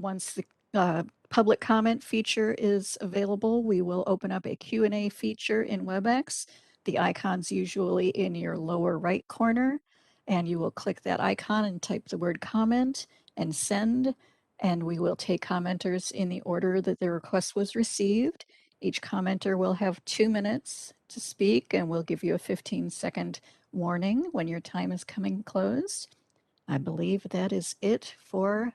once the public comment feature is available, we will open up a Q&A feature in WebEx. The icon's usually in your lower right corner, and you will click that icon and type the word comment and send, and we will take commenters in the order that the request was received. Each commenter will have 2 minutes to speak, and we'll give you a 15-second warning when your time is coming close. I believe that is it for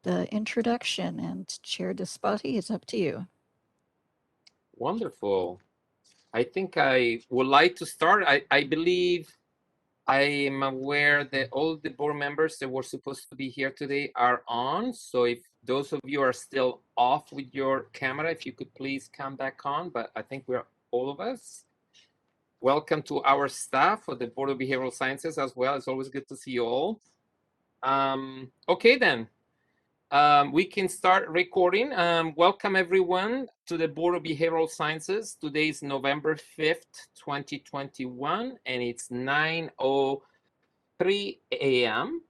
the introduction, and Chair Despoti, it's up to you. Wonderful. I think I would like to start. I believe I am aware that all the board members that were supposed to be here today are on. So if those of you are still off with your camera, if you could please come back on. But I think we're all of us. Welcome to our staff for the Board of Behavioral Sciences as well. It's always good to see you all. Okay, then. We can start recording. Welcome everyone to the Board of Behavioral Sciences. Today is November 5th, 2021, and it's 9:03 a.m.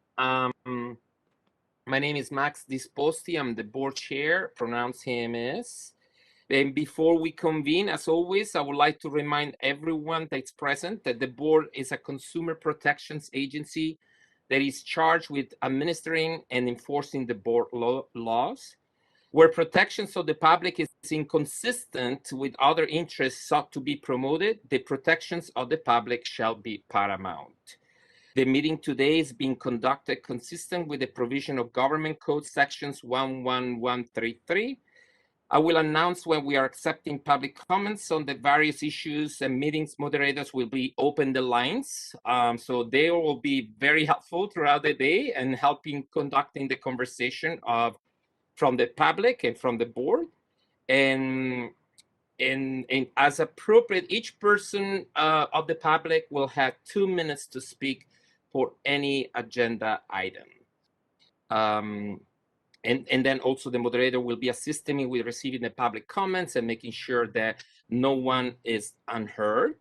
My name is Max Disposti. I'm the board chair, pronounce him as. And before we convene, as always, I would like to remind everyone that's present that the board is a consumer protections agency that is charged with administering and enforcing the board laws. Where protections of the public is inconsistent with other interests sought to be promoted, the protections of the public shall be paramount. The meeting today is being conducted consistent with the provision of Government Code sections 11133. I will announce when we are accepting public comments on the various issues, and meetings moderators will be open the lines. So they will be very helpful throughout the day and helping conducting the conversation from the public and from the board. And as appropriate, each person of the public will have 2 minutes to speak for any agenda item. And then also the moderator will be assisting me with receiving the public comments and making sure that no one is unheard.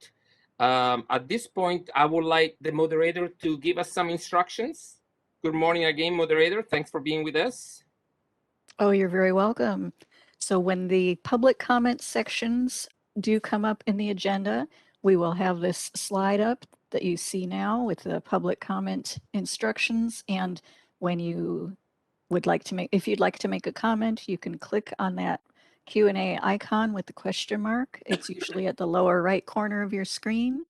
At this point, I would like the moderator to give us some instructions. Good morning again, moderator. Thanks for being with us. Oh, you're very welcome. So when the public comment sections do come up in the agenda, we will have this slide up that you see now with the public comment instructions. And when you would like to make, if you'd like to make a comment, you can click on that Q&A icon with the question mark. It's usually at the lower right corner of your screen,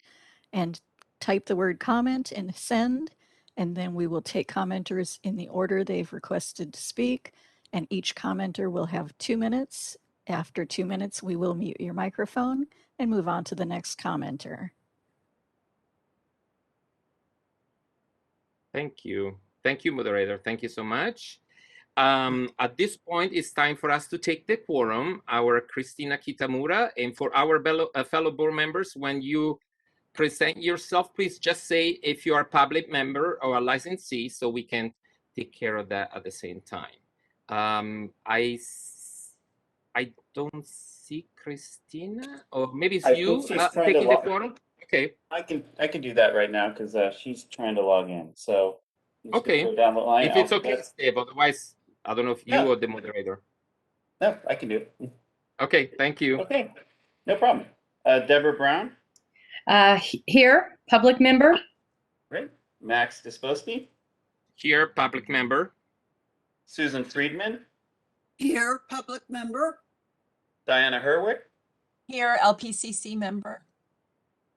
and type the word comment and send, and then we will take commenters in the order they've requested to speak, and each commenter will have 2 minutes. After 2 minutes, we will mute your microphone and move on to the next commenter. Thank you. Thank you, moderator. Thank you so much. At this point, it's time for us to take the quorum, our Christina Kitamura, and for our fellow board members, when you present yourself, please just say if you are a public member or a licensee, so we can take care of that at the same time. I don't see Christina, or maybe it's you taking the quorum. Okay. I can do that right now because she's trying to log in. So okay, go down the line. If it's okay, Steve. Otherwise, I don't know if you or the moderator. No, I can do it. Okay, thank you. Okay, no problem. Deborah Brown. Here, public member. Great. Max Disposti. Here, public member. Susan Friedman. Here, public member. Diana Herwick. Here, LPCC member.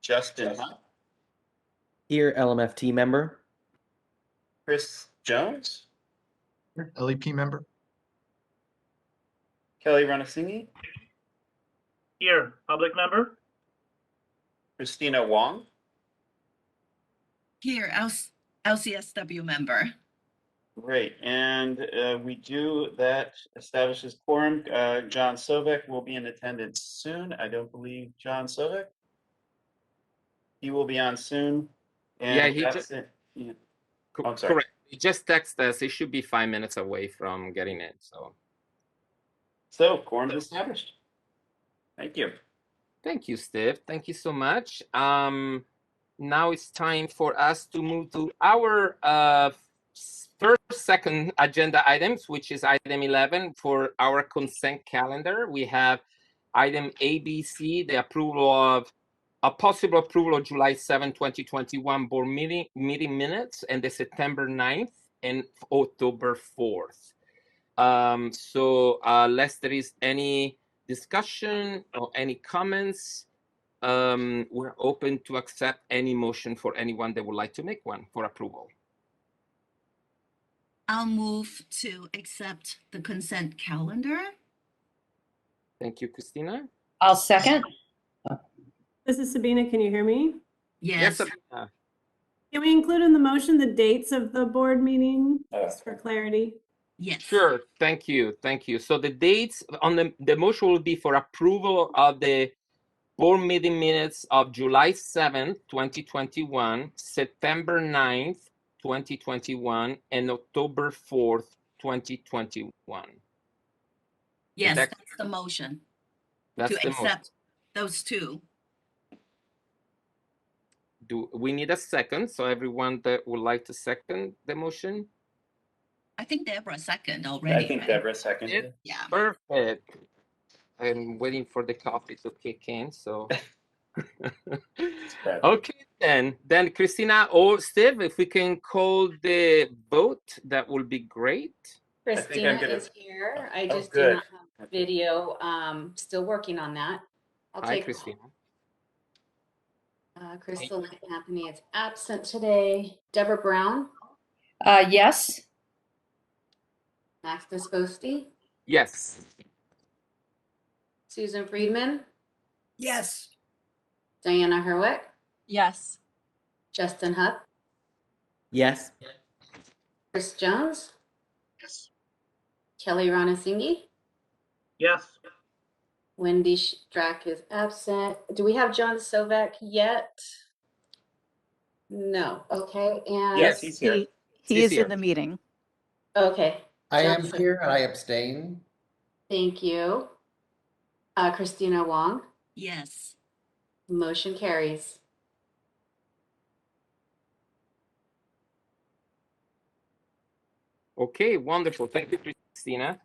Justin Hunt. Here, LMFT member. Chris Jones. Here, LEP member. Kelly Ranasinghe. Here, public member. Christina Huang. Here, LCSW member. Great, and that establishes quorum. John Sovek will be in attendance soon. I don't believe John Sovek. He will be on soon. And yeah, he that's just, it. Yeah. I'm sorry. Correct. He just texted us. He should be 5 minutes away from getting in. So quorum is established. Thank you. Thank you, Steve. Thank you so much. Now it's time for us to move to our first second agenda items, which is item 11 for our consent calendar. We have item ABC, the approval of a possible approval of July 7, 2021 board meeting minutes and the September 9th and October 4th. Unless there is any discussion or any comments, we're open to accept any motion for anyone that would like to make one for approval. I'll move to accept the consent calendar. Thank you, Christina. I'll second. This is Sabina. Can you hear me? Yes. Sabina. Can we include in the motion the dates of the board meeting, just for clarity? Yes. Sure. Thank you. Thank you. So the dates on the motion will be for approval of the board meeting minutes of July 7th, 2021, September 9th, 2021, and October 4th, 2021. Yes, that- that's the motion. That's To the motion. accept those two. Do we need a second? So everyone that would like to second the motion? I think Deborah second I already. think right? Deborah seconded. Yeah. Perfect. I'm waiting for the coffee to kick in, so. Okay, then Christina or Steve, if we can call the vote, that would be great. think I'm Christina gonna- is here. I Oh, just do good. not have video. Still working on that. I'll Hi, take Christina. Crystal Anthony is absent today. Deborah Brown, Yes. Max Disposti, Yes. Susan Friedman, Yes. Diana Herwick, Yes. Justin Hupp, Yes. Chris Jones, Yes. Kelly Ranasinghe, Yes. Wendy Strack is absent. Do we have John Sovek yet? No. Okay. And Yes, he's here. He He's is here. in the meeting. okay. I am Johnson. here and I abstain. Thank you. Christina Huang, Yes. motion carries. Okay, wonderful. Thank you, Christina.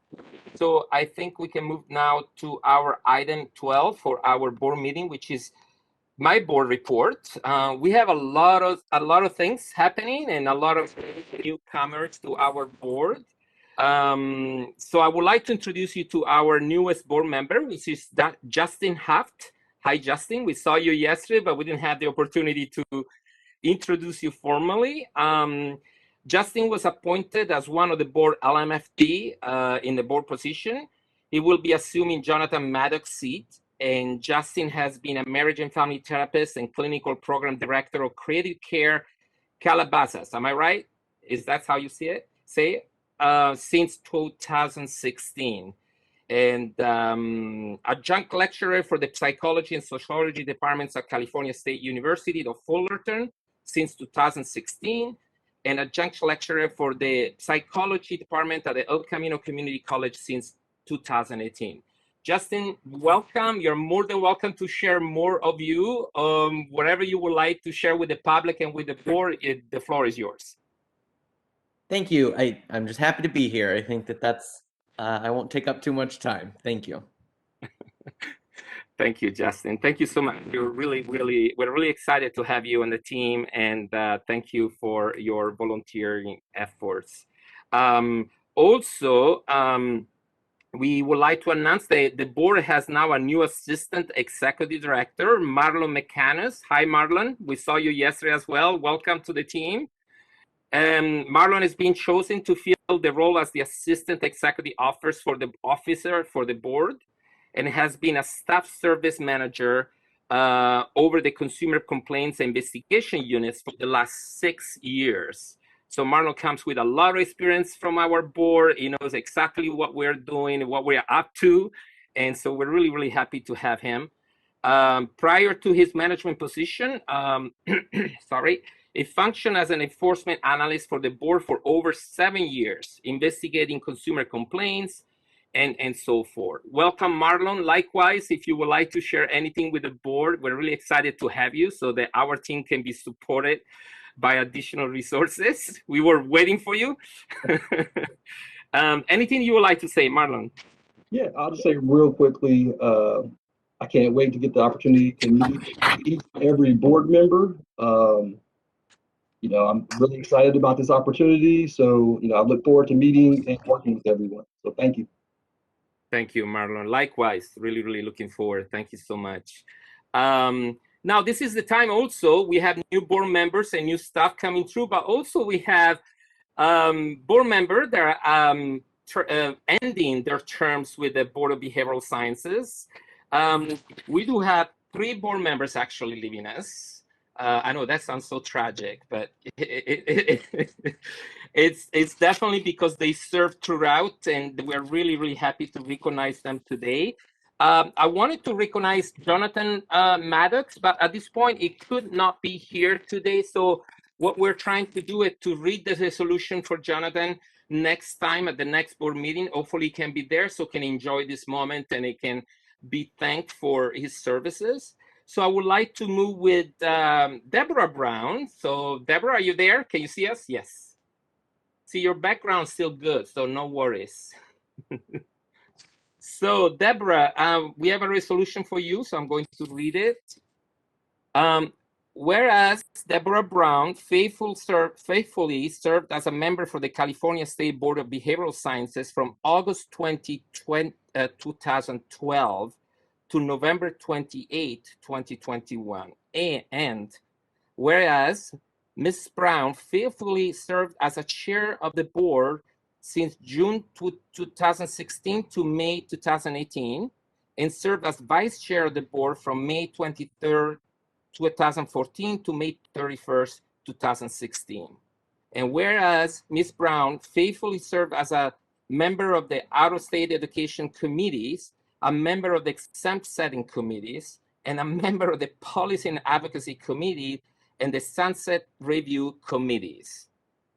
So I think we can move now to our item 12 for our board meeting, which is my board report. We have a lot of things happening and a lot of newcomers to our board. So I would like to introduce you to our newest board member, which is Justin Haft. Hi, Justin. We saw you yesterday, but we didn't have the opportunity to introduce you formally. Justin was appointed as one of the board LMFT in the board position. He will be assuming Jonathan Maddox's seat. And Justin has been a marriage and family therapist and clinical program director of Creative Care Calabasas. Am I right? Is that how you say it? Since 2016. And adjunct lecturer for the psychology and sociology departments at California State University of Fullerton since 2016. And adjunct lecturer for the psychology department at the El Camino Community College since 2018. Justin, welcome. You're more than welcome to share more of you, whatever you would like to share with the public and with the board. The floor is yours. Thank you. I'm just happy to be here. I think that's I won't take up too much time. Thank you. Thank you, Justin. Thank you so much. We're really excited to have you on the team, and thank you for your volunteering efforts. We would like to announce that the board has now a new assistant executive director, Marlon McCanus. Hi, Marlon. We saw you yesterday as well. Welcome to the team. Marlon is being chosen to fill the role as the assistant executive officer for the board, and has been a staff service manager over the consumer complaints and investigation units for the last 6 years. So Marlon comes with a lot of experience from our board. He knows exactly what we're doing, what we're up to. And so we're really happy to have him. Prior to his management position, he functioned as an enforcement analyst for the board for over 7 years, investigating consumer complaints and so forth. Welcome, Marlon. Likewise, if you would like to share anything with the board, we're really excited to have you so that our team can be supported by additional resources. We were waiting for you. Anything you would like to say, Marlon? Yeah, I'll just say real quickly, I can't wait to get the opportunity to meet each and every board member. I'm really excited about this opportunity. So, I look forward to meeting and working with everyone. So thank you. Thank you, Marlon. Likewise, really, really looking forward. Thank you so much. Now, this is the time also, we have new board members and new staff coming through, but also we have board members that are ending their terms with the Board of Behavioral Sciences. We do have 3 board members actually leaving us. I know that sounds so tragic, but it's definitely because they served throughout, and we're really, really happy to recognize them today. I wanted to recognize Jonathan Maddox, but at this point, he could not be here today. So what we're trying to do is to read the resolution for Jonathan next time at the next board meeting. Hopefully he can be there so can enjoy this moment and he can be thanked for his services. So I would like to move with Deborah Brown. So Deborah, are you there? Can you see us? Yes. See, your background's still good, so no worries. So Deborah, we have a resolution for you, so I'm going to read it. Whereas Deborah Brown faithfully served as a member for the California State Board of Behavioral Sciences from August 2012 to November 28, 2021. And whereas Ms. Brown faithfully served as a chair of the board since June 2016 to May 2018, and served as vice chair of the board from May 23rd, 2014 to May 31st, 2016. And whereas Ms. Brown faithfully served as a member of the out-of-state education committees, a member of the exempt setting committees, and a member of the policy and advocacy committee and the sunset review committees.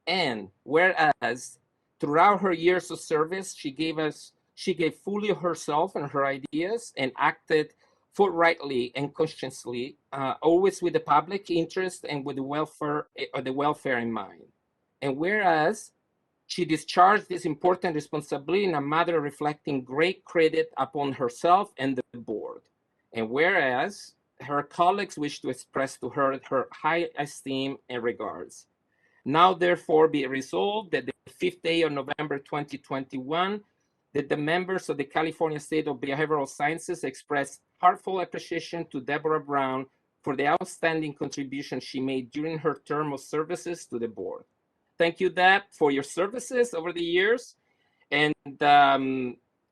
And whereas throughout her years of service, she gave fully herself and her ideas and acted forthrightly and conscientiously, always with the public interest and with the welfare in mind. And whereas she discharged this important responsibility in a manner reflecting great credit upon herself and the board. And whereas her colleagues wish to express to her high esteem and regards. Now, therefore, be resolved that the 5th day of November 2021, that the members of the California State of Behavioral Sciences express heartfelt appreciation to Deborah Brown for the outstanding contribution she made during her term of services to the board. Thank you, Deb, for your services over the years. And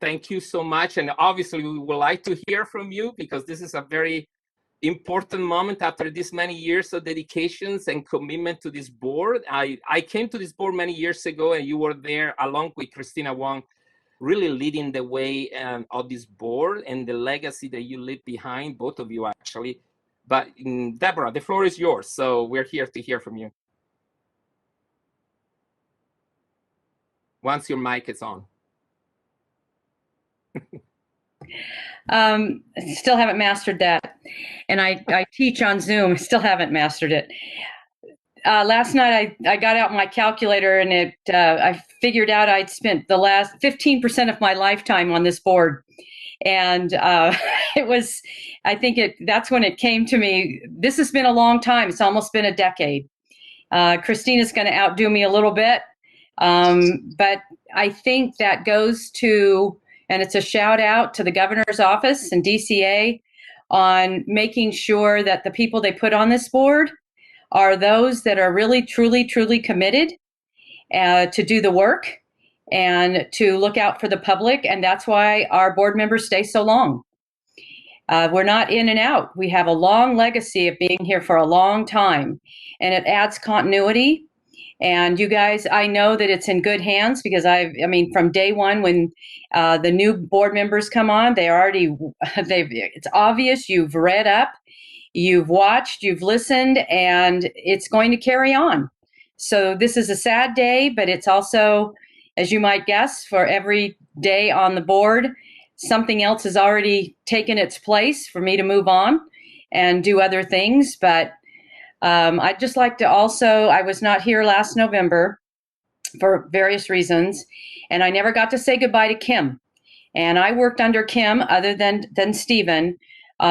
thank you so much. And obviously, we would like to hear from you because this is a very important moment after this many years of dedications and commitment to this board. I came to this board many years ago, and you were there along with Christina Huang, really leading the way of this board and the legacy that you leave behind, both of you actually. But Deborah, the floor is yours. So we're here to hear from you. Once your mic is on. Still haven't mastered that. And I teach on Zoom, still haven't mastered it. Last night I got out my calculator and I figured out I'd spent the last 15% of my lifetime on this board. And it was, that's when it came to me. This has been a long time. It's almost been a decade. Christina's going to outdo me a little bit. But I think that goes to, and it's a shout out to the governor's office and DCA on making sure that the people they put on this board are those that are really, truly, truly committed to do the work and to look out for the public. And that's why our board members stay so long. We're not in and out. We have a long legacy of being here for a long time, and it adds continuity. And you guys, I know that it's in good hands because from day one when the new board members come on, it's obvious you've read up, you've watched, you've listened, and it's going to carry on. So this is a sad day, but it's also, as you might guess, for every day on the board, something else has already taken its place for me to move on and do other things. But I'd just like to also, I was not here last November for various reasons, and I never got to say goodbye to Kim. And I worked under Kim, other than Stephen,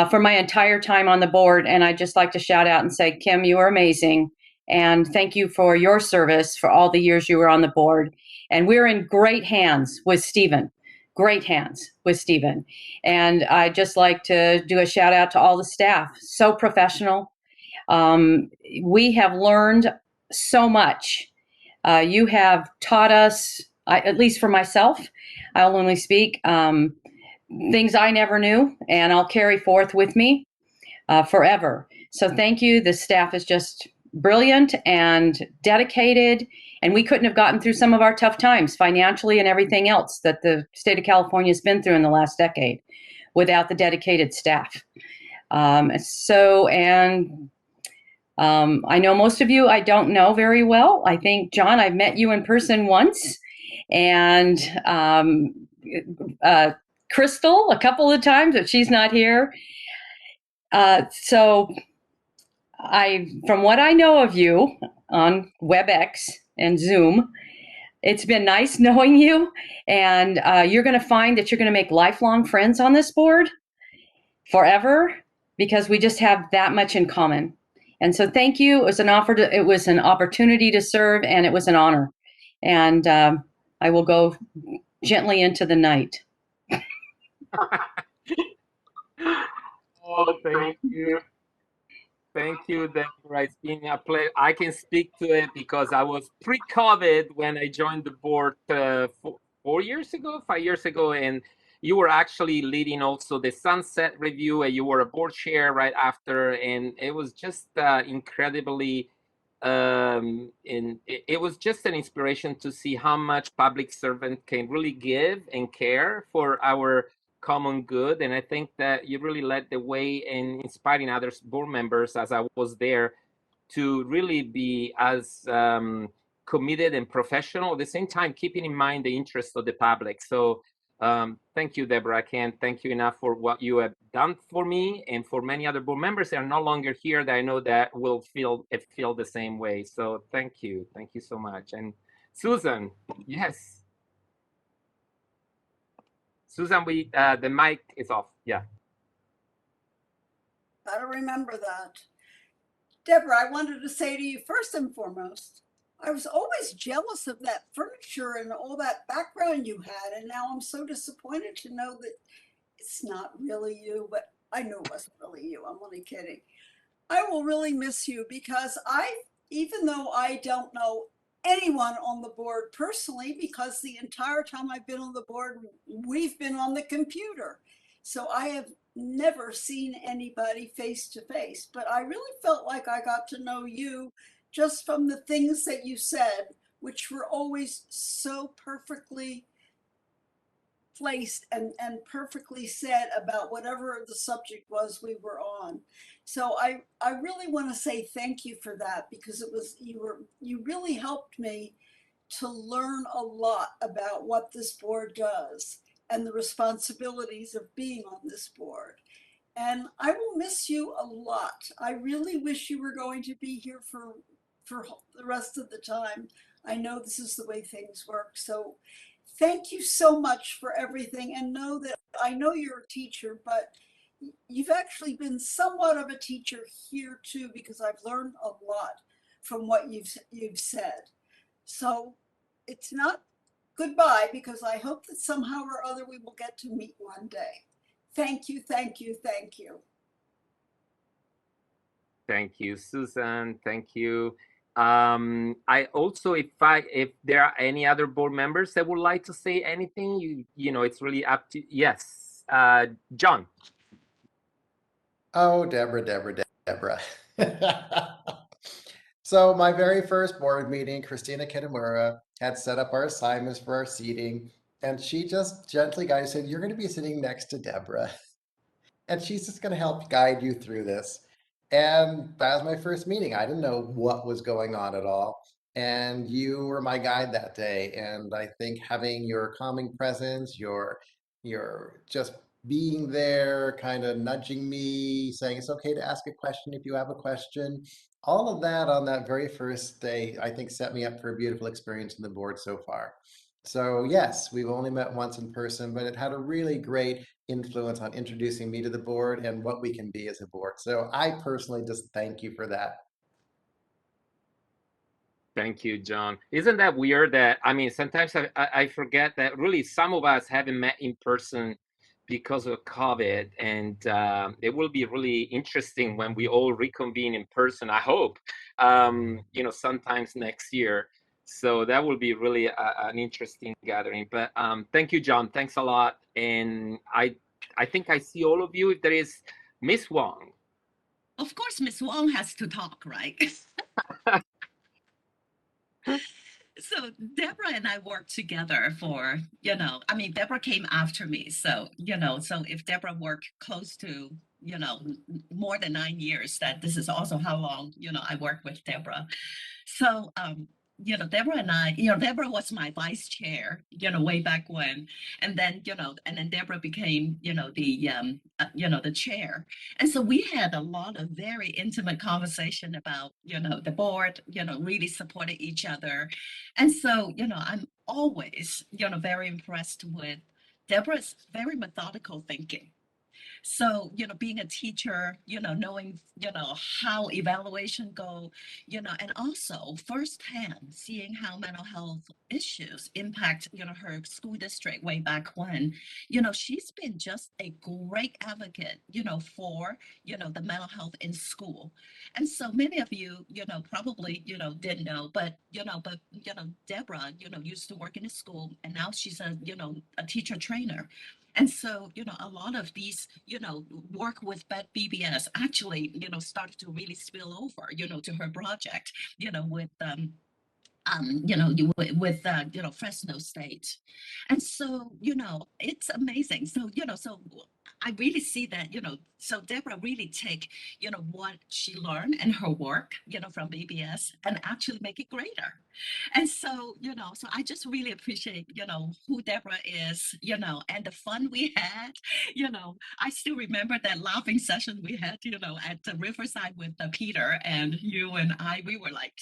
for my entire time on the board. And I'd just like to shout out and say, Kim, you are amazing. And thank you for your service for all the years you were on the board. And we're in great hands with Stephen. Great hands with Stephen. And I'd just like to do a shout out to all the staff. So professional. We have learned so much. You have taught us, at least for myself, I'll only speak, things I never knew, and I'll carry forth with me forever. So thank you. The staff is just brilliant and dedicated, and we couldn't have gotten through some of our tough times financially and everything else that the state of California has been through in the last decade without the dedicated staff. I know most of you I don't know very well. I think, John, I've met you in person once, and Crystal a couple of times, but she's not here. So from what I know of you on WebEx and Zoom, it's been nice knowing you, and you're going to find that you're going to make lifelong friends on this board forever, because we just have that much in common. And so thank you. It was an opportunity to serve, and it was an honor. And I will go gently into the night. Oh, thank you. Thank you, Deborah. It's been a pleasure. I can speak to it because I was pre-COVID when I joined the board 4 years ago, 5 years ago, and you were actually leading also the sunset review, and you were a board chair right after, and it was just incredibly it was just an inspiration to see how much public servant can really give and care for our common good. And I think that you really led the way in inspiring other board members, as I was there, to really be as committed and professional, at the same time keeping in mind the interests of the public. So thank you, Deborah. I can't thank you enough for what you have done for me and for many other board members that are no longer here that I know that will feel the same way. So thank you so much. And Susan, yes, Susan, the mic is off. Yeah. Gotta remember that. Deborah, I wanted to say to you first and foremost, I was always jealous of that furniture and all that background you had, and now I'm so disappointed to know that it's not really you, but I know it wasn't really you. I'm only kidding. I will really miss you because even though I don't know anyone on the board personally, because the entire time I've been on the board, we've been on the computer. So I have never seen anybody face to face, but I really felt like I got to know you just from the things that you said, which were always so perfectly placed and perfectly said about whatever the subject was we were on. So I really want to say thank you for that, because you really helped me to learn a lot about what this board does and the responsibilities of being on this board. And I will miss you a lot. I really wish you were going to be here for the rest of the time. I know this is the way things work. So thank you so much for everything, and know that I know you're a teacher, but you've actually been somewhat of a teacher here too, because I've learned a lot from what you've said. So it's not goodbye, because I hope that somehow or other we will get to meet one day. Thank you, thank you, thank you. Thank you, Susan. Thank you. I also, if there are any other board members that would like to say anything, you know, it's really up to, yes, John. Oh, Deborah. So my very first board meeting, Christina Kitamura had set up our assignments for our seating, and she just gently guided, said, "You're going to be sitting next to Deborah, and she's just going to help guide you through this." And that was my first meeting. I didn't know what was going on at all. And you were my guide that day. And I think having your calming presence, your just being there, kind of nudging me, saying it's okay to ask a question if you have a question. All of that on that very first day, I think set me up for a beautiful experience in the board so far. So yes, we've only met once in person, but it had a really great influence on introducing me to the board and what we can be as a board. So I personally just thank you for that. Thank you, John. Isn't that weird that, I mean, sometimes I forget that really some of us haven't met in person because of COVID, and it will be really interesting when we all reconvene in person, I hope, sometimes next year. So that will be really an interesting gathering. But thank you, John. Thanks a lot. And I think I see all of you. If there is Miss Huang. Of course, Miss Wong has to talk, right? So Deborah and I worked together for, Deborah came after me. So, so if Deborah worked close to, more than 9 years, that this is also how long, I worked with Deborah. So, Deborah and I, Deborah was my vice chair, way back when. And then, Deborah became, the chair. And so we had a lot of very intimate conversation about, the board, really supported each other. And so, I'm always, very impressed with Deborah's very methodical thinking. So, being a teacher, knowing, how evaluation go, and also firsthand seeing how mental health issues impact, her school district way back when, she's been just a great advocate, for, the mental health in school. And so many of you, probably, didn't know, but, Deborah, used to work in a school, and now she's a, a teacher trainer. And so, a lot of these, work with BBS actually, started to really spill over, to her project, with, Fresno State. And so, it's amazing. So, so I really see that, so Deborah really take, what she learned and her work, from BBS and actually make it greater. And so, so I just really appreciate, who Deborah is, and the fun we had, I still remember that laughing session we had, at the Riverside with Peter and you and I, we were like,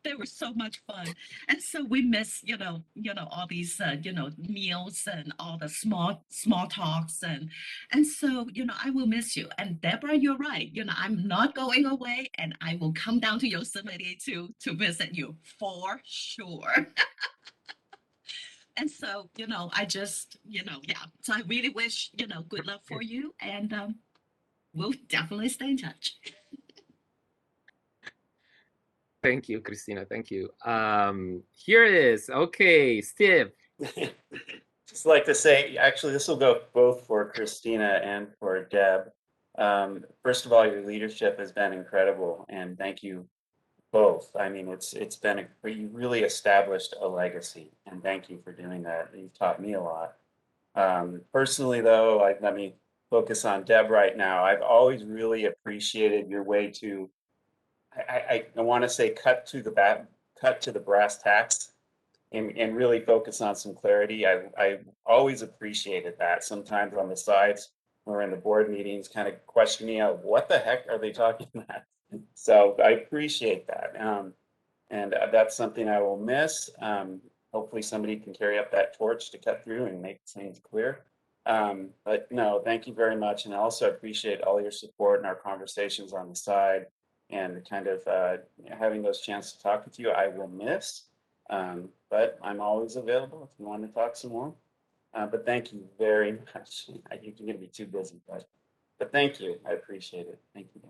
they were so much fun. And so we miss, all these, meals and all the small talks. And so, I will miss you. And Deborah, you're right. I'm not going away, and I will come down to Yosemite to visit you for sure. And so, I just, yeah. So I really wish, good luck for you. And we'll definitely stay in touch. Thank you, Christina. Thank you. Here it is. Okay, Steve. Just like to say, actually, this will go both for Christina and for Deb. First of all, your leadership has been incredible, and thank you both. I mean, it's been you really established a legacy, and thank you for doing that. You've taught me a lot. Personally, though, let me focus on Deb right now. I've always really appreciated your way to, I want to say, cut to the brass tacks, and really focus on some clarity. I always appreciated that. Sometimes on the sides or in the board meetings, kind of questioning out what the heck are they talking about. So I appreciate that, and that's something I will miss. Hopefully somebody can carry up that torch to cut through and make things clear. But no, thank you very much, and I also appreciate all your support in our conversations on the side, and kind of having those chances to talk with you. I will miss. But I'm always available if you want to talk some more. But thank you very much. I think you're going to be too busy, but thank you. I appreciate it. Thank you.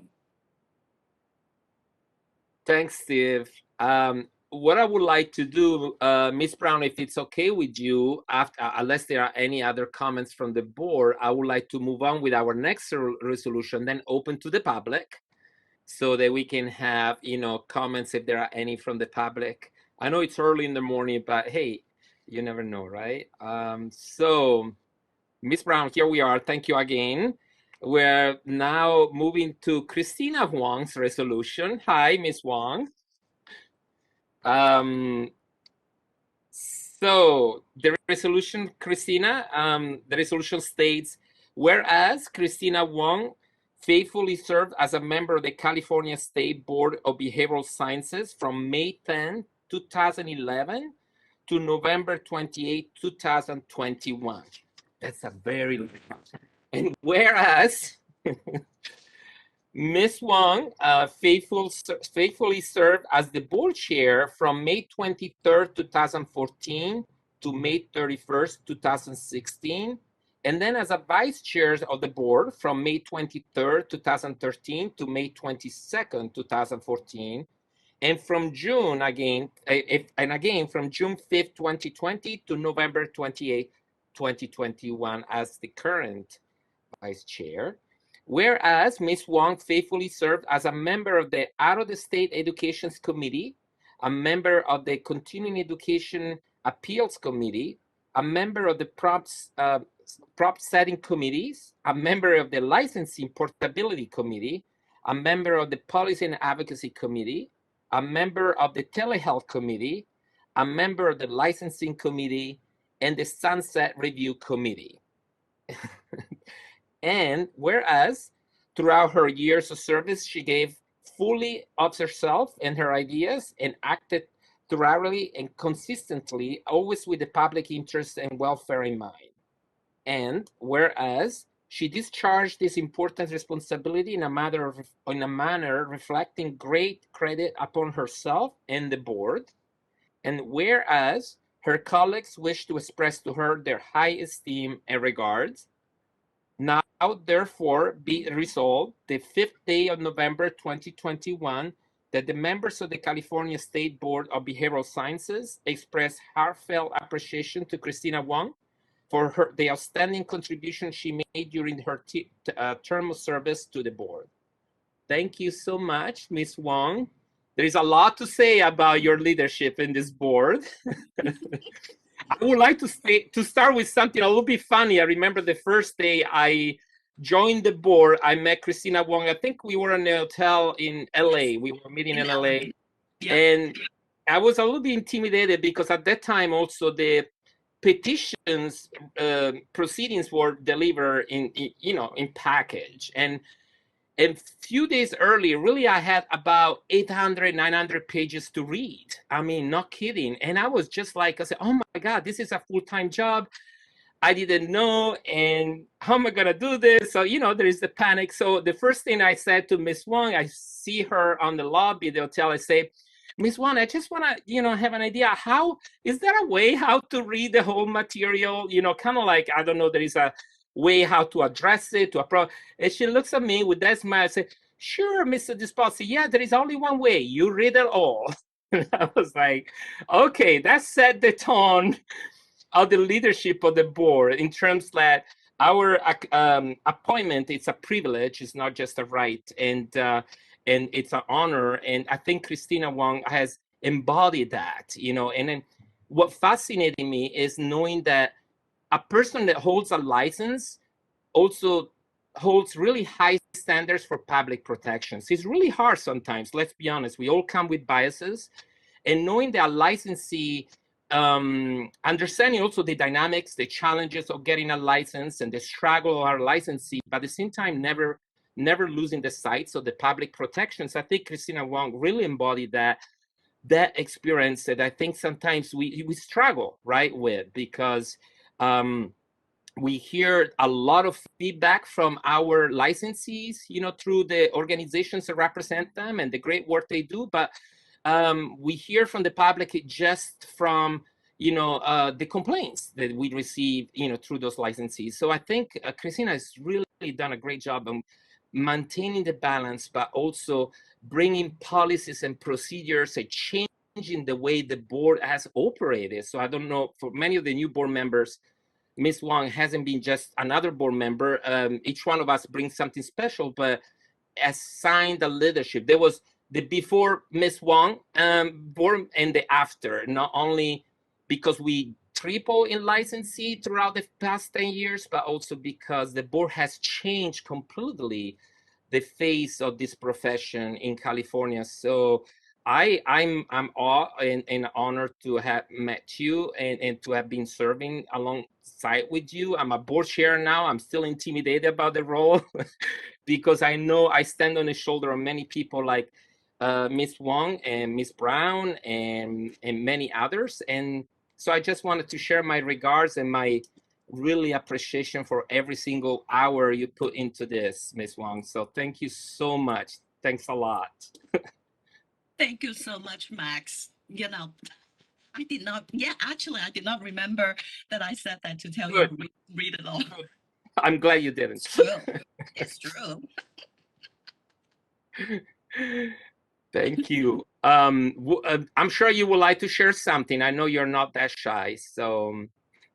Thanks, Steve. What I would like to do, Ms. Brown, if it's okay with you, after, unless there are any other comments from the board, I would like to move on with our next resolution, then open to the public, so that we can have, comments if there are any from the public. I know it's early in the morning, but hey, you never know, right? So, Ms. Brown, here we are. Thank you again. We're now moving to Christina Huang's resolution. Hi, Ms. Huang. So the resolution, Christina, the resolution states, whereas Christina Huang faithfully served as a member of the California State Board of Behavioral Sciences from May 10, 2011 to November 28, 2021. That's a very long time. And whereas Ms. Huang faithfully served as the board chair from May 23rd, 2014 to May 31st, 2016, and then as a vice chair of the board from May 23rd, 2013 to May 22nd, 2014, and from June again, from June 5th, 2020 to November 28th, 2021 as the current vice chair. Whereas Ms. Huang faithfully served as a member of the Out-of-the-State Education Committee, a member of the Continuing Education Appeals Committee, a member of the prop setting committees, a member of the Licensing Portability Committee, a member of the Policy and Advocacy Committee, a member of the Telehealth Committee, a member of the Licensing Committee, and the Sunset Review Committee. And whereas throughout her years of service, she gave fully of herself and her ideas and acted thoroughly and consistently, always with the public interest and welfare in mind. And whereas she discharged this important responsibility in a manner reflecting great credit upon herself and the board. And whereas her colleagues wish to express to her their high esteem and regards, now, therefore, be resolved the 5th day of November 2021 that the members of the California State Board of Behavioral Sciences express heartfelt appreciation to Christina Huang for the outstanding contribution she made during her term of service to the board. Thank you so much, Ms. Huang. There is a lot to say about your leadership in this board. I would like to start with something a little bit funny. I remember the first day I joined the board, I met Christina Huang. I think we were in a hotel in LA. We were meeting in LA. Yeah. And I was a little bit intimidated because at that time also the petitions proceedings were delivered in package. And a few days earlier, really, I had about 800, 900 pages to read. I mean, not kidding. And I was just like, I said, oh my God, this is a full-time job. I didn't know. And how am I going to do this? So, there is the panic. So the first thing I said to Ms. Huang, I see her on the lobby of the hotel. I say, Ms. Huang, I just want to, have an idea. Is there a way how to read the whole material? Kind of like, I don't know, there is a way how to address it, to approach. And she looks at me with that smile and said, sure, Mr. Dispalsi, yeah, there is only one way. You read it all. And I was like, okay, that set the tone of the leadership of the board in terms that our appointment, it's a privilege, it's not just a right, and it's an honor. And I think Christina Huang has embodied that, and then what fascinated me is knowing that a person that holds a license also holds really high standards for public protections. It's really hard sometimes, let's be honest. We all come with biases. And knowing that a licensee, understanding also the dynamics, the challenges of getting a license and the struggle of our licensee, but at the same time, never losing the sight of the public protections. I think Christina Huang really embodied that experience that I think sometimes we struggle, right, with, because we hear a lot of feedback from our licensees, through the organizations that represent them and the great work they do. But we hear from the public just from, the complaints that we receive, through those licensees. So I think Christina has really done a great job of maintaining the balance, but also bringing policies and procedures and changing the way the board has operated. So I don't know, for many of the new board members, Ms. Huang hasn't been just another board member. Each one of us brings something special, but assigned the leadership. There was the before Ms. Huang board and the after, not only because we triple in licensee throughout the past 10 years, but also because the board has changed completely the face of this profession in California. So I'm awe and honored to have met you and to have been serving alongside with you. I'm a board chair now. I'm still intimidated about the role because I know I stand on the shoulder of many people like Miss Huang and Miss Brown and many others. And so I just wanted to share my regards and my really appreciation for every single hour you put into this, Miss Huang. So thank you so much. Thanks a lot. Thank you so much, Max. I did not, yeah, actually, I did not remember that I said that to tell you Good. to read it all. I'm glad you didn't. It's true. It's true. Thank you. I'm sure you would like to share something. I know you're not that shy, so.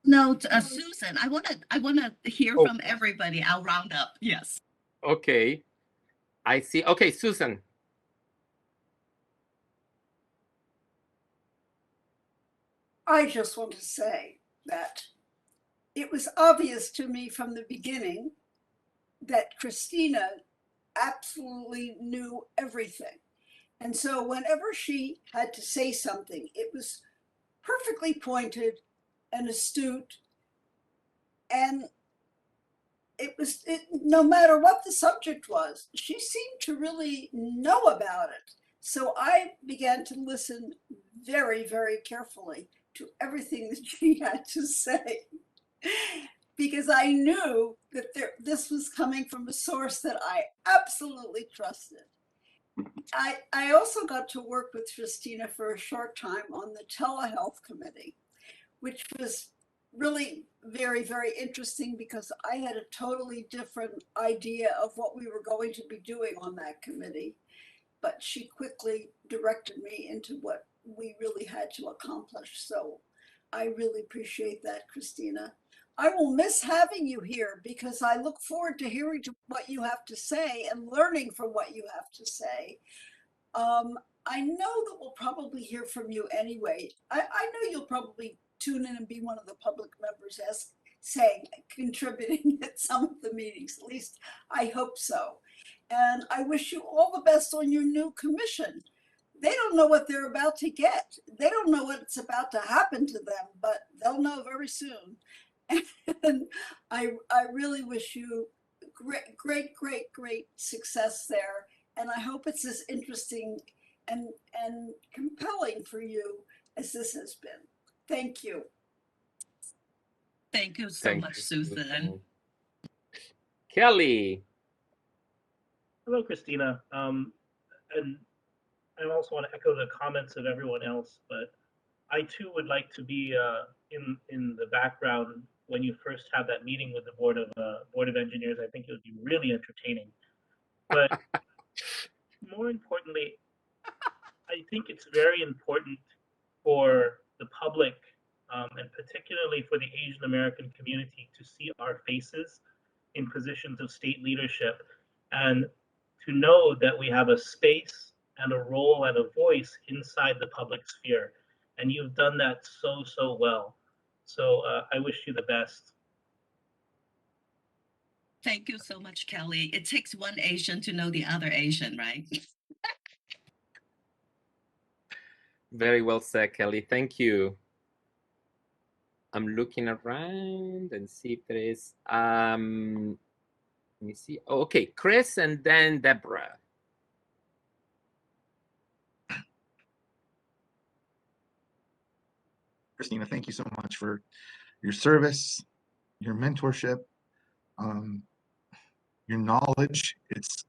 No, Susan, I wanna hear from everybody. I'll round up. Yes. Okay, I see. Okay, Susan. I just want to say that it was obvious to me from the beginning that Christina absolutely knew everything. And so whenever she had to say something, it was perfectly pointed and astute. And no matter what the subject was, she seemed to really know about it. So I began to listen very, very carefully to everything that she had to say, because I knew that this was coming from a source that I absolutely trusted. I also got to work with Christina for a short time on the telehealth committee, which was really very, very interesting because I had a totally different idea of what we were going to be doing on that committee. But she quickly directed me into what we really had to accomplish. So I really appreciate that, Christina. I will miss having you here because I look forward to hearing what you have to say and learning from what you have to say. I know that we'll probably hear from you anyway. I know you'll probably tune in and be one of the public members as contributing at some of the meetings. At least I hope so. And I wish you all the best on your new commission. They don't know what they're about to get. They don't know what's about to happen to them, but they'll know very soon. And I really wish you great success there. And I hope it's as interesting and compelling for you as this has been. Thank you. Thank you so much, Susan. Kelly. Hello, Christina. And I also want to echo the comments of everyone else, but I too would like to be in the background when you first have that meeting with the board of engineers. I think it would be really entertaining. But more importantly, I think it's very important for the public, and particularly for the Asian American community, to see our faces in positions of state leadership and to know that we have a space and a role and a voice inside the public sphere. And you've done that so well. So I wish you the best. Thank you so much, Kelly. It takes one Asian to know the other Asian, right? Very well said, Kelly. Thank you. I'm looking around and see if there is. Let me see. Oh, okay, Chris and then Deborah. Christina, thank you so much for your service, your mentorship, your knowledge. It's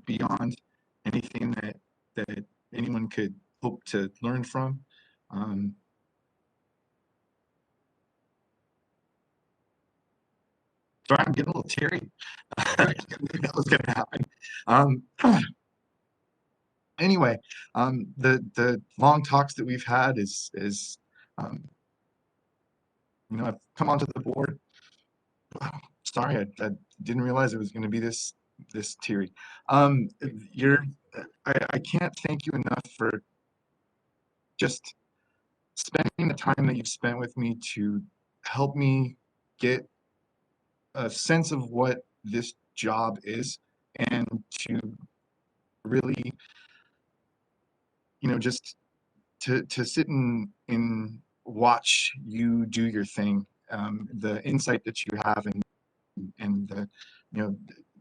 beyond anything that anyone could hope to learn from. Sorry, I'm getting a little teary. I didn't think that was going to happen. Anyway, the long talks that we've had is I've come onto the board. Sorry, I didn't realize it was going to be this teary. I can't thank you enough for just spending the time that you've spent with me to help me get a sense of what this job is and to really just to sit and watch you do your thing, the insight that you have, and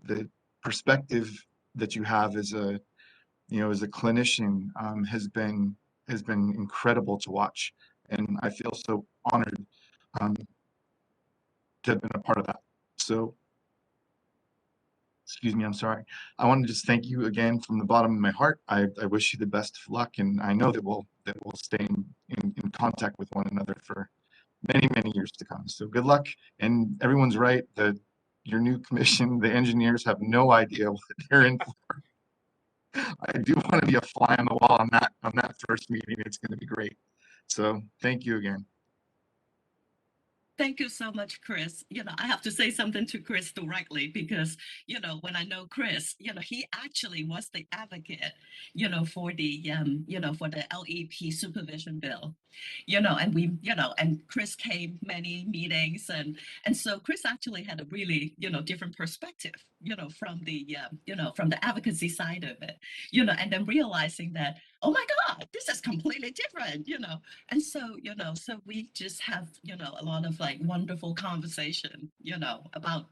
the perspective that you have as a clinician, has been incredible to watch, and I feel so honored to have been a part of that. So, excuse me, I'm sorry. I want to just thank you again from the bottom of my heart. I wish you the best of luck, and I know that we'll stay in contact with one another for many, many years to come. So good luck. And everyone's right that your new commission, the engineers have no idea what they're in for. I do want to be a fly on the wall on that first meeting. It's going to be great. So thank you again. Thank you so much, Chris. I have to say something to Chris directly because, when I know Chris, he actually was the advocate, for the, for the LEP supervision bill, and we, and Chris came many meetings, and so Chris actually had a really, different perspective, from the, from the advocacy side of it, and then realizing that, oh my God, this is completely different, and so, so we just have, a lot of like wonderful conversation, about,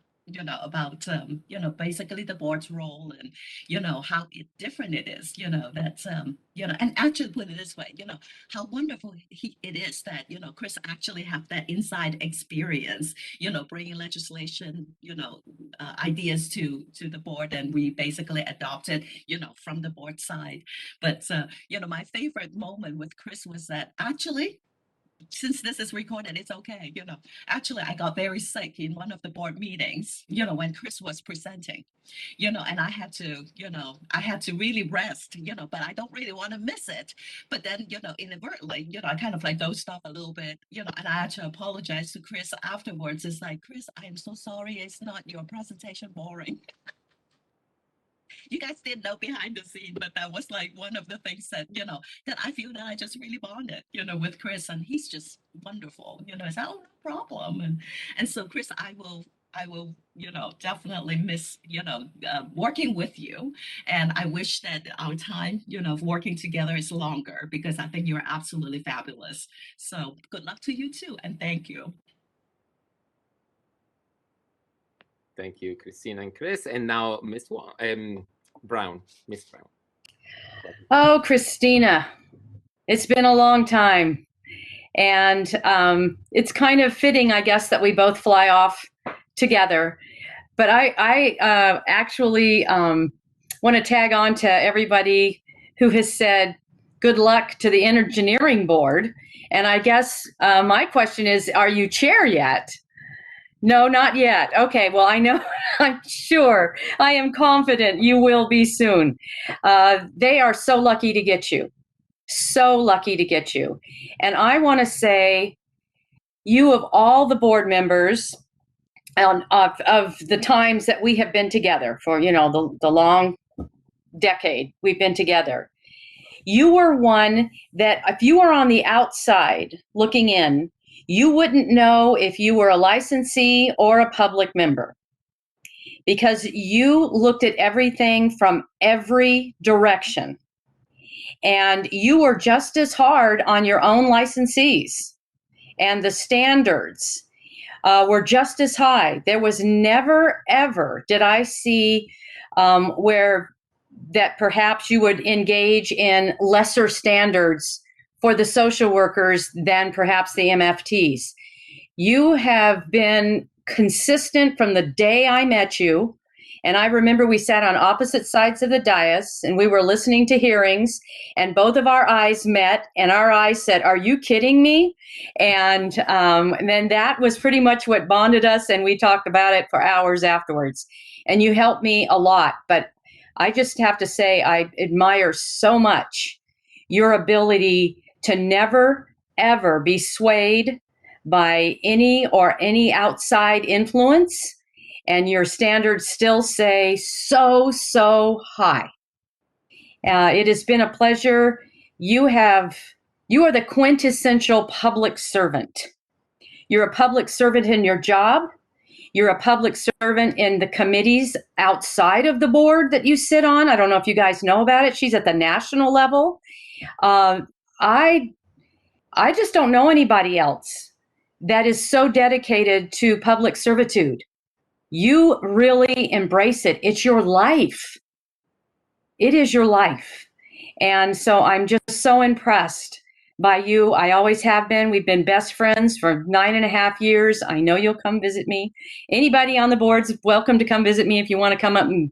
basically the board's role and, how different it is, that's, and actually put it this way, how wonderful it is that, Chris actually have that inside experience, bringing legislation, ideas to the board, and we basically adopted, from the board side. But, my favorite moment with Chris was that actually, since this is recorded, it's okay. Actually, I got very sick in one of the board meetings, when Chris was presenting, and I had to really rest, but I don't really want to miss it. But then, inadvertently, I kind of like dozed off a little bit, and I had to apologize to Chris afterwards. It's like, Chris, I am so sorry. It's not your presentation boring. You guys didn't know behind the scene, but that was like one of the things that, that I feel that I just really bonded, with Chris, and he's just wonderful, it's no problem. And so Chris, I will, definitely miss, working with you. And I wish that our time, of working together is longer because I think you're absolutely fabulous. So good luck to you too. And thank you. Thank you, Christina and Chris. And now Miss Brown, Miss Brown. Oh, Christina, it's been a long time. And it's kind of fitting, I guess, that we both fly off together. But I actually want to tag on to everybody who has said good luck to the engineering board. And I guess my question is, are you chair yet? No, not yet. Okay, well, I know, I'm sure, I am confident you will be soon. They are so lucky to get you. So lucky to get you. And I want to say, you of all the board members of the times that we have been together for, the long decade we've been together, you were one that if you were on the outside looking in, you wouldn't know if you were a licensee or a public member because you looked at everything from every direction. And you were just as hard on your own licensees, and the standards were just as high. There was never, ever did I see where that perhaps you would engage in lesser standards for the social workers than perhaps the MFTs. You have been consistent from the day I met you. And I remember we sat on opposite sides of the dais and we were listening to hearings and both of our eyes met and our eyes said, "Are you kidding me?" And then that was pretty much what bonded us, and we talked about it for hours afterwards. And you helped me a lot. But I just have to say, I admire so much your ability to never, ever be swayed by any outside influence. And your standards still say so high. It has been a pleasure. You are the quintessential public servant. You're a public servant in your job. You're a public servant in the committees outside of the board that you sit on. I don't know if you guys know about it. She's at the national level. Uh, I I just don't know anybody else that is so dedicated to public servitude. You really embrace it. It's your life. It is your life. And so I'm just so impressed by you. I always have been. We've been best friends for 9.5 years. I know you'll come visit me. Anybody on the board's welcome to come visit me if you want to come up and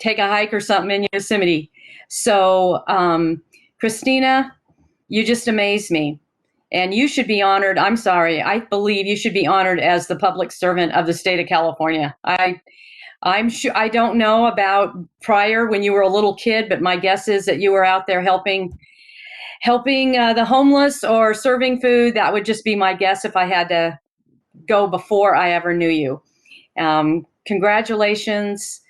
take a hike or something in Yosemite. So, Christina, you just amaze me. And you should be honored. I'm sorry. I believe you should be honored as the public servant of the state of California. I'm sure, I don't know about prior when you were a little kid, but my guess is that you were out there helping the homeless or serving food. That would just be my guess if I had to go before I ever knew you. Congratulations,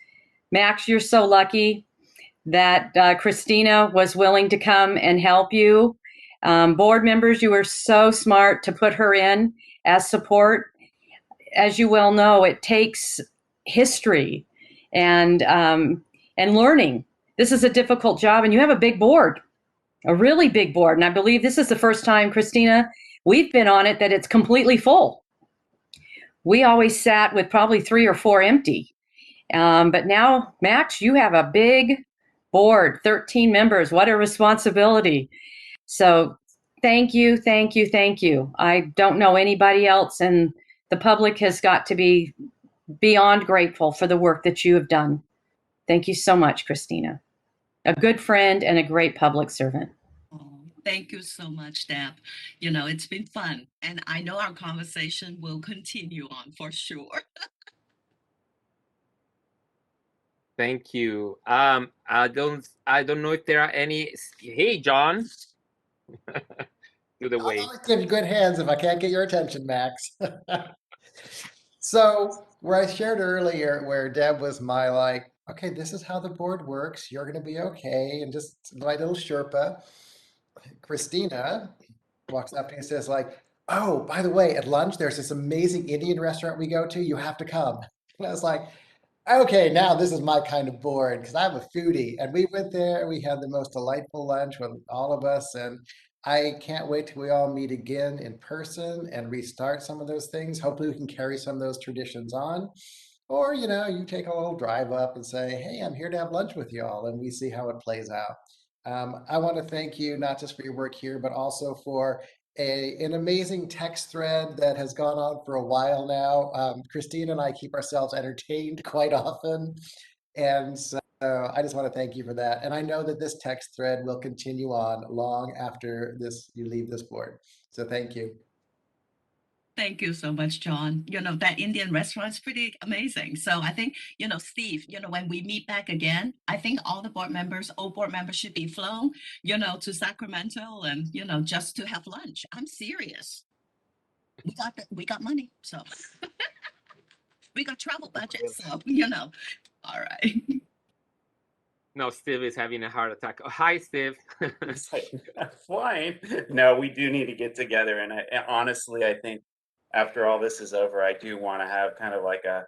Max. You're so lucky that Christina was willing to come and help you. Board members, you were so smart to put her in as support. As you well know, it takes history and learning. This is a difficult job, and you have a big board, a really big board. And I believe this is the first time, Christina, we've been on it that it's completely full. We always sat with probably 3 or 4 empty. But now, Max, you have a big board, 13 members. What a responsibility. So thank you, thank you, thank you. I don't know anybody else, and the public has got to be beyond grateful for the work that you have done. Thank you so much, Christina. A good friend and a great public servant. Oh, thank you so much, Deb. You know, it's been fun, and I know our conversation will continue on for sure. Thank you. I don't know if there are any. Hey, John. Do the wave. I'll in good hands if I can't get your attention, Max. So where I shared earlier, where Deb was my like, okay, this is how the board works. You're going to be okay, and just my little Sherpa. Christina walks up to me and says like, oh, by the way, at lunch there's this amazing Indian restaurant we go to. You have to come. And I was like, okay, now this is my kind of board because I'm a foodie. And we went there, we had the most delightful lunch with all of us. And I can't wait till we all meet again in person and restart some of those things. Hopefully we can carry some of those traditions on. Or, you take a little drive up and say, hey, I'm here to have lunch with you all, and we see how it plays out. I want to thank you not just for your work here, but also for an amazing text thread that has gone on for a while now. Christine and I keep ourselves entertained quite often. And so I just want to thank you for that. And I know that this text thread will continue on long after you leave this board. So thank you. Thank you so much, John. You know, that Indian restaurant's pretty amazing. So I think, Steve, when we meet back again, I think all the old board members should be flown, to Sacramento and, just to have lunch. I'm serious. We got money, so we got travel budget, so, all right. No, Steve is having a heart attack. Oh, hi, Steve. It's like, I'm flying. No, we do need to get together. And honestly, I think after all this is over, I do want to have kind of like a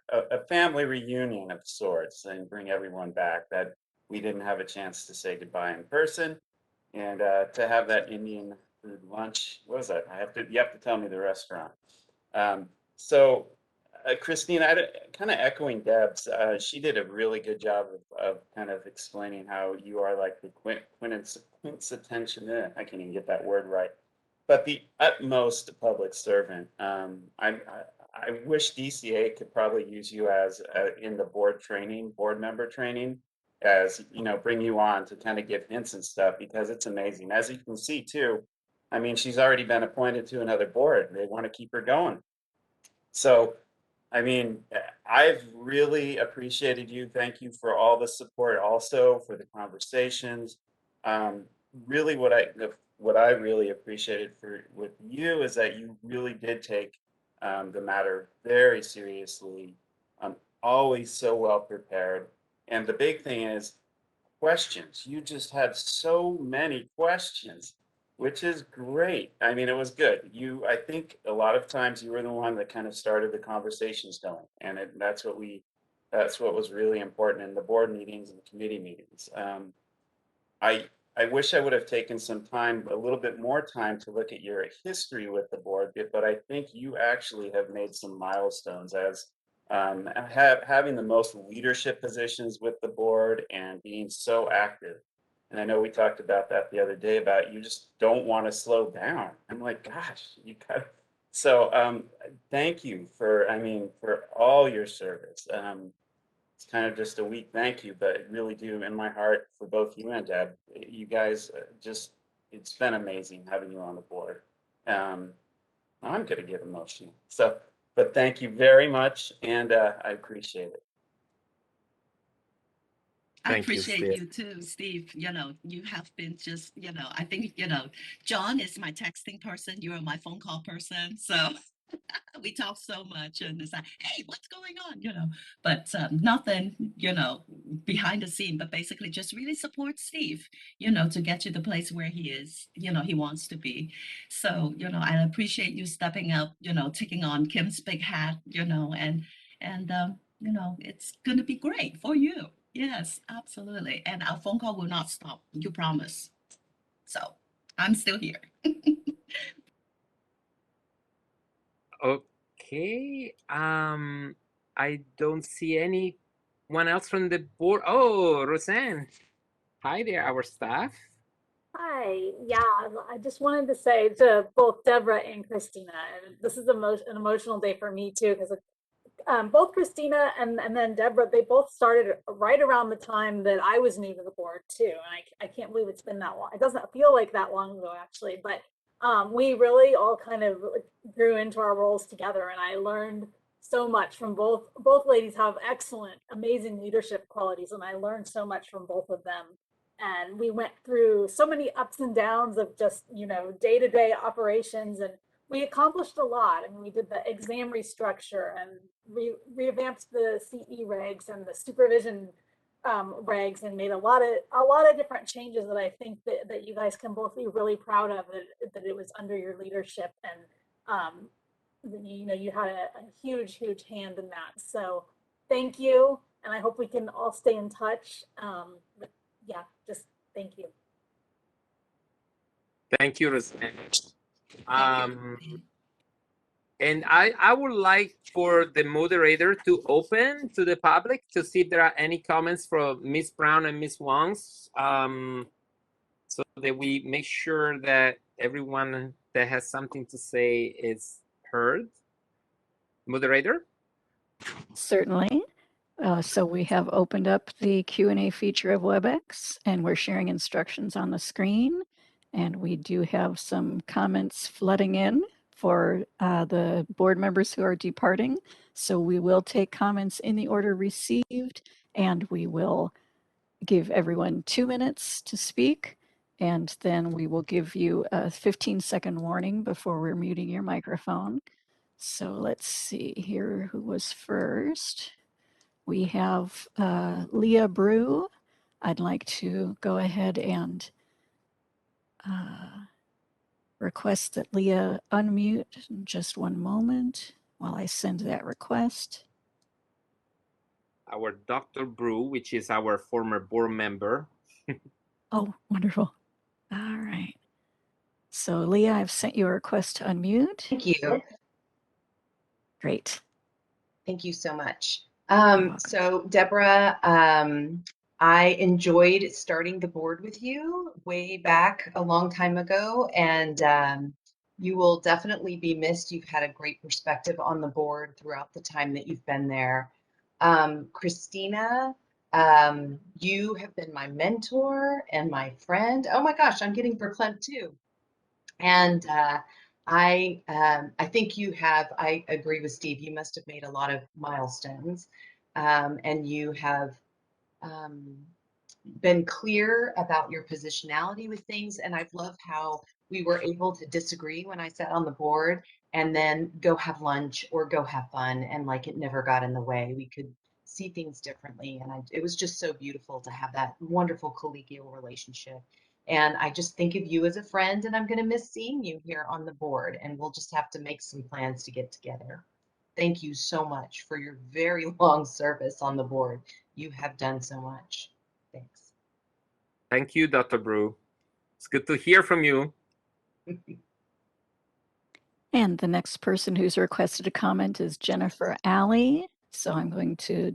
family reunion of sorts and bring everyone back that we didn't have a chance to say goodbye in person. And to have that Indian food lunch. What was that? You have to tell me the restaurant. So Christine, kind of echoing Deb's, she did a really good job of kind of explaining how you are like the quintessential, I can't even get that word right, but the utmost public servant. I wish DCA could probably use you as in the board member training, as bring you on to kind of give hints and stuff, because it's amazing. As you can see too, I mean, she's already been appointed to another board. They want to keep her going. So, I mean, I've really appreciated you. Thank you for all the support, also for the conversations. Really, what I really appreciated with you is that you really did take the matter very seriously. Always so well prepared, and the big thing is questions. You just had so many questions, which is great. I mean, it was good. I think a lot of times you were the one that kind of started the conversations going, and that's what was really important in the board meetings and the committee meetings. I wish I would have taken some time, a little bit more time to look at your history with the board, but I think you actually have made some milestones as having the most leadership positions with the board and being so active. And I know we talked about that the other day about you just don't want to slow down. I'm like, gosh, you got. So thank you for, I mean, for all your service. It's kind of just a weak thank you, but really do in my heart for both you and Deb. You guys just, it's been amazing having you on the board. I'm going to get emotional. So, but thank you very much, and I appreciate it. I Thank you, appreciate Steve. you too, Steve. You know, you have been just, you know, I think, you know, John is my texting person. You're my phone call person. So we talk so much and it's like, hey, what's going on? You know, but nothing, you know, behind the scene, but basically just really support Steve, you know, to get to the place where he is, you know, he wants to be. So, you know, I appreciate you stepping up, you know, taking on Kim's big hat, you know, and, you know, it's going to be great for you. Yes, absolutely. And our phone call will not stop. You promise. So I'm still here. Okay. I don't see anyone else from the board. Oh, Roseanne. Hi there, our staff. Hi, yeah, I just wanted to say to both Deborah and Christina, and this is an emotional day for me too, because both Christina and then Deborah, they both started right around the time that I was new to the board too, and I can't believe it's been that long. It doesn't feel like that long ago actually, but we really all kind of grew into our roles together, and I learned so much from both ladies have excellent, amazing leadership qualities, and I learned so much from both of them. And we went through so many ups and downs of just, you know, day-to-day operations, and we accomplished a lot. I mean, we did the exam restructure and revamped the CE regs and the supervision regs, and made a lot of different changes that I think that you guys can both be really proud of, that it was under your leadership, and you know, you had a huge hand in that. So thank you, and I hope we can all stay in touch. Yeah, just thank you. Thank you, Roseanne. Thank you. And I would like for the moderator to open to the public to see if there are any comments from Miss Brown and Miss Wong's, so that we make sure that everyone that has something to say is heard. Moderator? Certainly. So we have opened up the Q&A feature of WebEx, and we're sharing instructions on the screen. And we do have some comments flooding in for the board members who are departing. So we will take comments in the order received, and we will give everyone 2 minutes to speak. And then we will give you a 15-second warning before we're muting your microphone. So let's see here who was first. We have Leah Brew. I'd like to go ahead and request that Leah unmute in just one moment while I send that request. Our Dr. Brew, which is our former board member. Oh, wonderful. All right. So Leah, I've sent you a request to unmute. Thank you. Great. Thank you so much. So Deborah, I enjoyed starting the board with you way back a long time ago, and you will definitely be missed. You've had a great perspective on the board throughout the time that you've been there. Christina, you have been my mentor and my friend. Oh my gosh, I'm getting verklempt too. And I think you have, I agree with Steve, you must have made a lot of milestones, and you have been clear about your positionality with things. And I've loved how we were able to disagree when I sat on the board and then go have lunch or go have fun, and like it never got in the way. We could see things differently. And it was just so beautiful to have that wonderful collegial relationship. And I just think of you as a friend, and I'm going to miss seeing you here on the board, and we'll just have to make some plans to get together. Thank you so much for your very long service on the board. You have done so much. Thanks. Thank you, Dr. Brew. It's good to hear from you. And the next person who's requested a comment is Jennifer Alley. So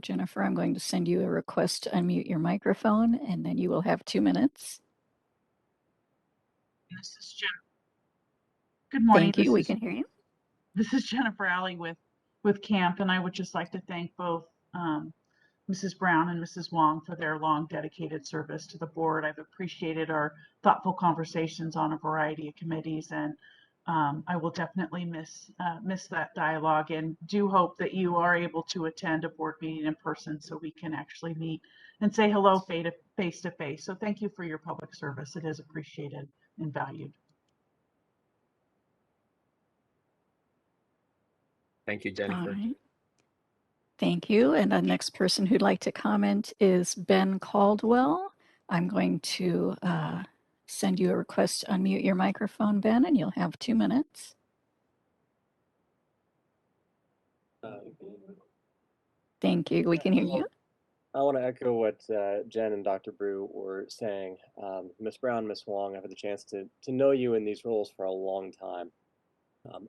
Jennifer, I'm going to send you a request to unmute your microphone, and then you will have 2 minutes. This is Jen. Good morning. Thank you. We can hear you. This is Jennifer Alley with CAMP, and I would just like to thank both Mrs. Brown and Mrs. Huang for their long dedicated service to the board. I've appreciated our thoughtful conversations on a variety of committees, and I will definitely miss that dialogue, and do hope that you are able to attend a board meeting in person so we can actually meet and say hello face to face. So thank you for your public service. It is appreciated and valued. Thank you, Jennifer. All right. Thank you. And the next person who'd like to comment is Ben Caldwell. I'm going to send you a request to unmute your microphone, Ben, and you'll have 2 minutes. Thank you. We can hear you. I want to echo what Jen and Dr. Brew were saying. Ms. Brown, Ms. Huang, I've had the chance to know you in these roles for a long time.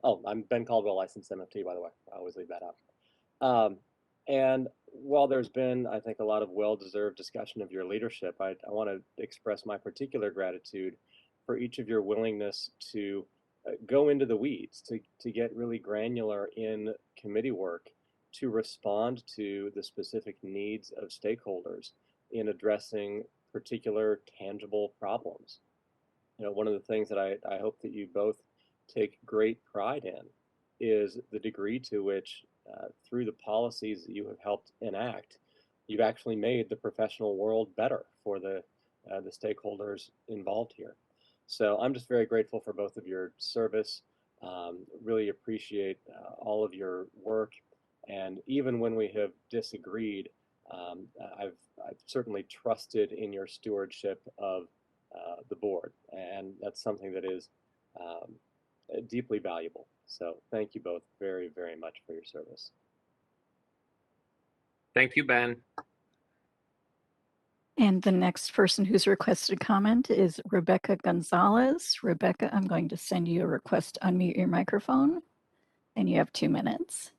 I'm Ben Caldwell, licensed MFT, by the way. I always leave that out. And while there's been, I think, a lot of well-deserved discussion of your leadership, I want to express my particular gratitude for each of your willingness to go into the weeds, to get really granular in committee work, to respond to the specific needs of stakeholders in addressing particular tangible problems. You know, one of the things that I hope that you both take great pride in is the degree to which, through the policies that you have helped enact, you've actually made the professional world better for the stakeholders involved here. So I'm just very grateful for both of your service, really appreciate all of your work. And even when we have disagreed, I've certainly trusted in your stewardship of the board. And that's something that is deeply valuable. So thank you both very, very much for your service. Thank you, Ben. And the next person who's requested a comment is Rebecca Gonzalez. Rebecca, I'm going to send you a request to unmute your microphone, and you have 2 minutes.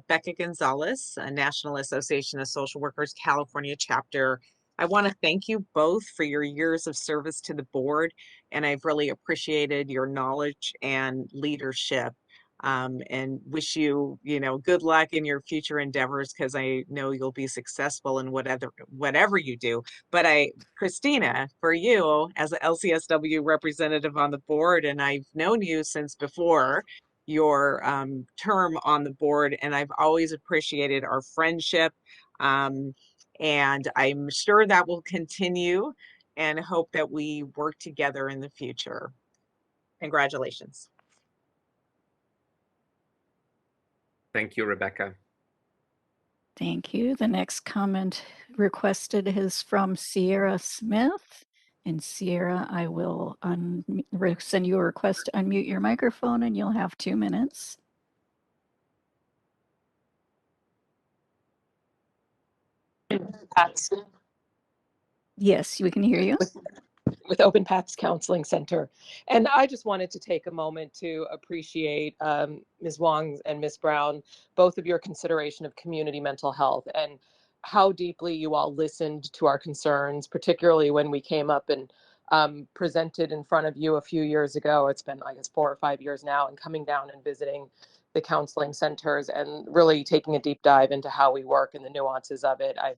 Becca Gonzalez, National Association of Social Workers, California chapter. I want to thank you both for your years of service to the board, and I've really appreciated your knowledge and leadership, and wish you, good luck in your future endeavors, because I know you'll be successful in whatever you do. But Christina, for you as an LCSW representative on the board, and I've known you since before your term on the board, and I've always appreciated our friendship, and I'm sure that will continue, and hope that we work together in the future. Congratulations. Thank you, Rebecca. Thank you. The next comment requested is from Sierra Smith. And Sierra, I will send you a request to unmute your microphone, and you'll have 2 minutes. Yes, we can hear you. With Open Paths Counseling Center. And I just wanted to take a moment to appreciate Ms. Huang and Ms. Brown, both of your consideration of community mental health and how deeply you all listened to our concerns, particularly when we came up and presented in front of you a few years ago. It's been, I guess, 4 or 5 years now, and coming down and visiting the counseling centers and really taking a deep dive into how we work and the nuances of it. I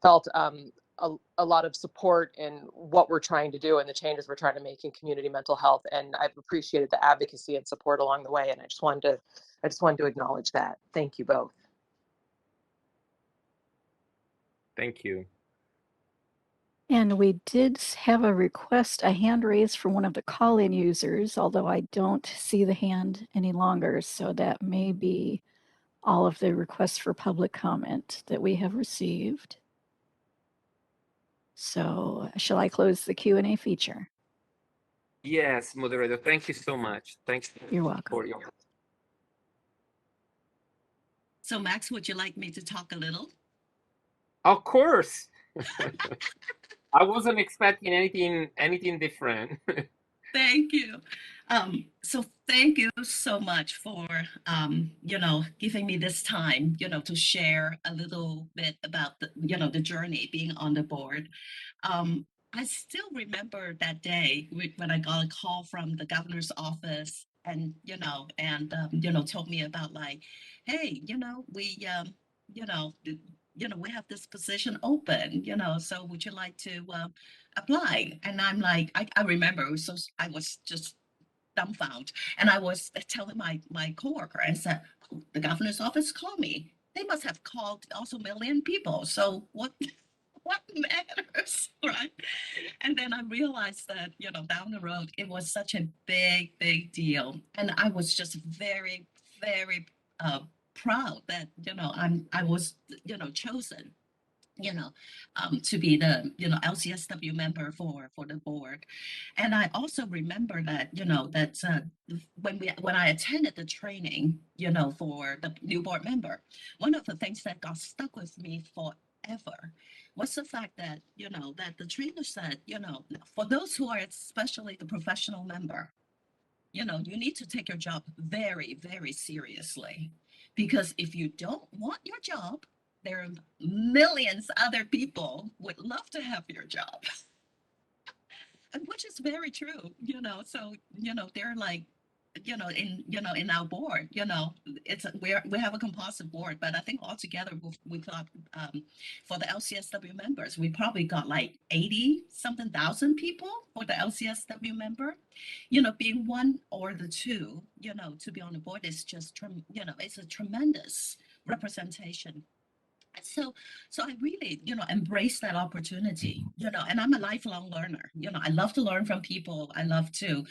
felt a lot of support in what we're trying to do and the changes we're trying to make in community mental health. And I've appreciated the advocacy and support along the way. And I just wanted to acknowledge that. Thank you both. Thank you. And we did have a hand raised from one of the call-in users, although I don't see the hand any longer. So that may be all of the requests for public comment that we have received. So shall I close the Q&A feature? Yes, moderator. Thank you so much. Thanks. You're welcome. For your... So Max, would you like me to talk a little? Of course. I wasn't expecting anything different. Thank you. So thank you so much for, giving me this time, to share a little bit about the journey being on the board. I still remember that day when I got a call from the governor's office and, told me about like, hey, we have this position open, so would you like to apply? And I'm like, I remember, I was just dumbfounded. And I was telling my coworker, I said, "Oh, the governor's office called me. They must have called also a million people. So what what matters, right?" And then I realized that, down the road, it was such a big deal. And I was just very, very proud that, I was, chosen, to be the LCSW member for the board. And I also remember that when I attended the training, for the new board member, one of the things that got stuck with me forever was the fact that that the trainer said, for those who are especially the professional member, you need to take your job very seriously, because if you don't want your job, there are millions other people would love to have your job. And which is very true, so they're like, in our board, we have a composite board, but I think altogether we got for the LCSW members, we probably got like 80 something thousand people for the LCSW member. Being one or the two, to be on the board is just it's a tremendous representation. So I really, embrace that opportunity, and I'm a lifelong learner. I love to learn from people. I love to,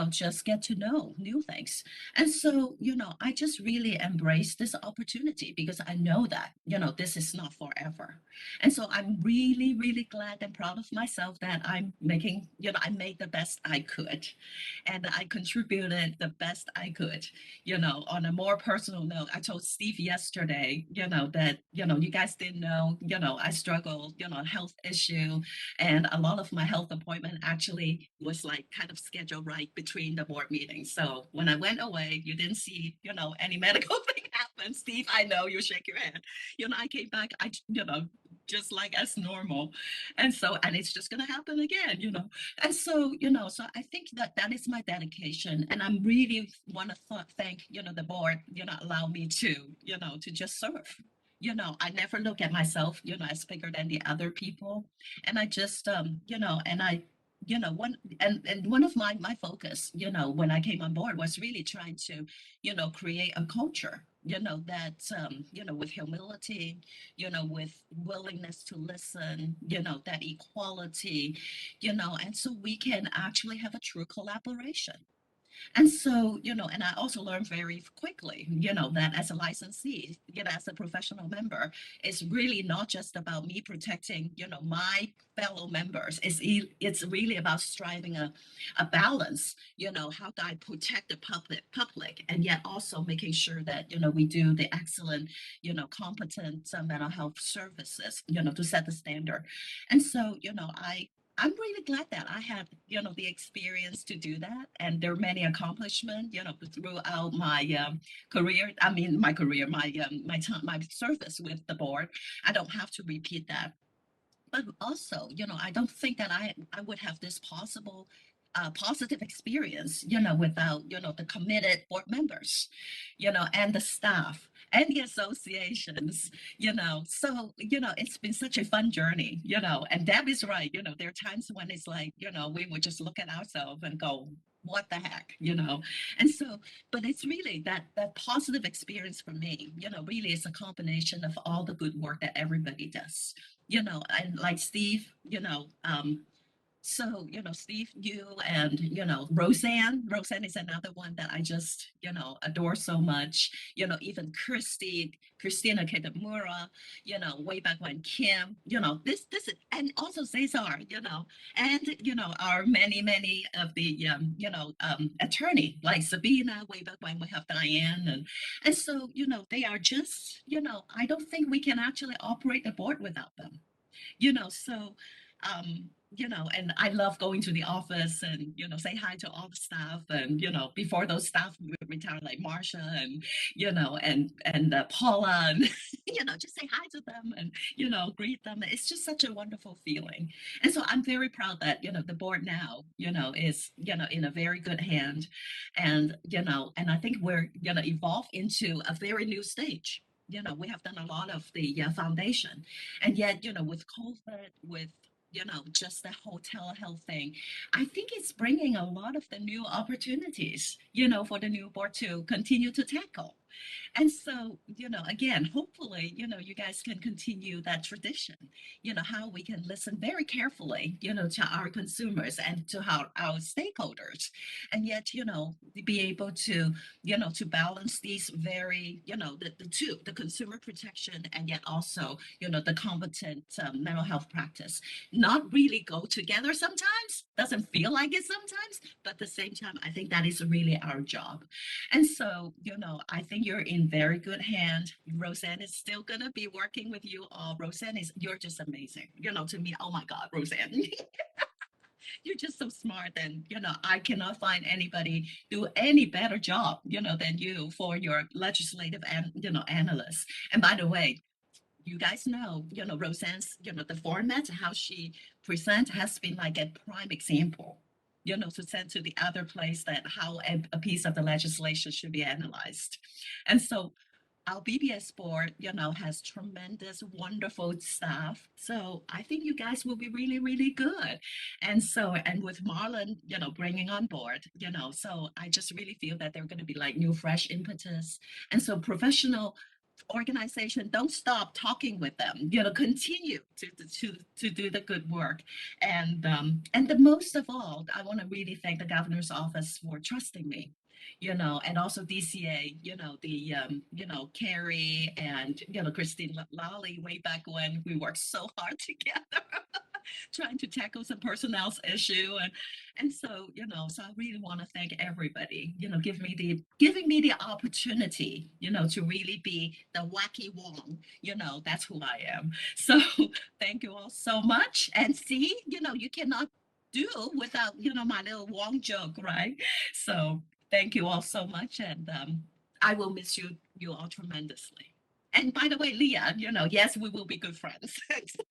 just get to know new things. And so, I just really embrace this opportunity because I know that, this is not forever. And so I'm really glad and proud of myself that I'm making, I made the best I could, and I contributed the best I could. On a more personal note, I told Steve yesterday, that, you guys didn't know, I struggle, health issue. And a lot of my health appointment actually was like kind of scheduled right between the board meetings. So when I went away, you didn't see, any medical thing happen. Steve, I know you shake your head. I came back, just like as normal. And it's just going to happen again, And so, so I think that is my dedication. And I'm really want to thank, the board, allow me to, to just serve. I never look at myself, as bigger than the other people. And I just, and I, one of my focus, when I came on board was really trying to, create a culture, that, with humility, with willingness to listen, that equality, and so we can actually have a true collaboration. And so, and I also learned very quickly, that as a licensee, as a professional member, it's really not just about me protecting, my fellow members. It's really about striving a balance, how do I protect the public, and yet also making sure that, we do the excellent, competent mental health services, to set the standard. And so, I'm really glad that I had, the experience to do that. And there are many accomplishments, throughout my career. I mean, my career, my time, my service with the board. I don't have to repeat that. But also, I don't think that I would have this positive experience, without, the committed board members, and the staff and the associations, So, it's been such a fun journey, and Deb is right, there are times when it's like, we would just look at ourselves and go, what the heck, And so, but it's really that positive experience for me, really is a combination of all the good work that everybody does, and like Steve, so, Steve, you and, Roseanne is another one that I just, adore so much, even Christina Kitamura, way back when Kim, this, and also Cesar, and, our many of the, attorney, like Sabina, way back when we have Diane. And so, they are just, I don't think we can actually operate the board without them, so, you know, and I love going to the office and, you know, say hi to all the staff. And, you know, before those staff retired, like Marsha and, you know, and Paula, and, you know, just say hi to them and, you know, greet them. It's just such a wonderful feeling. And so I'm very proud that, you know, the board now, you know, is, you know, in a very good hand. And, you know, and I think we're going to evolve into a very new stage. You know, we have done a lot of the foundation. And yet, you know, with COVID, with, you know, just the whole telehealth thing, I think it's bringing a lot of the new opportunities, you know, for the new board to continue to tackle. And so, you know, again, hopefully, you know, you guys can continue that tradition, you know, how we can listen very carefully, you know, to our consumers and to our stakeholders. And yet, you know, be able to, you know, to balance these very, you know, the two, the consumer protection and yet also, you know, the competent mental health practice, not really go together sometimes, doesn't feel like it sometimes, but at the same time, I think that is really our job. And so, you know, I think you're in very good hand. Roseanne is still going to be working with you all. Roseanne you're just amazing. You know, to me, oh my God, Roseanne. You're just so smart, and you know I cannot find anybody do any better job, you know, than you for your legislative and, you know, analysts. And by the way, you guys know, you know, Roseanne's, you know, the format, how she presents has been like a prime example, you know, to send to the other place that how a piece of the legislation should be analyzed. And so our BBS board, you know, has tremendous, wonderful staff. So I think you guys will be really, really good. And so, and with Marlon, you know, bringing on board, you know, so I just really feel that they're going to be like new, fresh impetus. And so professional organization, don't stop talking with them, you know, continue to do the good work. And the most of all, I want to really thank the governor's office for trusting me, you know, and also DCA, you know, the you know, Carrie and, you know, Christine Lally, way back when we worked so hard together trying to tackle some personnel issue. And so, you know, so I really want to thank everybody, you know, giving me the opportunity, you know, to really be the wacky Wong, you know, that's who I am. So thank you all so much. And see, you know, you cannot do without, you know, my little Wong joke, right? So thank you all so much. And I will miss you all tremendously. And by the way, Leah, you know, yes, we will be good friends. So,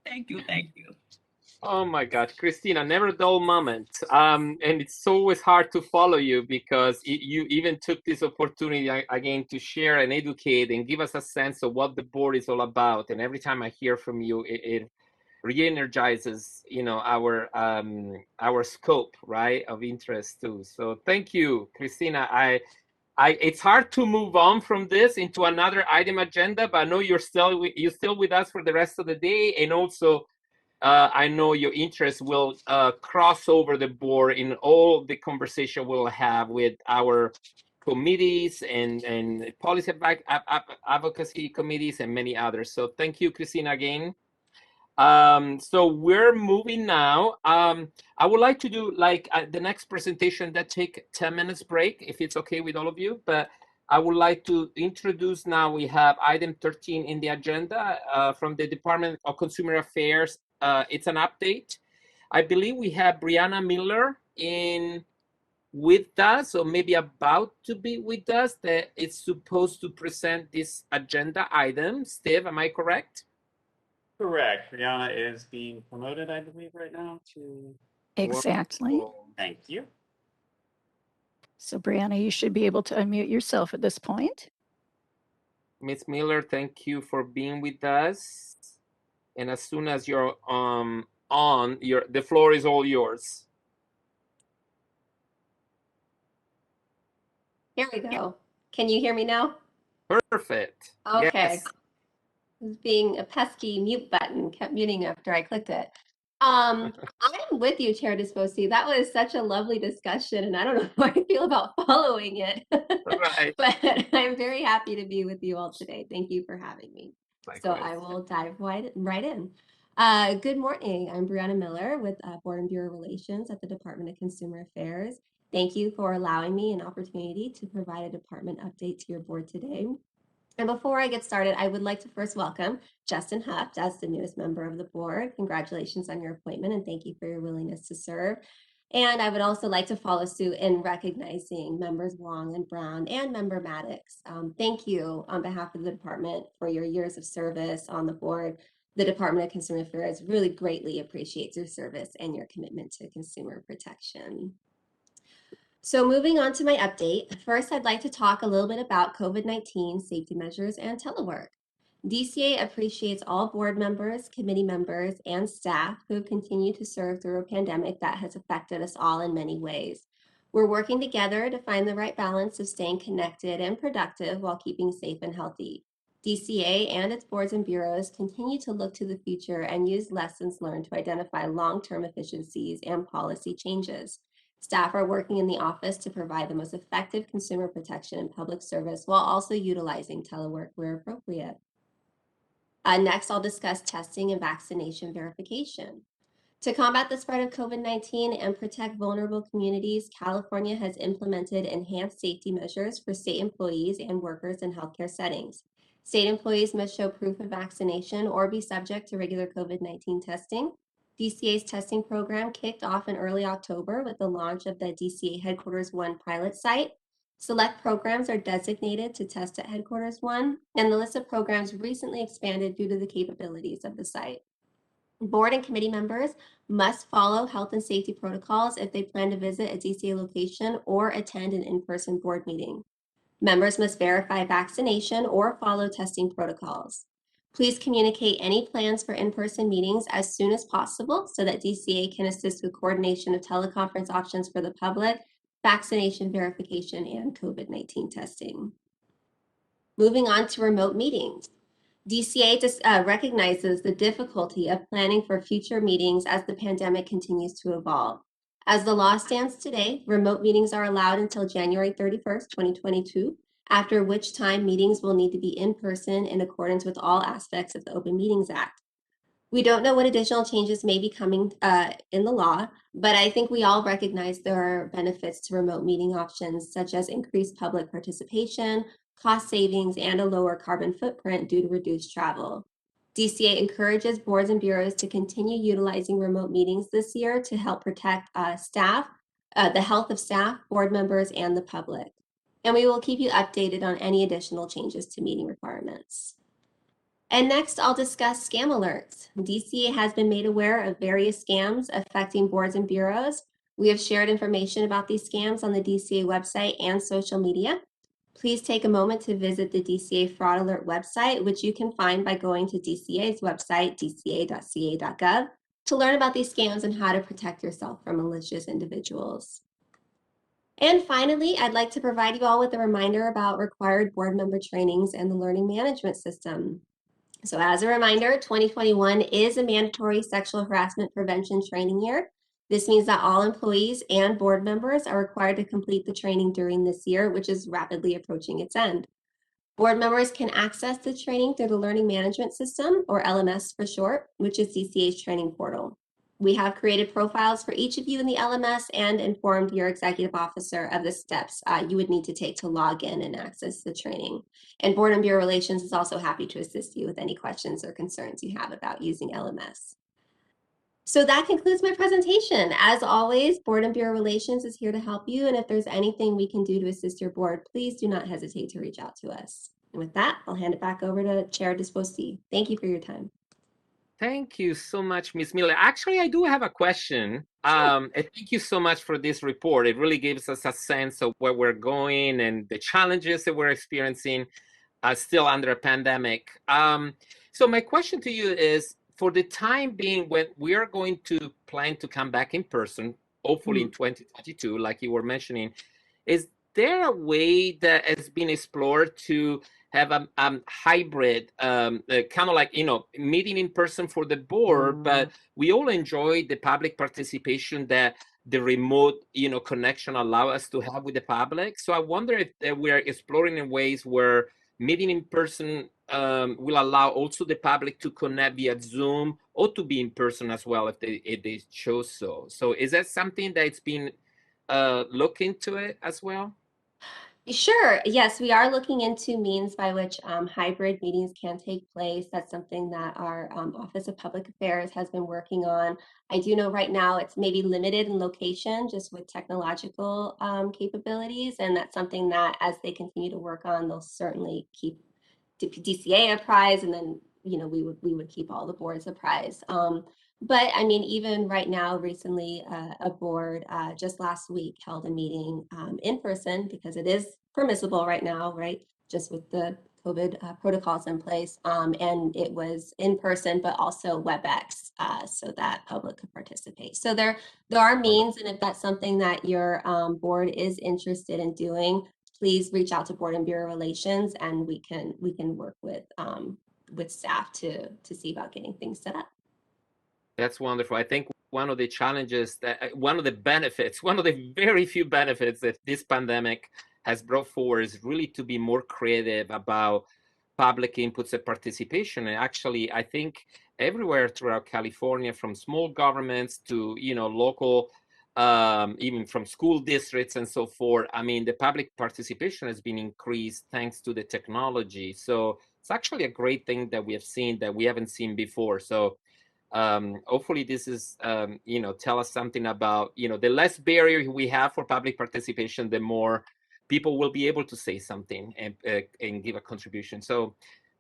thank you. Thank you. Oh my God, Christina, never a dull moment. And it's always hard to follow you because you even took this opportunity again to share and educate and give us a sense of what the board is all about. And every time I hear from you, it re-energizes, you know, our scope, right, of interest too. So thank you, Christina. It's hard to move on from this into another item agenda, but I know you're still with us for the rest of the day, and also I know your interest will cross over the board in all the conversation we'll have with our committees and policy advocacy committees and many others. So thank you, Christina, again. So we're moving now. I would like to do like the next presentation that take 10 minutes break, if it's okay with all of you, but I would like to introduce now, we have item 13 in the agenda from the Department of Consumer Affairs. It's an update. I believe we have Brianna Miller with us, or maybe about to be with us, that it's supposed to present this agenda item. Steve, am I correct? Correct. Brianna is being promoted, I believe, right now to. Exactly. Thank you. So Brianna, you should be able to unmute yourself at this point. Ms. Miller, thank you for being with us. And as soon as you're on, the floor is all yours. Here we go. Can you hear me now? Perfect. Okay. Yes. Being a pesky mute button kept muting after I clicked it. I'm with you, Chair Desposi. That was such a lovely discussion, and I don't know how I feel about following it. Right. But I'm very happy to be with you all today. Thank you for having me. Likewise. So I will dive right in. Good morning. I'm Brianna Miller with Board and Bureau Relations at the Department of Consumer Affairs. Thank you for allowing me an opportunity to provide a department update to your board today. And before I get started, I would like to first welcome Justin Huft as the newest member of the board. Congratulations on your appointment and thank you for your willingness to serve. And I would also like to follow suit in recognizing members Huang and Brown and member Maddox. Thank you on behalf of the department for your years of service on the board. The Department of Consumer Affairs really greatly appreciates your service and your commitment to consumer protection. So moving on to my update, first I'd like to talk a little bit about COVID-19 safety measures and telework. DCA appreciates all board members, committee members, and staff who have continued to serve through a pandemic that has affected us all in many ways. We're working together to find the right balance of staying connected and productive while keeping safe and healthy. DCA and its boards and bureaus continue to look to the future and use lessons learned to identify long-term efficiencies and policy changes. Staff are working in the office to provide the most effective consumer protection and public service while also utilizing telework where appropriate. Next, I'll discuss testing and vaccination verification. To combat the spread of COVID-19 and protect vulnerable communities, California has implemented enhanced safety measures for state employees and workers in healthcare settings. State employees must show proof of vaccination or be subject to regular COVID-19 testing. DCA's testing program kicked off in early October with the launch of the DCA Headquarters 1 pilot site. Select programs are designated to test at Headquarters 1, and the list of programs recently expanded due to the capabilities of the site. Board and committee members must follow health and safety protocols if they plan to visit a DCA location or attend an in-person board meeting. Members must verify vaccination or follow testing protocols. Please communicate any plans for in-person meetings as soon as possible so that DCA can assist with coordination of teleconference options for the public, vaccination verification, and COVID-19 testing. Moving on to remote meetings. DCA recognizes the difficulty of planning for future meetings as the pandemic continues to evolve. As the law stands today, remote meetings are allowed until January 31st, 2022, after which time meetings will need to be in person in accordance with all aspects of the Open Meetings Act. We don't know what additional changes may be coming in the law, but I think we all recognize there are benefits to remote meeting options, such as increased public participation, cost savings, and a lower carbon footprint due to reduced travel. DCA encourages boards and bureaus to continue utilizing remote meetings this year to help protect staff, the health of staff, board members, and the public. And we will keep you updated on any additional changes to meeting requirements. And next, I'll discuss scam alerts. DCA has been made aware of various scams affecting boards and bureaus. We have shared information about these scams on the DCA website and social media. Please take a moment to visit the DCA Fraud Alert website, which you can find by going to DCA's website, dca.ca.gov, to learn about these scams and how to protect yourself from malicious individuals. And finally, I'd like to provide you all with a reminder about required board member trainings and the learning management system. So as a reminder, 2021 is a mandatory sexual harassment prevention training year. This means that all employees and board members are required to complete the training during this year, which is rapidly approaching its end. Board members can access the training through the Learning Management System, or LMS for short, which is DCA's training portal. We have created profiles for each of you in the LMS and informed your executive officer of the steps you would need to take to log in and access the training. And Board and Bureau Relations is also happy to assist you with any questions or concerns you have about using LMS. So that concludes my presentation. As always, Board and Bureau Relations is here to help you. And if there's anything we can do to assist your board, please do not hesitate to reach out to us. And with that, I'll hand it back over to Chair Disposi. Thank you for your time. Thank you so much, Ms. Miller. Actually, I do have a question. And thank you so much for this report. It really gives us a sense of where we're going and the challenges that we're experiencing still under a pandemic. So my question to you is, for the time being, when we are going to plan to come back in person, hopefully in 2022, like you were mentioning, is there a way that has been explored to have a hybrid, kind of like, meeting in person for the board, but we all enjoy the public participation that the remote, connection allow us to have with the public. So I wonder if we're exploring in ways where meeting in person will allow also the public to connect via Zoom or to be in person as well if they chose so. So is that something that's been looked into it as well? Sure. Yes, we are looking into means by which hybrid meetings can take place. That's something that our Office of Public Affairs has been working on. I do know right now it's maybe limited in location just with technological capabilities. And that's something that as they continue to work on, they'll certainly keep DCA apprised, and then we would keep all the boards apprised. But I mean, even right now, recently, a board just last week held a meeting in person because it is permissible right now, right? Just with the COVID protocols in place. And it was in person, but also WebEx so that public could participate. So there are means, and if that's something that your board is interested in doing, please reach out to Board and Bureau Relations, and we can work with staff to see about getting things set up. That's wonderful. I think one of the challenges one of the benefits, one of the very few benefits that this pandemic has brought forward is really to be more creative about public inputs and participation. And actually, I think everywhere throughout California, from small governments to local, even from school districts and so forth, I mean, the public participation has been increased thanks to the technology. So it's actually a great thing that we have seen that we haven't seen before. So hopefully this is tell us something about the less barrier we have for public participation, the more people will be able to say something and give a contribution. So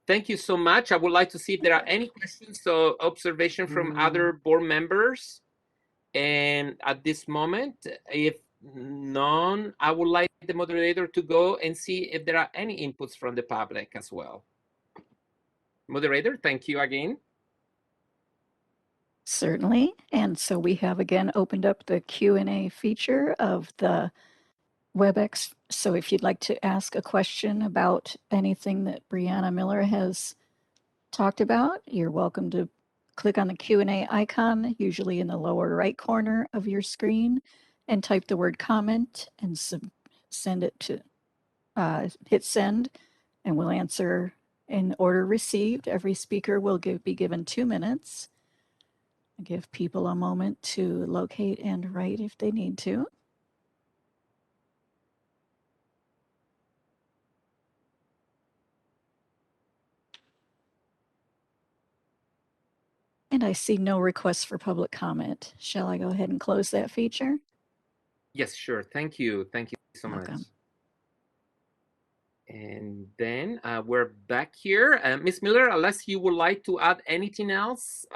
thank you so much. I would like to see if there are any questions or observation from other board members. And at this moment, if none, I would like the moderator to go and see if there are any inputs from the public as well. Moderator, thank you again. Certainly. And so we have again opened up the Q&A feature of the WebEx. So if you'd like to ask a question about anything that Brianna Miller has talked about, you're welcome to click on the Q&A icon, usually in the lower right corner of your screen, and type the word comment and send it to, hit send, and we'll answer in order received. Every speaker will be given 2 minutes. Give people a moment to locate and write if they need to. And I see no requests for public comment. Shall I go ahead and close that feature? Yes, sure. Thank you. Thank you so Welcome. much. And then we're back here. Ms. Miller, unless you would like to add anything else,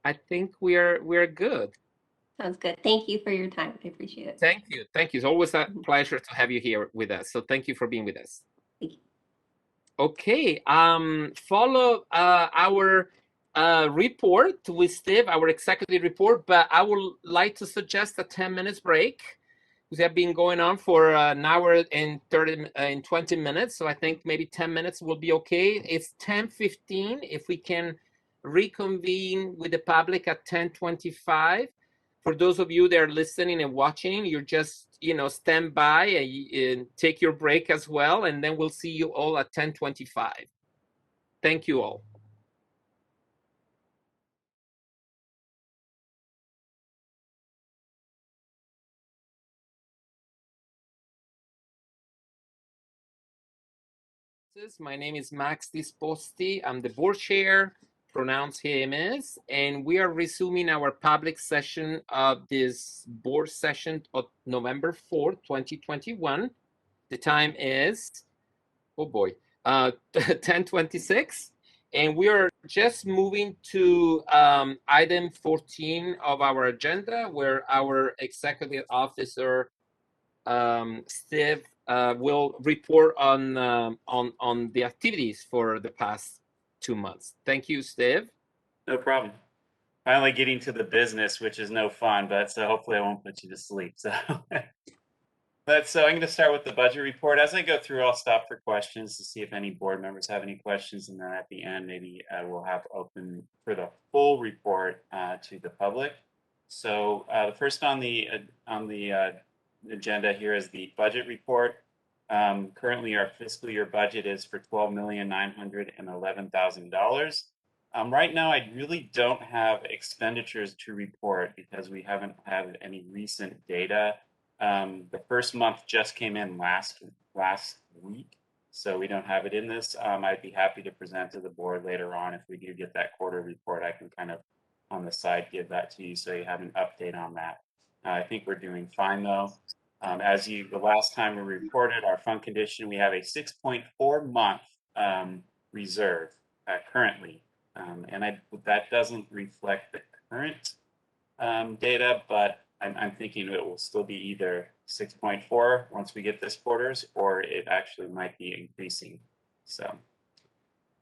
I think we're good. Sounds good. Thank you for your time. I appreciate it. Thank you. Thank you. It's always a pleasure to have you here with us. So thank you for being with us. Thank you. Okay. Follow our report with Steve, our executive report, but I would like to suggest a 10 minutes break. We have been going on for an hour and 20 minutes. So I think maybe 10 minutes will be okay. It's 10:15. If we can reconvene with the public at 10:25. For those of you that are listening and watching, you're just, stand by and take your break as well. And then we'll see you all at 10:25. Thank you all. My name is Max Disposti. I'm the board chair, pronounced him is, and we are resuming our public session of this board session of November 4th, 2021. The time is, oh boy, 10:26. And we are just moving to item 14 of our agenda, where our executive officer, Steve, will report on the activities for the past 2 months. Thank you, Steve. No problem. Finally getting to the business, which is no fun, but so hopefully I won't put you to sleep. So so I'm going to start with the budget report. As I go through, I'll stop for questions to see if any board members have any questions, and then at the end, maybe we'll have open for the full report to the public. So the first on the agenda here is the budget report. Currently, our fiscal year budget is for $12,911,000. Right now, I really don't have expenditures to report because we haven't had any recent data The first month just came in last week, so we don't have it in this. I'd be happy to present to the board later on if we do get that quarter report. I can kind of on the side give that to you so you have an update on that. I think we're doing fine though. The last time we reported our fund condition, we have a 6.4 month reserve currently, and that doesn't reflect the current data, but I'm thinking it will still be either 6.4 once we get this quarters, or it actually might be increasing. So,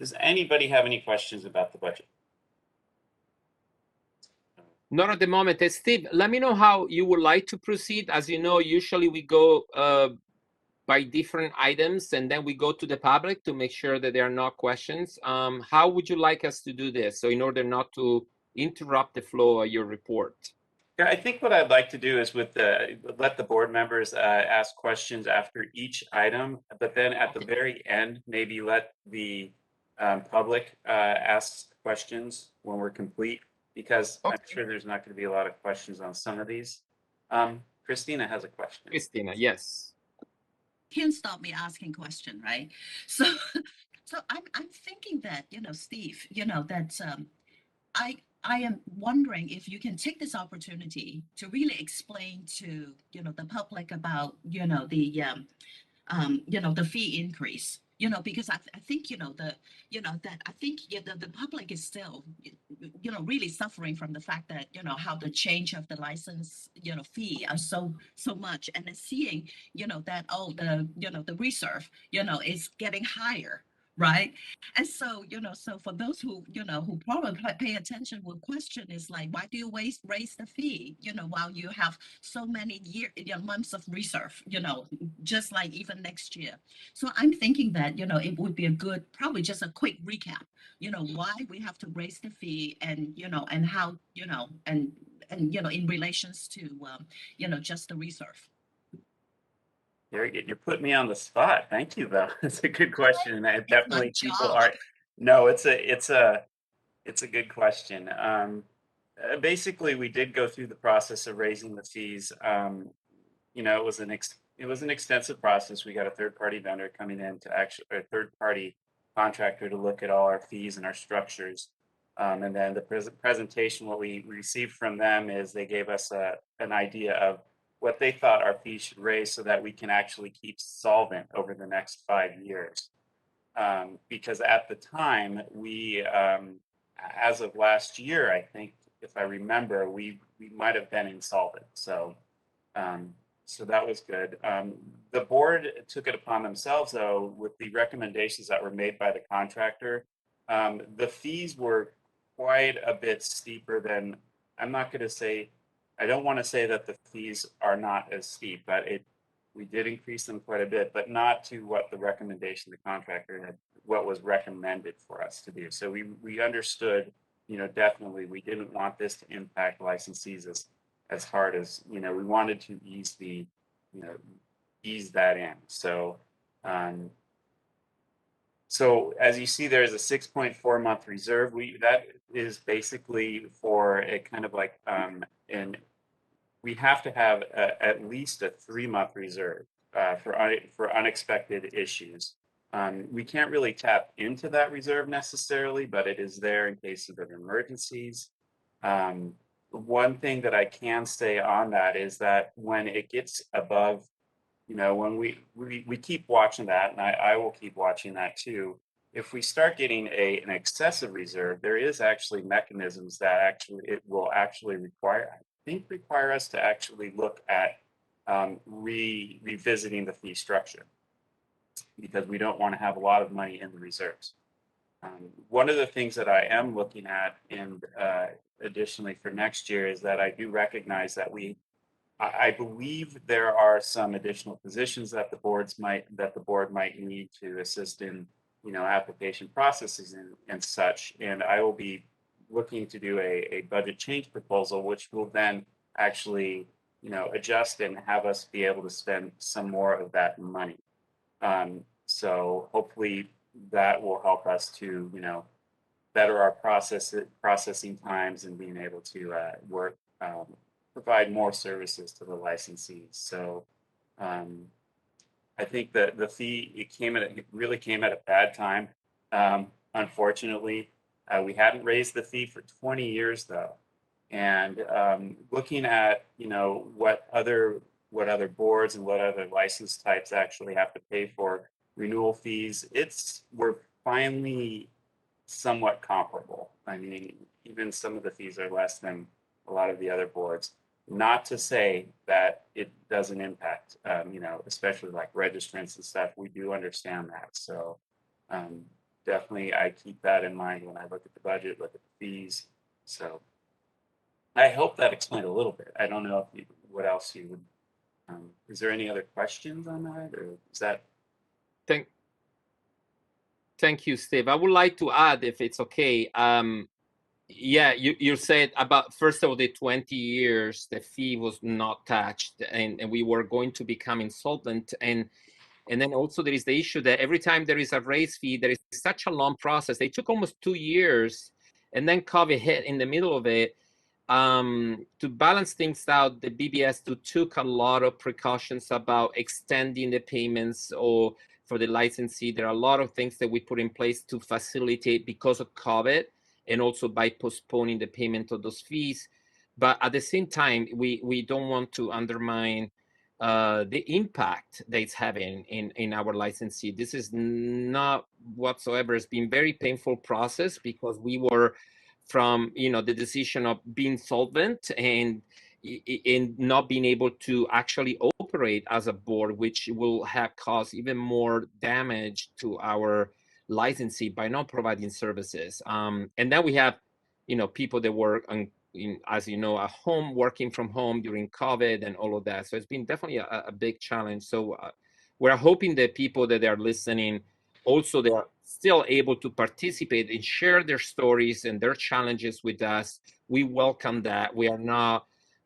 does anybody have any questions about the budget? Not at the moment. Steve, let me know how you would like to proceed. As you know, usually we go by different items and then we go to the public to make sure that there are no questions. How would you like us to do this? So in order not to interrupt the flow of your report. Yeah, I think what I'd like to do is let the board members ask questions after each item, but then at the very end, maybe let the public ask questions when we're complete, because I'm sure there's not going to be a lot of questions on some of these. Christina has a question. Christina, yes. Can't stop me asking question, right? So, I'm thinking that, Steve, that I am wondering if you can take this opportunity to really explain to, the public about, the fee increase, because I think, the public is still, really suffering from the fact that, how the change of the license, fee are so much, and then seeing, that, oh, the reserve, is getting higher. Right. And so, so for those who, who probably pay attention, will question is like, why do you raise the fee, while you have so many months of reserve, just like even next year. So I'm thinking that, it would be a good, probably just a quick recap, why we have to raise the fee and, and how, and, in relations to, just the reserve. You're putting me on the spot. Thank you, though. It's a good question, and definitely people are. No, it's a good question. Basically, we did go through the process of raising the fees. It was an extensive process. We got a third-party vendor coming in to a third-party contractor to look at all our fees and our structures. And then the presentation, what we received from them is they gave us an idea of what they thought our fees should raise so that we can actually keep solvent over the next 5 years. Because at the time, we, as of last year, I think, if I remember, we might have been insolvent. So that was good. The board took it upon themselves, though, with the recommendations that were made by the contractor. The fees were quite a bit steeper than, I don't want to say that the fees are not as steep, but we did increase them quite a bit, but not to what the recommendation the contractor had, what was recommended for us to do. So we understood, definitely we didn't want this to impact licensees as hard as, we wanted to ease that in. So, so as you see, there's a 6.4 month reserve. That is basically for a kind of like, and we have to have at least a 3-month reserve for unexpected issues. We can't really tap into that reserve necessarily, but it is there in case of emergencies. One thing that I can say on that is that when it gets above, when we keep watching that, and I will keep watching that too. If we start getting an excessive reserve, there is actually mechanisms that it will actually require us to actually look at revisiting the fee structure, because we don't want to have a lot of money in the reserves. One of the things that I am looking at, and additionally for next year, is that I do recognize that I believe there are some additional positions that the board might need to assist in, application processes and such. And I will be looking to do a budget change proposal, which will then actually, adjust and have us be able to spend some more of that money. So hopefully that will help us to, better our processing times and being able to work provide more services to the licensees. So I think that the fee, it really came at a bad time. Unfortunately, we hadn't raised the fee for 20 years though. And looking at, what other boards and what other license types actually have to pay for renewal fees, we're finally somewhat comparable. I mean, even some of the fees are less than a lot of the other boards. Not to say that it doesn't impact, especially like registrants and stuff. We do understand that. So definitely I keep that in mind when I look at the budget, look at the fees. So I hope that explained a little bit. I don't know what else you would, is there any other questions on that, or is that? Thank you, Steve. I would like to add, if it's okay. Yeah, you said about, first of all, the 20 years, the fee was not touched, and we were going to become insolvent. And then also there is the issue that every time there is a raise fee, there is such a long process. They took almost 2 years, and then COVID hit in the middle of it. To balance things out, the BBS took a lot of precautions about extending the payments or for the licensee. There are a lot of things that we put in place to facilitate because of COVID, and also by postponing the payment of those fees. But at the same time, we don't want to undermine the impact that it's having in our licensee. This is not whatsoever. It's been very painful process because we were from the decision of being solvent and not being able to actually operate as a board, which will have caused even more damage to our licensee by not providing services. And then we have people that work as at home, working from home during COVID and all of that. So it's been definitely a big challenge. So we're hoping that people that are listening also, they are still able to participate and share their stories and their challenges with us. We welcome that. We are not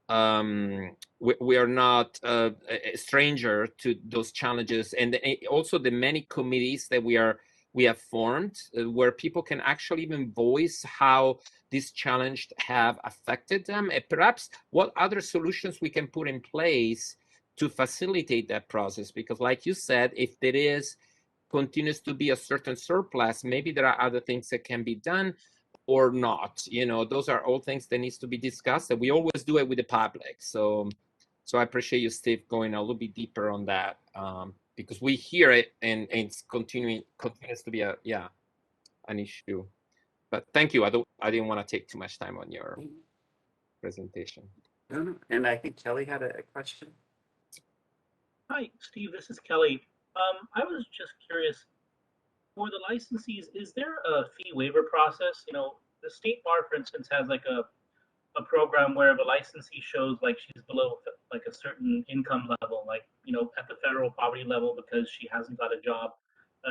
we are not a stranger to those challenges, and also the many committees that we have formed where people can actually even voice how this challenge have affected them, and perhaps what other solutions we can put in place to facilitate that process. Because like you said, if there continues to be a certain surplus, maybe there are other things that can be done or not. Those are all things that needs to be discussed, and we always do it with the public. So I appreciate you, Steve, going a little bit deeper on that, because we hear it and it's continues to be an issue. But thank you. I didn't want to take too much time on your presentation. And I think Kelly had a question. Hi, Steve, this is Kelly. I was just curious, for the licensees, is there a fee waiver process? The state bar, for instance, has like a program where the licensee shows like she's below like a certain income level, like, at the federal poverty level, because she hasn't got a job.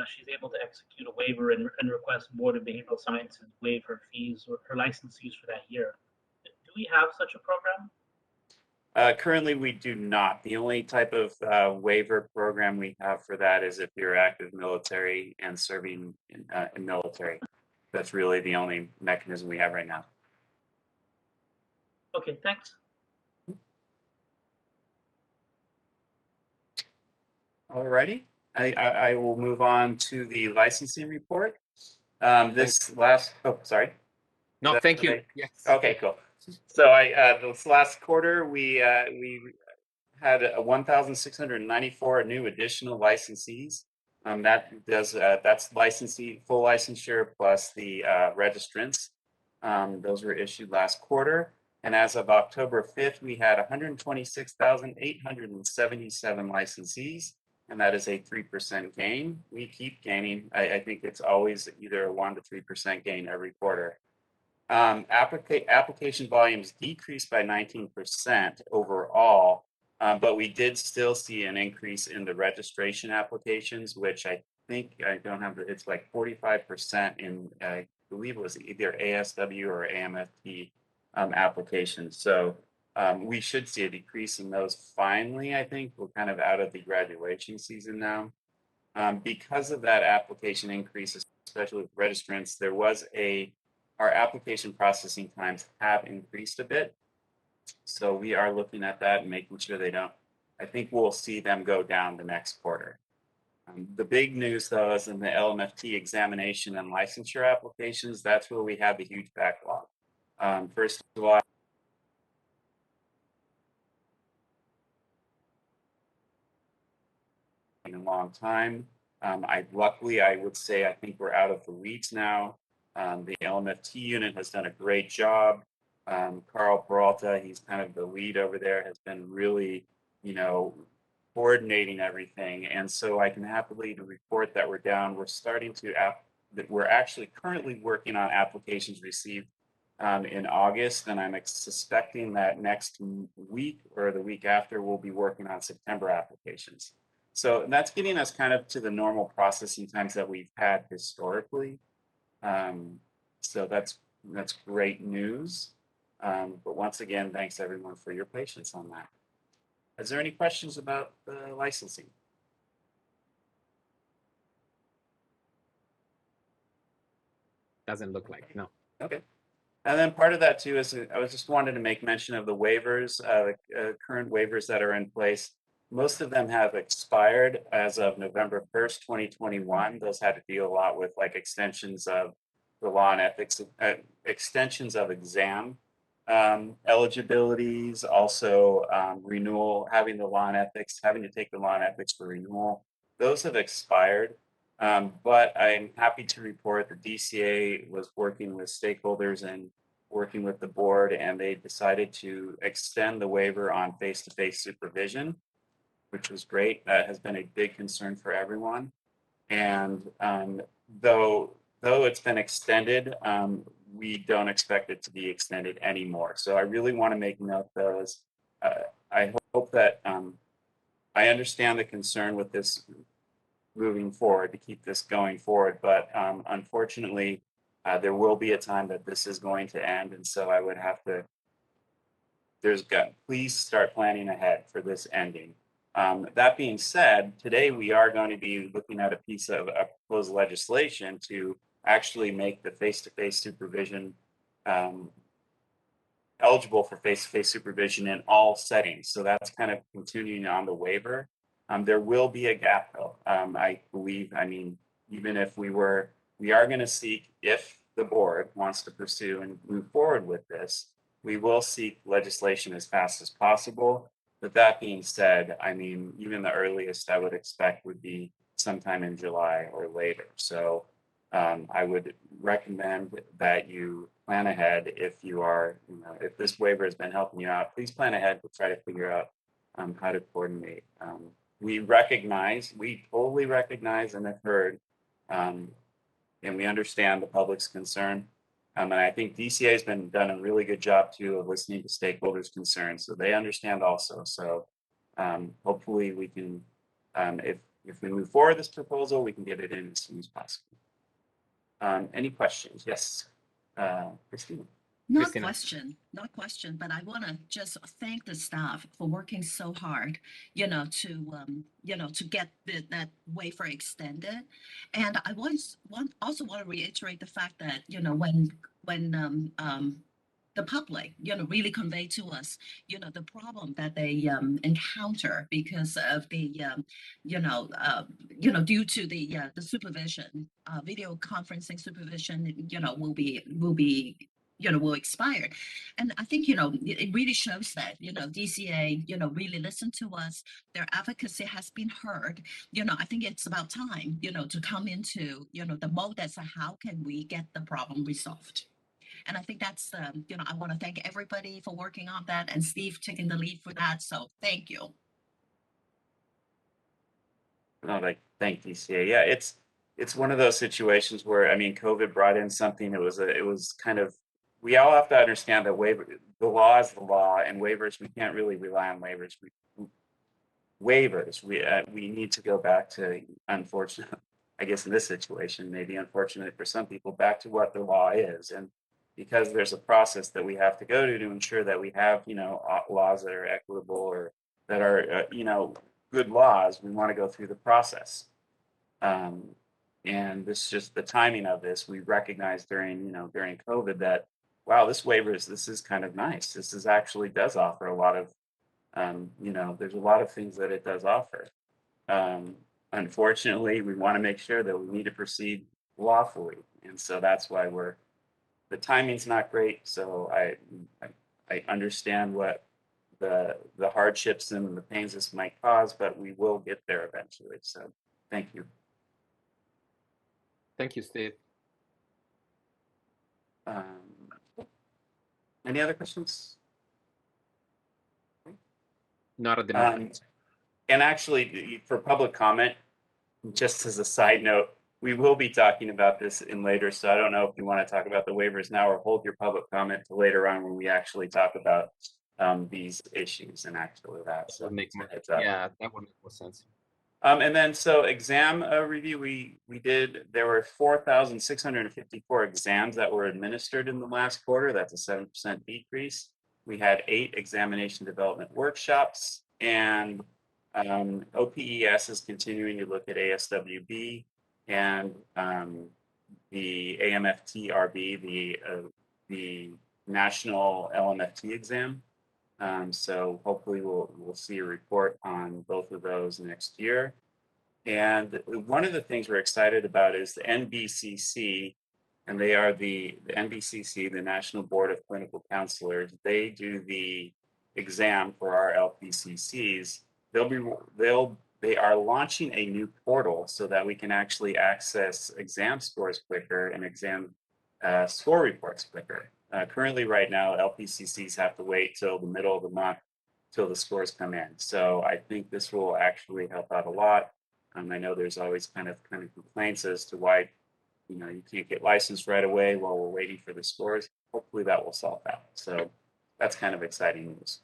She's able to execute a waiver and request Board of Behavioral Sciences waive her fees or her license fees for that year. Do we have such a program? Currently, we do not. The only type of waiver program we have for that is if you're active military and serving in military. That's really the only mechanism we have right now. Okay, thanks. All righty. I will move on to the licensing report. Sorry. No, thank you. Yes. Okay, cool. So this last quarter, we had 1,694 new additional licensees. That's full licensure plus the registrants. Those were issued last quarter. And as of October 5th, we had 126,877 licensees, and that is a 3% gain. We keep gaining. I think it's always either a 1 to 3% gain every quarter. Application volumes decreased by 19% overall, but we did still see an increase in the registration applications, which I think it's like 45% in, I believe it was either ASW or AMFT applications. So we should see a decrease in those finally. I think we're kind of out of the graduation season now. Because of that application increase, especially with registrants, our application processing times have increased a bit. So we are looking at that and making sure they don't. I think we'll see them go down the next quarter. The big news, though, is in the LMFT examination and licensure applications. That's where we have the huge backlog. First of all, in a long time. Luckily, I would say, I think we're out of the weeds now. The LMFT unit has done a great job. Carl Peralta, he's kind of the lead over there, has been really, coordinating everything. And so I can happily report that we're down. We're starting to that we're actually currently working on applications received in August, and I'm suspecting that next week or the week after we'll be working on September applications. So that's getting us kind of to the normal processing times that we've had historically. So that's great news. But once again, thanks everyone for your patience on that. Is there any questions about the licensing? Doesn't look like, no. Okay. And then part of that too is I was just wanted to make mention of the waivers, the current waivers that are in place. Most of them have expired as of November 1st, 2021. Those had to deal a lot with like extensions of the law and ethics, extensions of exam eligibilities, also renewal, having the law and ethics, having to take the law and ethics for renewal. Those have expired. But I'm happy to report that DCA was working with stakeholders and working with the board, and they decided to extend the waiver on face-to-face supervision, which was great. That has been a big concern for everyone. And though it's been extended, we don't expect it to be extended anymore. So I really want to make note of those. I hope that I understand the concern with this moving forward to keep this going forward, but unfortunately, there will be a time that this is going to end, and so I would have to. Please start planning ahead for this ending. That being said, today we are going to be looking at a piece of proposed legislation to actually make the face-to-face supervision eligible for face-to-face supervision in all settings. So that's kind of continuing on the waiver. There will be a gap though. I believe, even if we are going to seek, if the board wants to pursue and move forward with this, we will seek legislation as fast as possible. But that being said, even the earliest I would expect would be sometime in July or later. So I would recommend that you plan ahead if you are, if this waiver has been helping you out, please plan ahead to try to figure out how to coordinate. We totally recognize and have heard, and we understand the public's concern. And I think DCA has done a really good job too of listening to stakeholders' concerns, so they understand also. So hopefully we can, if we move forward this proposal, we can get it in as soon as possible. Any questions? Yes, Christina. Not question, but I want to just thank the staff for working so hard, to get that waiver extended. And I also want to reiterate the fact that, when the public, really convey to us, the problem that they encounter because of the, due to the supervision, video conferencing supervision, will expire. And I think, it really shows that, DCA, really listened to us. Their advocacy has been heard. I think it's about time, to come into, the mode that's how can we get the problem resolved. And I think that's, I want to thank everybody for working on that and Steve taking the lead for that. So thank you. No, thank DCA. Yeah, it's one of those situations where, COVID brought in something. It was kind of, we all have to understand that the law is the law, and waivers, we can't really rely on waivers. We need to go back to, unfortunately, I guess in this situation, maybe unfortunately for some people, back to what the law is. And because there's a process that we have to go to ensure that we have, laws that are equitable or that are, good laws, we want to go through the process. And this just the timing of this, we recognized during COVID that wow, this is kind of nice. This is actually does offer a lot of, there's a lot of things that it does offer. Unfortunately, we want to make sure that we need to proceed lawfully. And so that's why the timing's not great. So I understand what the hardships and the pains this might cause, but we will get there eventually. So thank you. Thank you, Steve. Any other questions? Not at the moment. And actually, for public comment, just as a side note, we will be talking about this in later. So I don't know if you want to talk about the waivers now or hold your public comment to later on when we actually talk about these issues and actually that. So That would make more, heads up. yeah, that would make more sense. And then so exam review, there were 4,654 exams that were administered in the last quarter. That's a 7% decrease. We had 8 examination development workshops, and OPES is continuing to look at ASWB and the AMFT-RB, the national LMFT exam. So hopefully we'll see a report on both of those next year. And one of the things we're excited about is the NBCC, and they are the NBCC, the National Board of Clinical Counselors. They do the exam for our LPCCs. They are launching a new portal so that we can actually access exam scores quicker and exam score reports quicker. Currently, right now, LPCCs have to wait till the middle of the month till the scores come in. So I think this will actually help out a lot. I know there's always kind of complaints as to why you can't get licensed right away while we're waiting for the scores. Hopefully that will solve that. So that's kind of exciting news.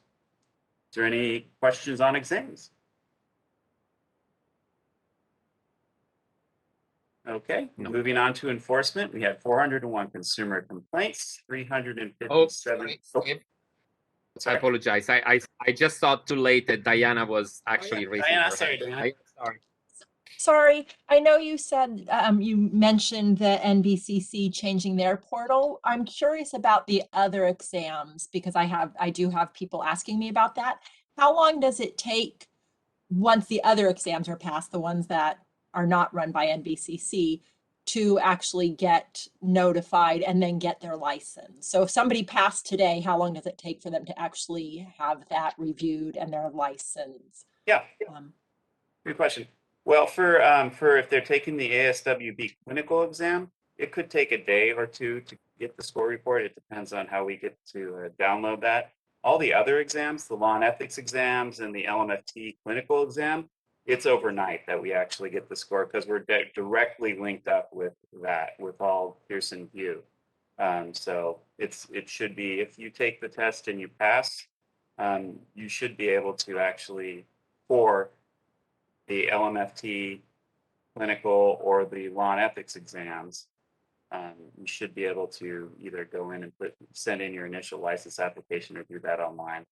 Is there any questions on exams? Okay, moving on to enforcement. We had 401 consumer complaints, 357. I apologize. I just saw too late that Diana was actually raising Diana, her sorry, hand. Diana. Sorry. Sorry, I know you said you mentioned the NBCC changing their portal. I'm curious about the other exams because I do have people asking me about that. How long does it take once the other exams are passed, the ones that are not run by NBCC, to actually get notified and then get their license? So if somebody passed today, how long does it take for them to actually have that reviewed and their license? Yeah, good question. Well, for if they're taking the ASWB clinical exam, it could take a day or two to get the score report. It depends on how we get to download that. All the other exams, the law and ethics exams and the LMFT clinical exam, it's overnight that we actually get the score because we're directly linked up with that, with all Pearson VUE. So it should be, if you take the test and you pass, you should be able to actually, for the LMFT clinical or the law and ethics exams, you should be able to either go in and send in your initial license application or do that online.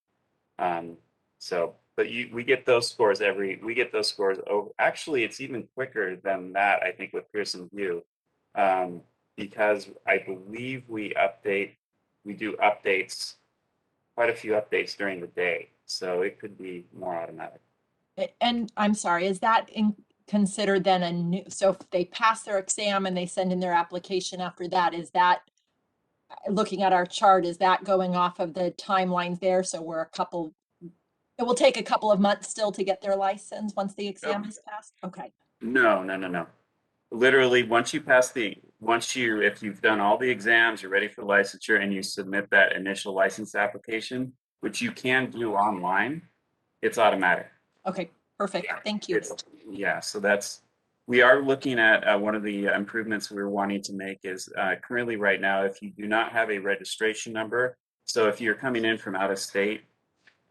But we get those scores over. Actually, it's even quicker than that, I think, with Pearson VUE, because I believe we do updates, quite a few updates during the day. So it could be more automatic. And I'm sorry, is that considered then a new, so if they pass their exam and they send in their application after that, is that, looking at our chart, is that going off of the timelines there? So it will take a couple of months still to get their license once the exam is passed? Okay. No. Literally, if you've done all the exams, you're ready for wisensure, and you submit that initial license application, which you can do online, it's automatic. Okay, perfect. Thank you. So we are looking at one of the improvements we're wanting to make is currently right now, if you do not have a registration number, so if you're coming in from out of state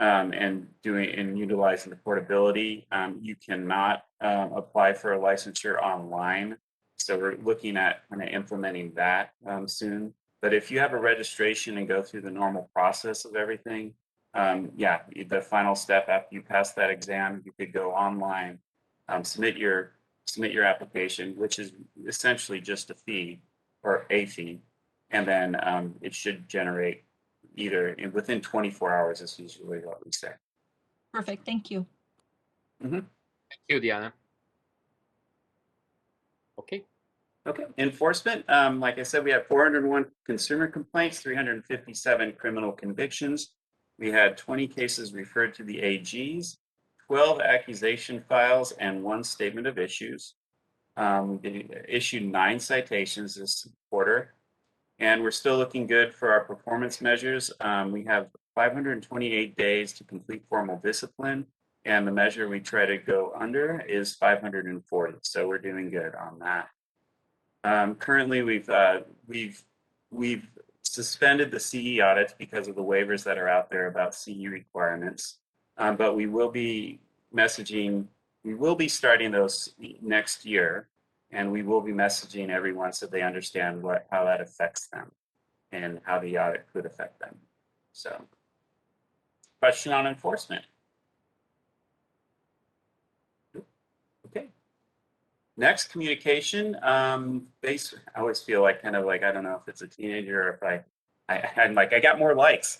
and utilizing the portability, you cannot apply for a licensure online. So we're looking at kind of implementing that soon. But if you have a registration and go through the normal process of everything, the final step after you pass that exam, you could go online, submit your application, which is essentially just a fee or a fee, And then it should generate within 24 hours is usually what we say. Perfect. Thank you. Mm-hmm. Thank you, Diana. Okay. Okay. Enforcement. Like I said, we had 401 consumer complaints, 357 criminal convictions. We had 20 cases referred to the AGs, 12 accusation files, and 1 statement of issues. We issued 9 citations this quarter, and we're still looking good for our performance measures. We have 528 days to complete formal discipline, and the measure we try to go under is 540. So we're doing good on that. Currently, we've suspended the CE audits because of the waivers that are out there about CE requirements, but we will be messaging. We will be starting those next year, and we will be messaging everyone so they understand how that affects them and how the audit could affect them. So, question on enforcement. Okay. Next, communication. I always feel like I don't know if it's a teenager or if I got more likes.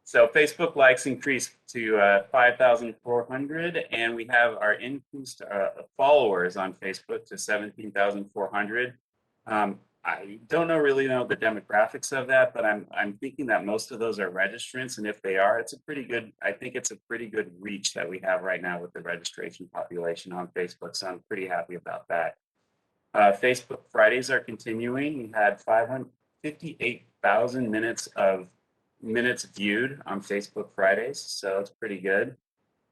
So Facebook likes increased to 5,400, and we have our increased followers on Facebook to 17,400. I don't really know the demographics of that, but I'm thinking that most of those are registrants, and if they are, I think it's a pretty good reach that we have right now with the registration population on Facebook. So I'm pretty happy about that. Facebook Fridays are continuing. We had 558,000 minutes viewed on Facebook Fridays, so it's pretty good.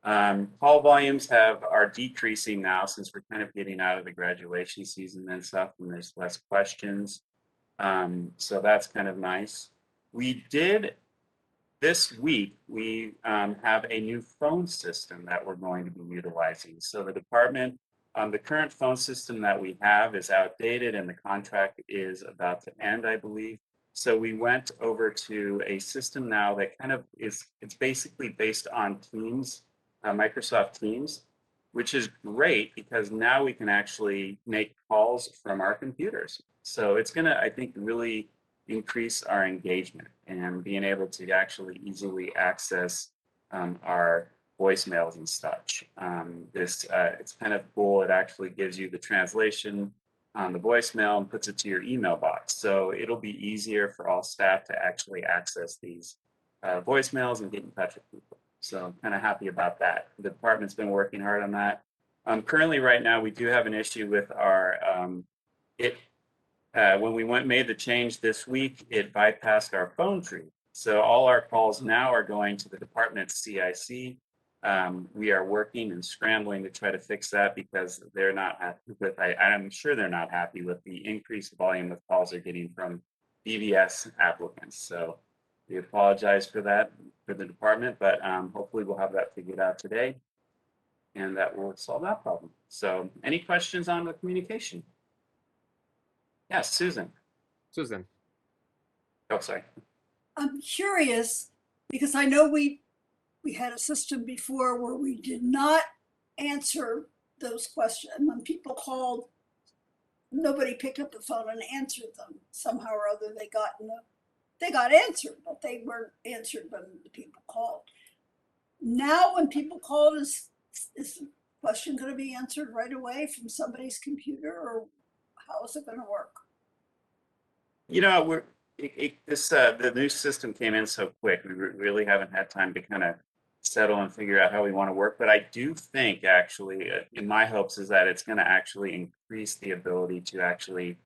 Call volumes are decreasing now since we're kind of getting out of the graduation season and stuff, and there's less questions. So that's kind of nice. This week, we have a new phone system that we're going to be utilizing. So the department, the current phone system that we have is outdated and the contract is about to end, I believe. So we went over to a system now that it's basically based on Teams, Microsoft Teams, which is great because now we can actually make calls from our computers. So it's going to, I think, really increase our engagement and being able to actually easily access our voicemails and such. It's kind of cool. It actually gives you the translation on the voicemail and puts it to your email box. So it'll be easier for all staff to actually access these voicemails and get in touch with people. So I'm kind of happy about that. The department's been working hard on that. Currently, right now, we do have an issue with our when we made the change this week, it bypassed our phone tree. So all our calls now are going to the department's CIC. We are working and scrambling to try to fix that because they're not happy with. I'm sure they're not happy with the increased volume of calls they're getting from BVS applicants. So we apologize for that for the department, but hopefully we'll have that figured out today, and that will solve that problem. So, any questions on the communication? Yes, Susan. Susan. Oh, sorry. I'm curious because I know we had a system before where we did not answer those questions. When people called, nobody picked up the phone and answered them. Somehow or other, they got answered, but they weren't answered when the people called. Now, when people call, is the question going to be answered right away from somebody's computer, or how is it going to work? The new system came in so quick. We really haven't had time to kind of settle and figure out how we want to work. But I do think, actually, in my hopes, is that it's going to actually increase the ability to actually,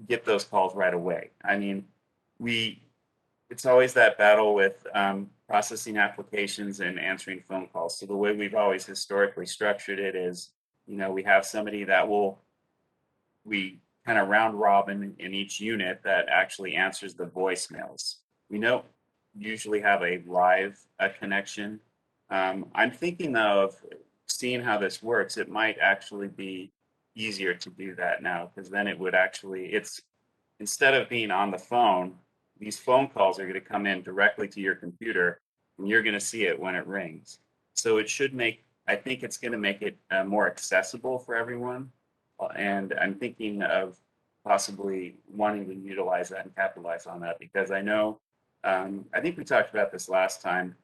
get those calls right away. I mean, it's always that battle with processing applications and answering phone calls. So the way we've always historically structured it is, we have somebody that we kind of round robin in each unit that actually answers the voicemails. We don't usually have a live connection. I'm thinking though of seeing how this works. It might actually be easier to do that now, because then it would actually, instead of being on the phone, these phone calls are going to come in directly to your computer and you're going to see it when it rings. So I think it's going to make it more accessible for everyone. And I'm thinking of possibly wanting to utilize that and capitalize on that, because I know, I think we talked about this last time.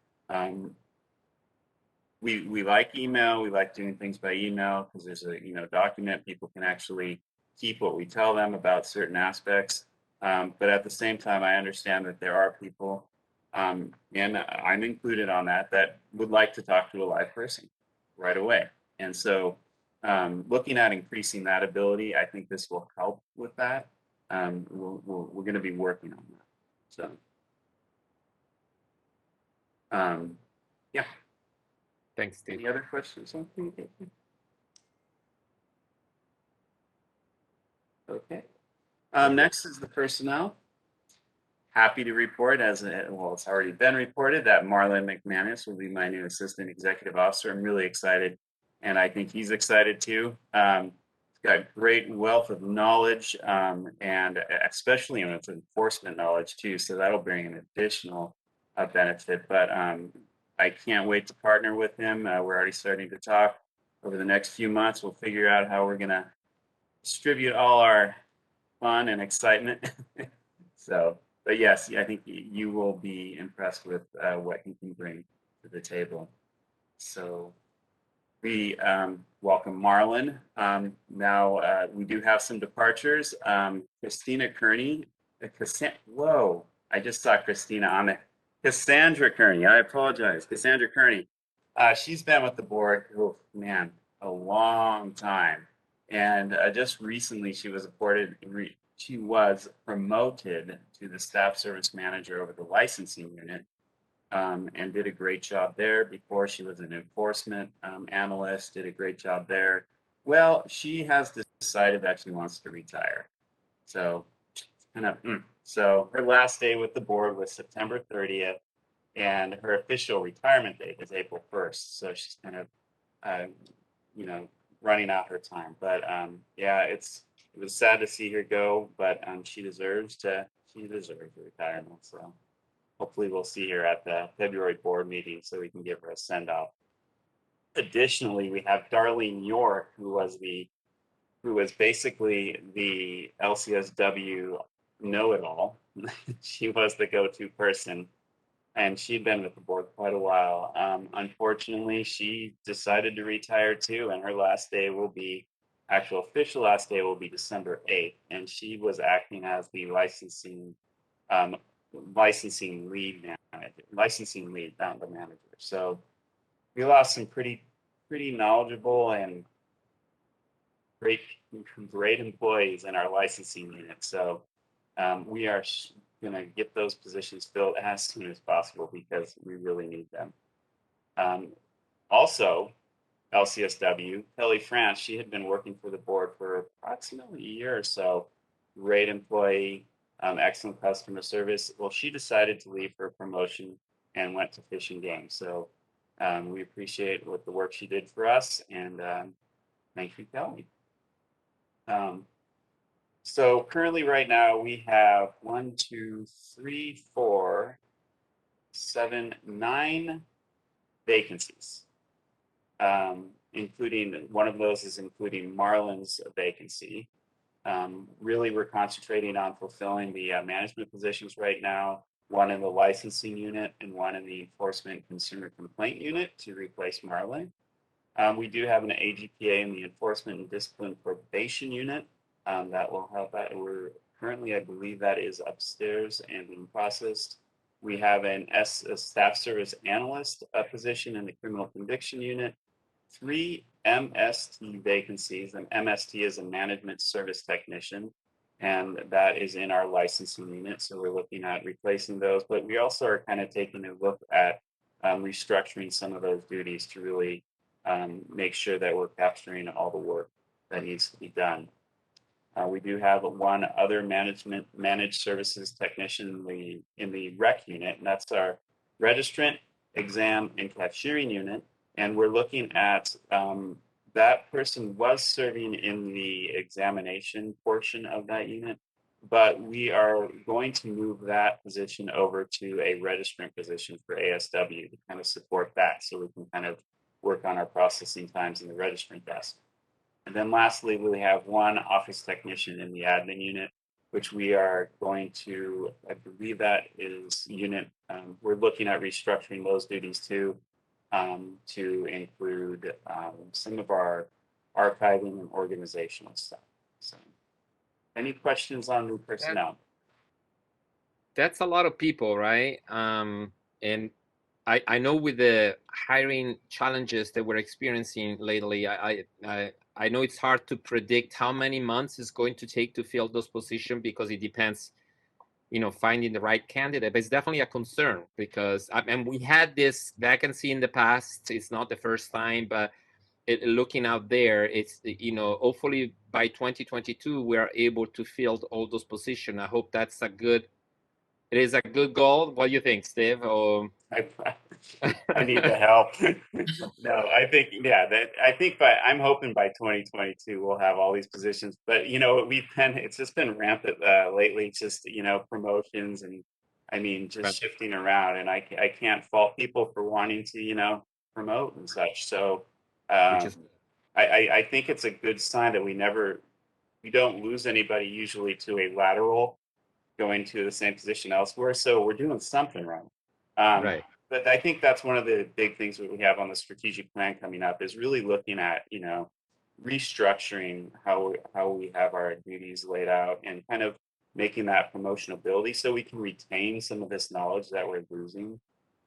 We like email, we like doing things by email because there's a document, people can actually keep what we tell them about certain aspects. But at the same time, I understand that there are people, and I'm included on that would like to talk to a live person right away. And so looking at increasing that ability, I think this will help with that. We're going to be working on that. So yeah. Thanks, Steve. Any other questions? Okay. Next is the personnel. Happy to report, it's already been reported, that Marlon McManus will be my new Assistant Executive Officer. I'm really excited, and I think he's excited too. He's got great wealth of knowledge, and especially with enforcement knowledge too, so that'll bring an additional benefit. But I can't wait to partner with him. We're already starting to talk. Over the next few months, we'll figure out how we're going to distribute all our fun and excitement. So, but yes, I think you will be impressed with what he can bring to the table. So we welcome Marlon. Now we do have some departures. Christina Kearney, whoa, I just saw Christina on it. Cassandra Kearney, I apologize. Cassandra Kearney. She's been with the board, oh man, a long time. And just recently she was promoted to the staff service manager over the licensing unit, and did a great job there. Before, she was an enforcement analyst, did a great job there. Well, she has decided that she wants to retire. So so her last day with the board was September 30th, and her official retirement date is April 1st. So she's kind of, running out her time. But yeah, it was sad to see her go, but she deserves retirement. So hopefully we'll see her at the February board meeting so we can give her a send off. Additionally, we have Darlene York, who was basically the LCSW know-it-all. She was the go-to person, and she'd been with the board quite a while. Unfortunately, she decided to retire too, and her official last day will be December 8th, and she was acting as the licensing lead manager. So we lost some pretty knowledgeable and great employees in our licensing unit. So we are going to get those positions filled as soon as possible because we really need them. Also, LCSW, Kelly France, she had been working for the board for approximately a year or so. Great employee, excellent customer service. Well, she decided to leave for promotion and went to Fish and Game. So we appreciate the work she did for us, and thank you, Kelly. So currently right now we have 9 vacancies, including one of those is including Marlon's vacancy. Really, we're concentrating on fulfilling the management positions right now, one in the licensing unit and one in the enforcement consumer complaint unit to replace Marlon. We do have an AGPA in the enforcement and discipline probation unit. That will help out. We're currently, I believe that is upstairs and being processed. We have a staff service analyst position in the criminal conviction unit, 3 MST vacancies, and MST is a management service technician, and that is in our licensing unit. So we're looking at replacing those, but we also are kind of taking a look at restructuring some of those duties to really make sure that we're capturing all the work that needs to be done. We do have one other managed services technician in the rec unit, and that's our registrant, exam, and cashiering unit. And we're looking at that person was serving in the examination portion of that unit, but we are going to move that position over to a registrant position for ASW to kind of support that, so we can kind of work on our processing times in the registrant desk. And then lastly, we have one office technician in the admin unit, which we are going to, I believe that is unit, we're looking at restructuring those duties too, to include some of our archiving and organizational stuff. So, any questions on new personnel? That's a lot of people, right? And I know with the hiring challenges that we're experiencing lately, I know it's hard to predict how many months it's going to take to fill those positions because it depends, finding the right candidate. But it's definitely a concern because, and we had this vacancy in the past. It's not the first time, but looking out there, it's, hopefully by 2022 we are able to fill all those positions. I hope that's it is a good goal. What do you think, Steve? Or I need the help. No, I think, yeah, I'm hoping by 2022 we'll have all these positions. But it's just been rampant lately. It's just promotions and just shifting around, and I can't fault people for wanting to promote and such. So I think it's a good sign that we don't lose anybody usually to a lateral going to the same position elsewhere. So we're doing something right. Right. But I think that's one of the big things that we have on the strategic plan coming up is really looking at, restructuring how we have our duties laid out and kind of making that promotion ability so we can retain some of this knowledge that we're losing.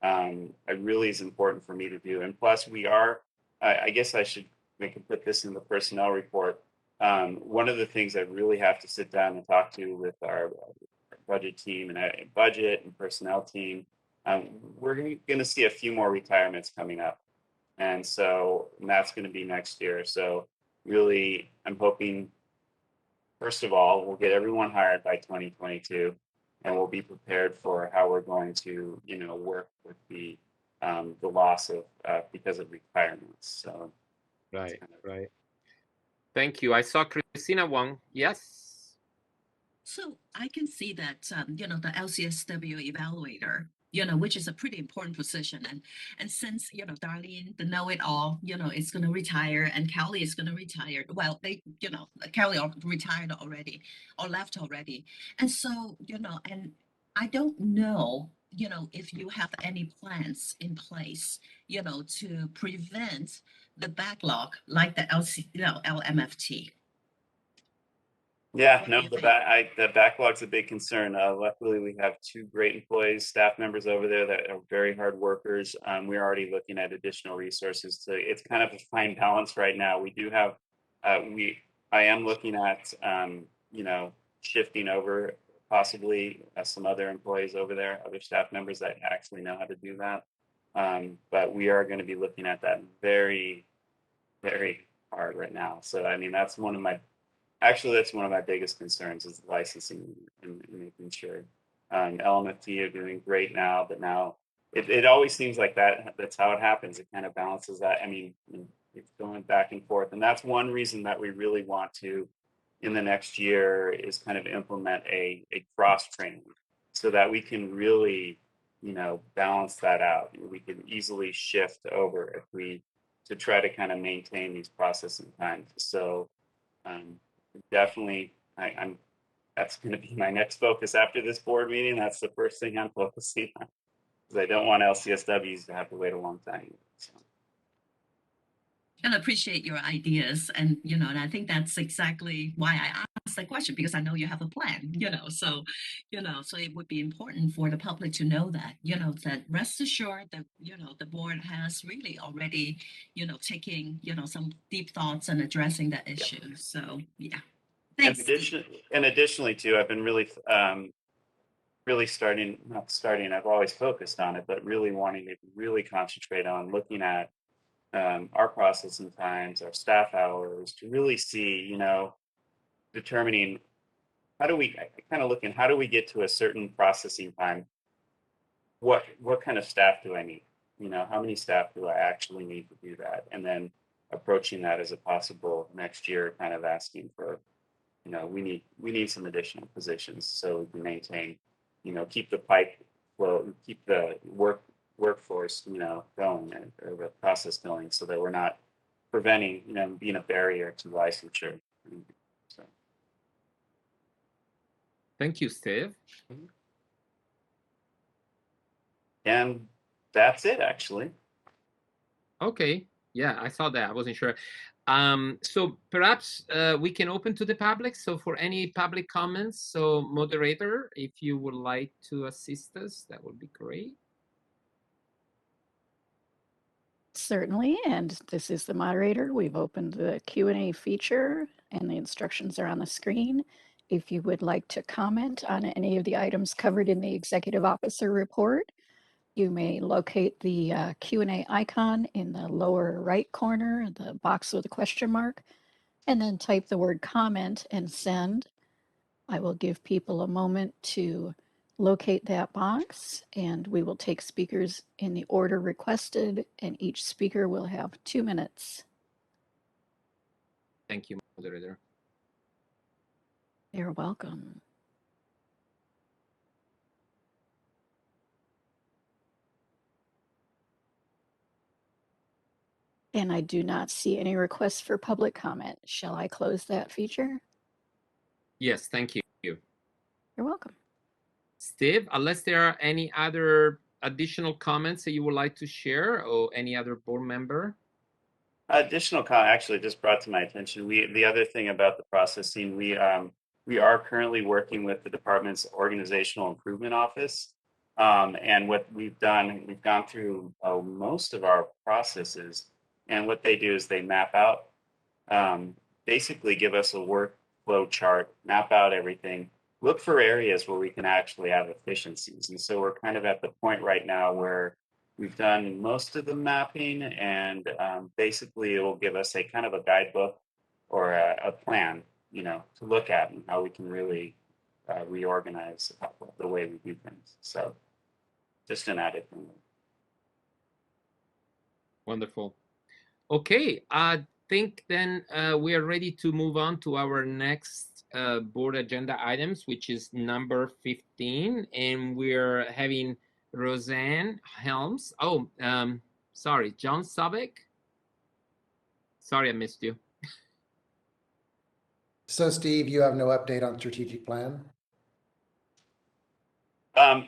It really is important for me to do. And plus I guess I should put this in the personnel report. One of the things I really have to sit down and talk to with our budget team and budget and personnel team, we're going to see a few more retirements coming up. And that's going to be next year. So really, I'm hoping, first of all, we'll get everyone hired by 2022 and we'll be prepared for how we're going to, work with the loss of, because of retirements. So. Right. Thank you. I saw Christina Huang. Yes. So I can see that, the LCSW evaluator, which is a pretty important position. And since, Darlene, the know-it-all, is going to retire and Kelly is going to retire. Well, Kelly retired already or left already. And so, and I don't know, if you have any plans in place, to prevent the backlog like the LMFT. Yeah, no, the backlog's a big concern. Luckily, we have two great employees, staff members over there that are very hard workers. We're already looking at additional resources. It's kind of a fine balance right now. We do have, I am looking at, shifting over possibly some other employees over there, other staff members that actually know how to do that. But we are going to be looking at that very, very hard right now. So, that's one of my biggest concerns is licensing and making sure. LMFT are doing great now, but now it always seems like that's how it happens. It kind of balances that. It's going back and forth. And that's one reason that we really want to, in the next year, is kind of implement a cross training so that we can really, balance that out. We can easily shift over to try to kind of maintain these processing times. So, definitely, that's going to be my next focus after this board meeting. That's the first thing I'm focusing on because I don't want LCSWs to have to wait a long time. So. And appreciate your ideas, and and I think that's exactly why I asked the question because I know you have a plan. So it would be important for the public to know that that rest assured that the board has really already taking some deep thoughts and addressing that issue. So yeah. Thanks. And additionally, too, I've been really I've always focused on it, but really wanting to really concentrate on looking at our processing times, our staff hours, to really see, determining how do we get to a certain processing time? What kind of staff do I need? How many staff do I actually need to do that? And then approaching that as a possible next year, kind of asking for, we need some additional positions so we can maintain, keep the pipe flow, keep the workforce, going or the process going so that we're not preventing, being a barrier to licensure. So. Thank you, Steve. And that's it, actually. Okay. Yeah, I saw that. I wasn't sure. So perhaps we can open to the public. So for any public comments, so moderator, if you would like to assist us, that would be great. Certainly, and this is the moderator. We've opened the Q&A feature and the instructions are on the screen. If you would like to comment on any of the items covered in the executive officer report, you may locate the Q&A icon in the lower right corner, the box with a question mark, and then type the word comment and send. I will give people a moment to locate that box, and we will take speakers in the order requested, and each speaker will have 2 minutes. Thank you, moderator. You're welcome. And I do not see any requests for public comment. Shall I close that feature? Yes, thank you. You're welcome. Steve, unless there are any other additional comments that you would like to share or any other board member? Additional comment actually just brought to my attention. The other thing about the processing, we are currently working with the department's organizational improvement office. And what we've done, we've gone through most of our processes, and what they do is they map out, basically give us a workflow chart, map out everything, look for areas where we can actually have efficiencies. And so we're kind of at the point right now where we've done most of the mapping, and basically it will give us a kind of a guidebook or a plan, to look at and how we can really reorganize the way we do things. So just an added thing. Wonderful. Okay, I think then we are ready to move on to our next board agenda items, which is number 15, and we're having Roseanne Helms. Oh, sorry, John Sobek. Sorry, I missed you. So Steve, you have no update on strategic plan? There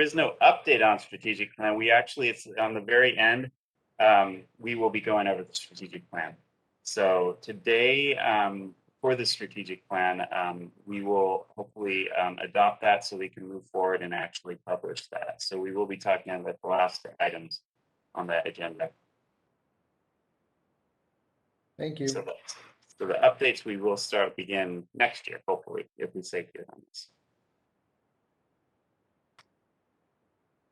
is no update on strategic plan. We actually, it's on the very end. We will be going over the strategic plan. So today, for the strategic plan, we will hopefully adopt that so we can move forward and actually publish that. So we will be talking about the last items on that agenda. Thank you. So the updates we will begin next year, hopefully, if we stay good on this.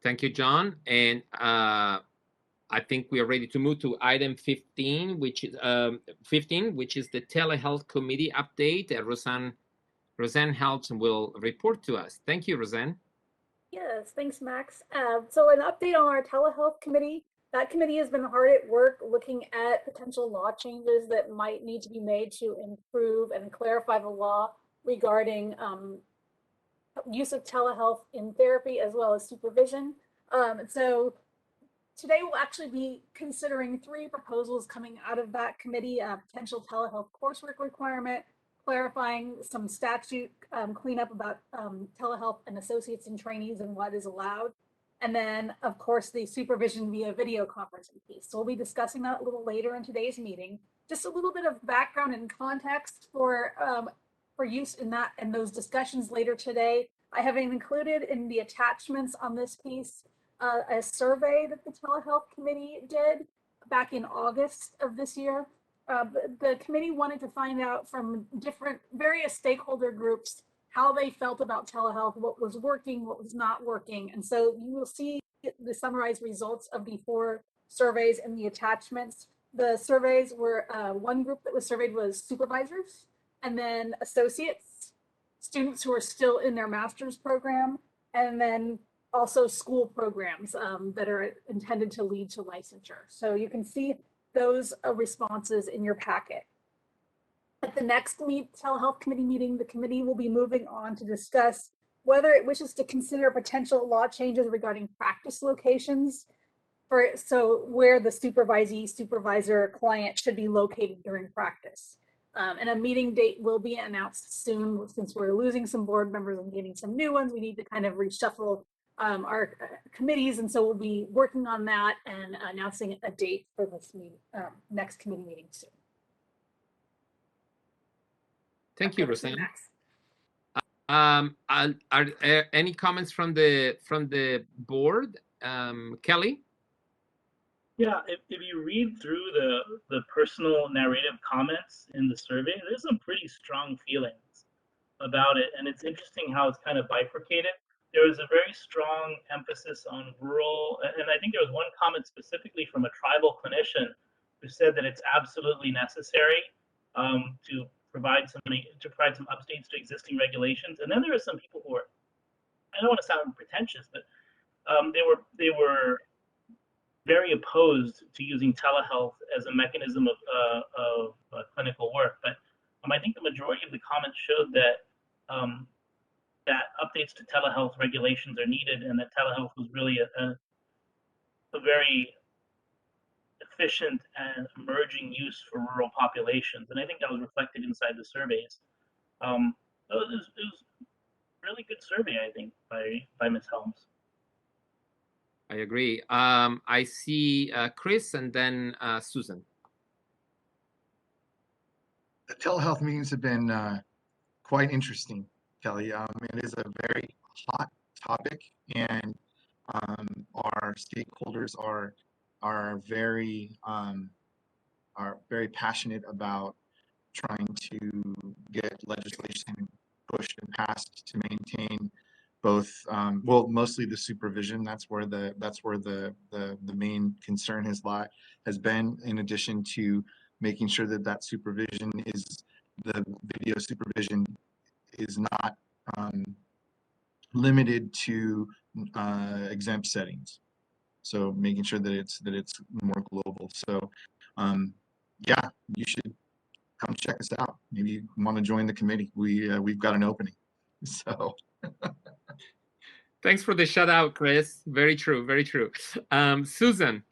Thank you, John. And I think we are ready to move to item 15, which is the telehealth committee update. Roseanne Helms will report to us. Thank you, Roseanne. Yes, thanks, Max. So an update on our telehealth committee. That committee has been hard at work looking at potential law changes that might need to be made to improve and clarify the law regarding use of telehealth in therapy as well as supervision. So today we'll actually be considering 3 proposals coming out of that committee: potential telehealth coursework requirement, clarifying some statute cleanup about telehealth and associates and trainees and what is allowed, and then of course the supervision via video conferencing piece. So we'll be discussing that a little later in today's meeting. Just a little bit of background and context for use in that and those discussions later today. I have included in the attachments on this piece a survey that the telehealth committee did back in August of this year. The committee wanted to find out from various stakeholder groups how they felt about telehealth, what was working, what was not working. And so you will see the summarized results of the 4 surveys in the attachments. The surveys were, one group that was surveyed was supervisors, and then associates, students who are still in their master's program, and then also school programs that are intended to lead to licensure. So you can see those responses in your packet. At the next telehealth committee meeting, the committee will be moving on to discuss whether it wishes to consider potential law changes regarding practice locations so where the supervisee, supervisor, client should be located during practice. And a meeting date will be announced soon. Since we're losing some board members and getting some new ones, we need to kind of reshuffle our committees, and so we'll be working on that and announcing a date for this meeting, next committee meeting soon. Thank you, Roseanne. Are any comments from the board? Kelly? Yeah, if you read through the personal narrative comments in the survey, there's some pretty strong feelings about it, and it's interesting how it's kind of bifurcated. There was a very strong emphasis on rural, and I think there was one comment specifically from a tribal clinician who said that it's absolutely necessary to provide some updates to existing regulations. And then there were some people who were, I don't want to sound pretentious, but they were very opposed to using telehealth as a mechanism of clinical work. But I think the majority of the comments showed that that updates to telehealth regulations are needed, and that telehealth was really a very efficient and emerging use for rural populations. And I think that was reflected inside the surveys. It was a really good survey, I think, by Ms. Helms. I agree. I see Chris and then Susan. The telehealth meetings have been quite interesting, Kelly. It is a very hot topic, and our stakeholders are very passionate about trying to get legislation pushed and passed to maintain both, well, mostly the supervision. That's where the main concern has been, in addition to making sure that supervision the video supervision is not limited to exempt settings. So making sure that it's more global. So yeah, you should come check us out. Maybe you want to join the committee. We've got an opening. So thanks for the shout out, Chris. Very true, very true. Susan.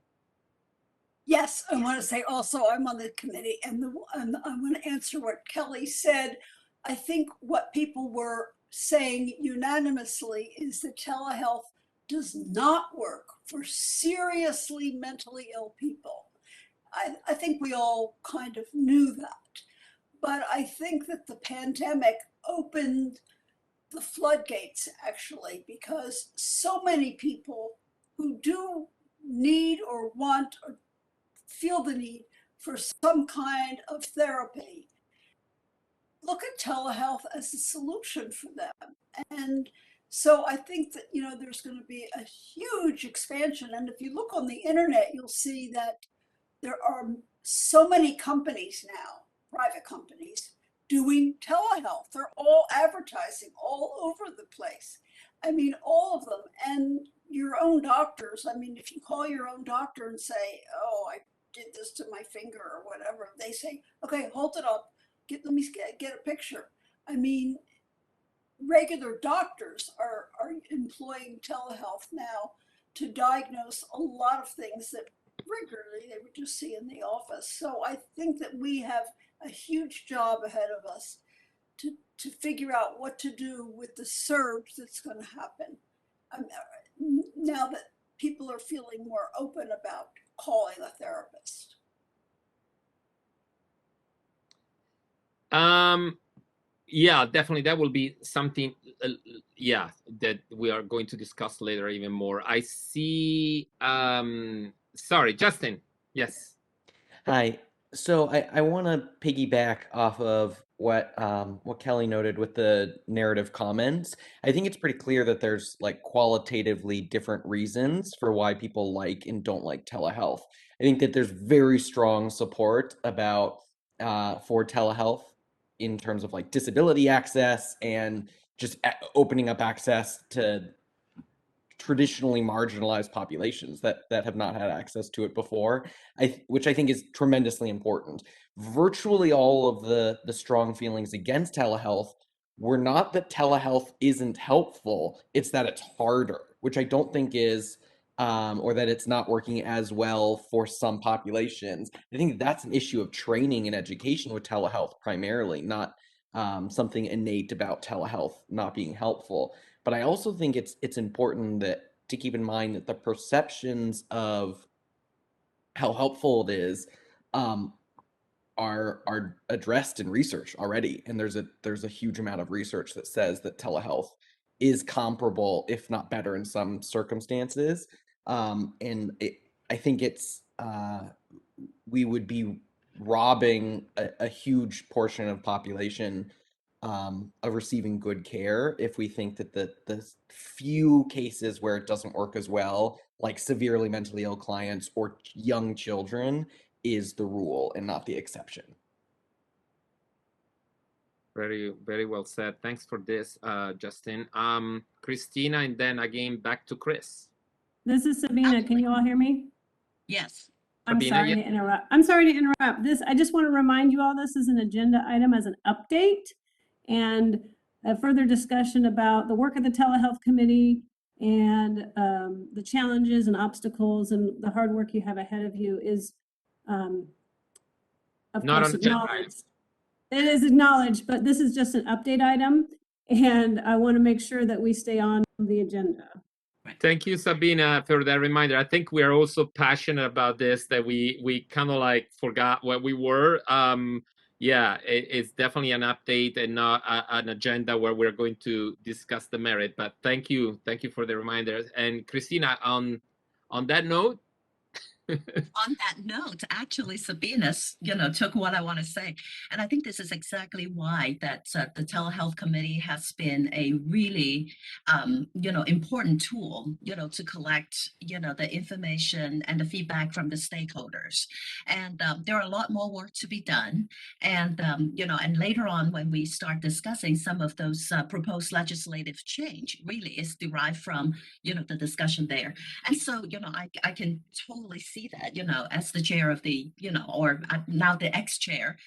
Yes, I want to say also I'm on the committee, and I want to answer what Kelly said. I think what people were saying unanimously is that telehealth does not work for seriously mentally ill people. I think we all kind of knew that, but I think that the pandemic opened the floodgates, actually, because so many people who do need or want or feel the need for some kind of therapy look at telehealth as a solution for them. And so I think that, there's going to be a huge expansion. And if you look on the internet, you'll see that there are so many companies now, private companies, doing telehealth. They're all advertising all over the place. I mean, all of them. And your own doctors, if you call your own doctor and say, oh, I did this to my finger or whatever, they say, okay, hold it up. Let me get a picture. Regular doctors are employing telehealth now to diagnose a lot of things that regularly they would just see in the office. So I think that we have a huge job ahead of us to figure out what to do with the surge that's going to happen now that people are feeling more open about calling a therapist. Yeah, definitely. That will be something, that we are going to discuss later even more. I see, sorry, Justin. Yes. Hi. So I want to piggyback off of what Kelly noted with the narrative comments. I think it's pretty clear that there's qualitatively different reasons for why people like and don't like telehealth. I think that there's very strong support for telehealth in terms of disability access and just opening up access to traditionally marginalized populations that have not had access to it before, which I think is tremendously important. Virtually all of the strong feelings against telehealth were not that telehealth isn't helpful, it's that it's harder, which I don't think is or that it's not working as well for some populations. I think that's an issue of training and education with telehealth primarily, not something innate about telehealth not being helpful. But I also think it's important to keep in mind that the perceptions of how helpful it is are addressed in research already, and there's a huge amount of research that says that telehealth is comparable, if not better, in some circumstances. I think we would be robbing a huge portion of population of receiving good care if we think that the few cases where it doesn't work as well, like severely mentally ill clients or young children, is the rule and not the exception. Very, very well said. Thanks for this, Justin. Christina, and then again back to Chris. This is Sabina. Can you all hear me? Yes. I'm Sabina, sorry to interrupt. I'm sorry to interrupt. I just want to remind you all this is an agenda item as an update and a further discussion about the work of the telehealth committee and the challenges and obstacles and the hard work you have ahead of you is of Not course on agenda acknowledged. It is acknowledged, but this is just an update item, and I want to make sure that we stay on the agenda. Thank you, Sabina, for that reminder. I think we are also passionate about this, that we kind of like forgot what we were. Yeah, it's definitely an update and not an agenda where we're going to discuss the merit. But thank you for the reminder. And Christina, on that note. On that note, actually, Sabina, took what I want to say. And I think this is exactly why that the telehealth committee has been a really, important tool, to collect, the information and the feedback from the stakeholders. And there are a lot more work to be done. And, and later on, when we start discussing some of those proposed legislative change, really is derived from, the discussion there. And so, I can totally see that, as the chair of the, or now the ex-chair,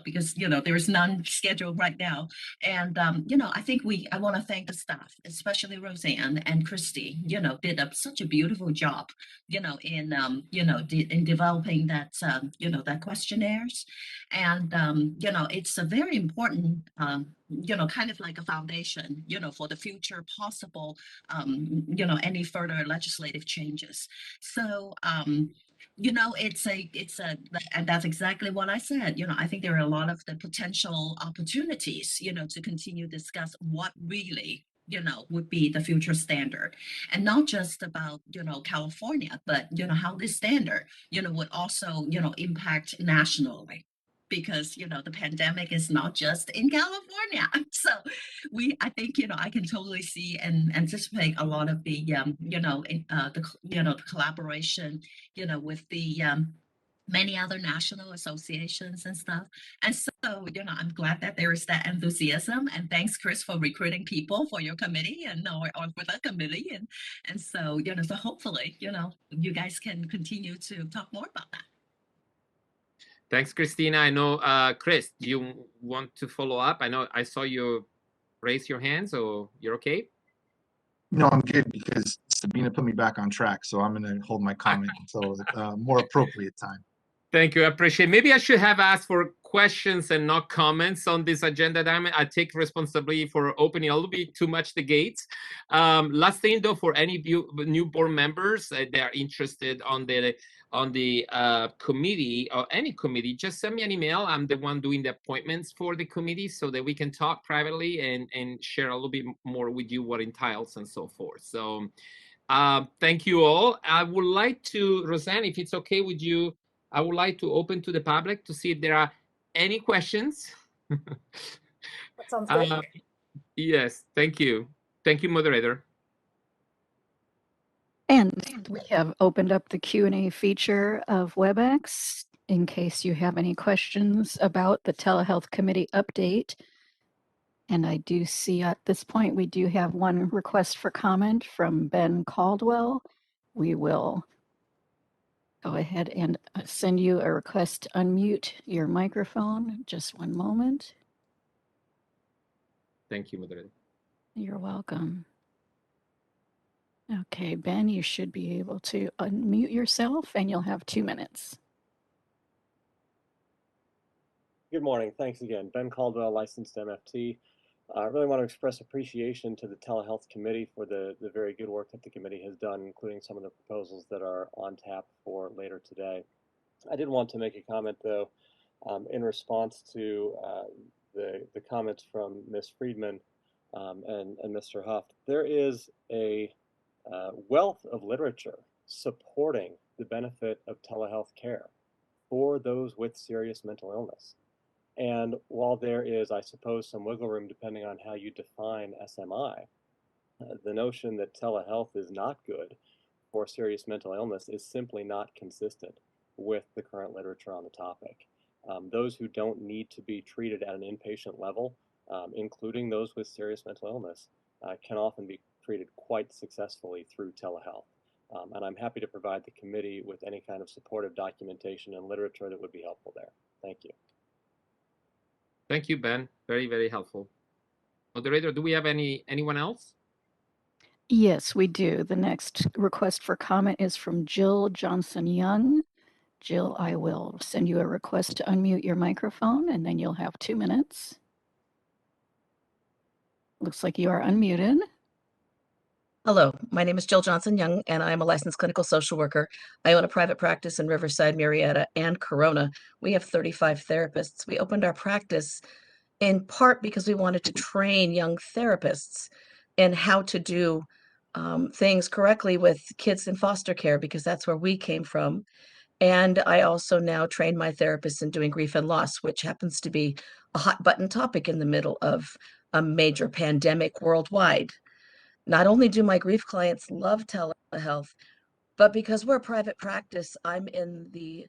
because, there is none scheduled right now. And, I think I want to thank the staff, especially Roseanne and Christy, did such a beautiful job, in developing that, that questionnaires. And, it's a very important, kind of like a foundation, for the future possible, any further legislative changes. So, and that's exactly what I said. I think there are a lot of the potential opportunities, to continue to discuss what really, would be the future standard, and not just about, California, but, how this standard, would also, impact nationally. Because, the pandemic is not just in California. So I think, I can totally see and anticipate a lot of the, the collaboration, with the, many other national associations and stuff. And so, I'm glad that there is that enthusiasm, and thanks, Chris, for recruiting people for your committee and or for the committee. And so, so hopefully, you guys can continue to talk more about that. Thanks, Christina. I know, Chris, do you want to follow up? I know I saw you raise your hand, so you're okay? No, I'm good because Sabina put me back on track, so I'm going to hold my comment until more appropriate time. Thank you. I appreciate it. Maybe I should have asked for questions and not comments on this agenda item. I take responsibility for opening a little bit too much the gates. Last thing, though, for any new board members that are interested on the committee or any committee, just send me an email. I'm the one doing the appointments for the committee so that we can talk privately and share a little bit more with you what entails and so forth. So thank you all. I would like to, Roseanne, if it's okay with you, I would like to open to the public to see if there are any questions. That sounds good. Yes, thank you. Thank you, moderator. And we have opened up the Q&A feature of WebEx in case you have any questions about the telehealth committee update. And I do see at this point, we do have one request for comment from Ben Caldwell. We will go ahead and send you a request to unmute your microphone. Just one moment. Thank you, moderator. You're welcome. Okay, Ben, you should be able to unmute yourself and you'll have 2 minutes. Good morning. Thanks again. Ben Caldwell, licensed MFT. I really want to express appreciation to the Telehealth Committee for the very good work that the committee has done, including some of the proposals that are on tap for later today. I did want to make a comment, though, in response to the comments from Ms. Friedman and Mr. Huff. There is a wealth of literature supporting the benefit of telehealth care for those with serious mental illness. And while there is, I suppose, some wiggle room depending on how you define SMI, the notion that telehealth is not good for serious mental illness is simply not consistent with the current literature on the topic. Those who don't need to be treated at an inpatient level, including those with serious mental illness, can often be treated quite successfully through telehealth. And I'm happy to provide the committee with any kind of supportive documentation and literature that would be helpful there. Thank you. Thank you, Ben. Very, very helpful. Moderator, do we have anyone else? Yes, we do. The next request for comment is from Jill Johnson-Young. Jill, I will send you a request to unmute your microphone and then you'll have 2 minutes. Looks like you are unmuted. Hello, my name is Jill Johnson-Young, and I'm a licensed clinical social worker. I own a private practice in Riverside, Murrieta, and Corona. We have 35 therapists. We opened our practice in part because we wanted to train young therapists in how to do things correctly with kids in foster care, because that's where we came from. And I also now train my therapists in doing grief and loss, which happens to be a hot button topic in the middle of a major pandemic worldwide. Not only do my grief clients love telehealth, but because we're a private practice, I'm in the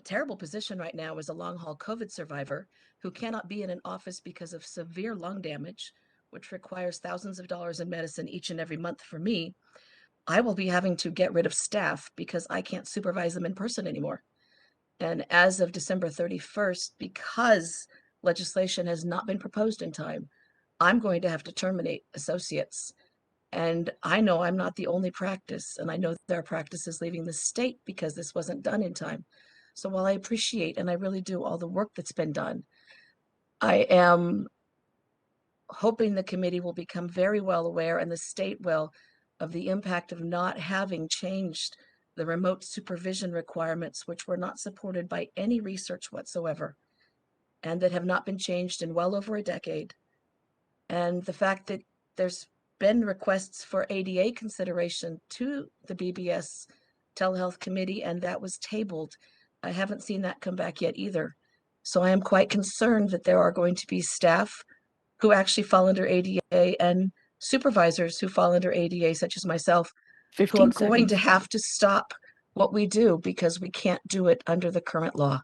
terrible position right now as a long-haul COVID survivor who cannot be in an office because of severe lung damage, which requires thousands of dollars in medicine each and every month for me. I will be having to get rid of staff because I can't supervise them in person anymore. And as of December 31st, because legislation has not been proposed in time, I'm going to have to terminate associates. And I know I'm not the only practice, and I know there are practices leaving the state because this wasn't done in time. So while I appreciate, and I really do, all the work that's been done, I am hoping the committee will become very well aware, and the state will, of the impact of not having changed the remote supervision requirements, which were not supported by any research whatsoever, and that have not been changed in well over a decade. And the fact that there's been requests for ADA consideration to the BBS telehealth committee, and that was tabled. I haven't seen that come back yet either. So I am quite concerned that there are going to be staff who actually fall under ADA and supervisors who fall under ADA, such as myself, who are 15 going to seconds. have to stop what we do because we can't do it under the current law.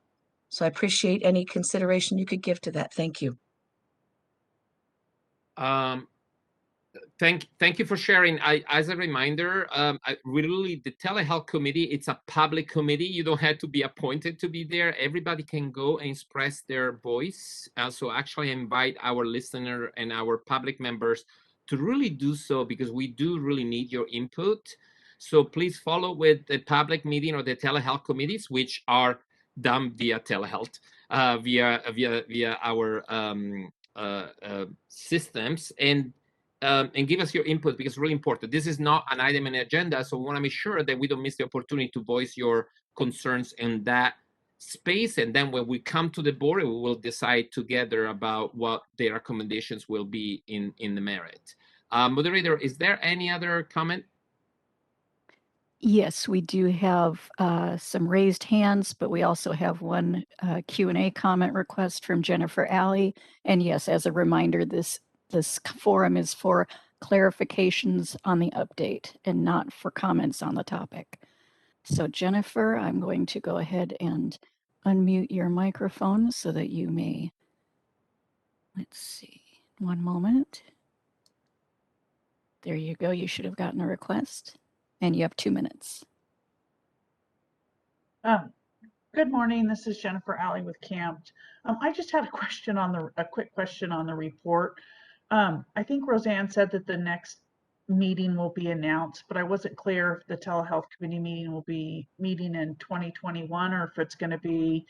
So I appreciate any consideration you could give to that. Thank you. Thank you for sharing. As a reminder, really the telehealth committee, it's a public committee. You don't have to be appointed to be there. Everybody can go and express their voice. So actually invite our listener and our public members to really do so, because we do really need your input. So please follow with the public meeting or the telehealth committees, which are done via telehealth, via our systems, and give us your input, because it's really important. This is not an item in the agenda, so we want to make sure that we don't miss the opportunity to voice your concerns in that space. And then when we come to the board, we will decide together about what the recommendations will be in the merit. Moderator, is there any other comment? Yes, we do have some raised hands, but we also have one Q&A comment request from Jennifer Alley. And yes, as a reminder, this forum is for clarifications on the update and not for comments on the topic. So Jennifer, I'm going to go ahead and unmute your microphone so that you may, let's see, one moment. There you go. You should have gotten a request. And you have 2 minutes. Good morning. This is Jennifer Alley with Camped. I just had a question on a quick question on the report. I think Roseanne said that the next meeting will be announced, but I wasn't clear if the telehealth committee meeting will be meeting in 2021 or if it's going to be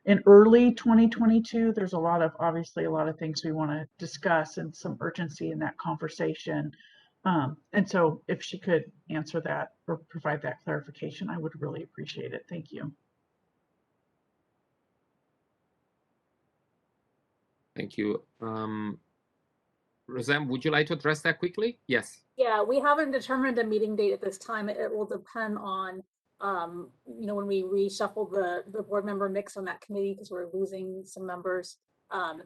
in early 2022. There's obviously a lot of things we want to discuss and some urgency in that conversation. And so if she could answer that or provide that clarification, I would really appreciate it. Thank you. Thank you. Roseanne, would you like to address that quickly? Yes. Yeah, we haven't determined a meeting date at this time. It will depend on, when we reshuffle the board member mix on that committee, because we're losing some members,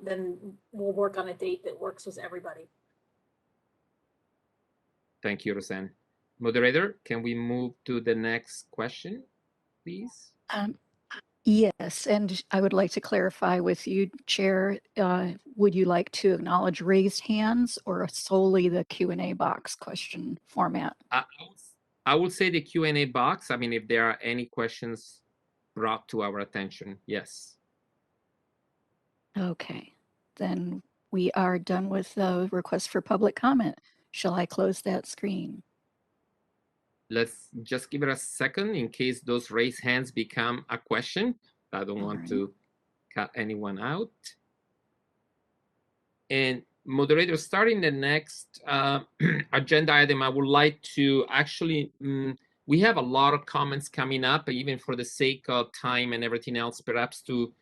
then we'll work on a date that works with everybody. Thank you, Roseanne. Moderator, can we move to the next question, please? Yes, and I would like to clarify with you, Chair, would you like to acknowledge raised hands or solely the Q&A box question format? I would say the Q&A box. I mean, if there are any questions brought to our attention, yes. Okay, then we are done with the request for public comment. Shall I close that screen? Let's just give it a second in case those raised hands become a question. I don't want to cut anyone out. And moderator, starting the next agenda item, I would like to actually, we have a lot of comments coming up, even for the sake of time and everything else, perhaps to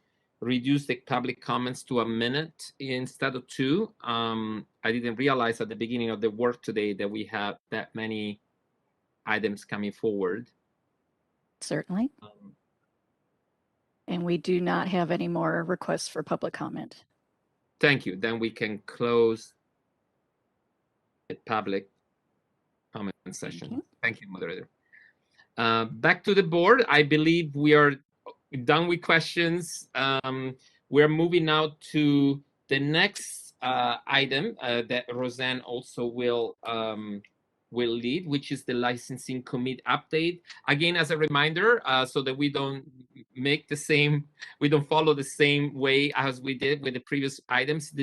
reduce the public comments to a minute instead of 2. I didn't realize at the beginning of the work today that we have that many items coming forward. Certainly. And we do not have any more requests for public comment. Thank you. Then we can close the public comment session. Thank you, moderator. Back to the board. I believe we are done with questions. We're moving now to the next item that Roseanne also will lead, which is the licensing committee update. Again, as a reminder, so that we don't follow the same way as we did with the previous items.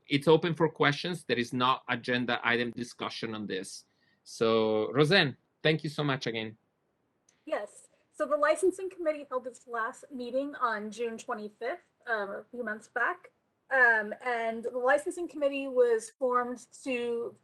It's open for questions. There is not agenda item discussion on this. So Roseanne, thank you so much again. Yes. So the licensing committee held its last meeting on June 25th, a few months back. And the licensing committee was formed to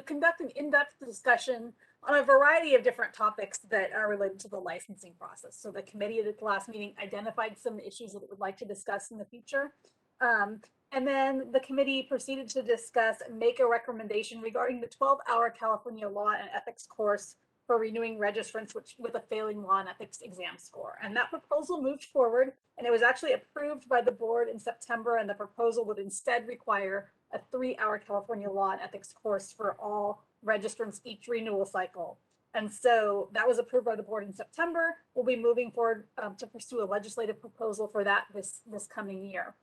conduct an in-depth discussion on a variety of different topics that are related to the licensing process. So the committee at the last meeting identified some issues that it would like to discuss in the future. And then the committee proceeded to discuss and make a recommendation regarding the 12-hour California law and ethics course for renewing registrants with a failing law and ethics exam score. And that proposal moved forward, and it was actually approved by the board in September, and the proposal would instead require a 3-hour California law and ethics course for all registrants each renewal cycle. And so that was approved by the board in September. We'll be moving forward to pursue a legislative proposal for that this coming year.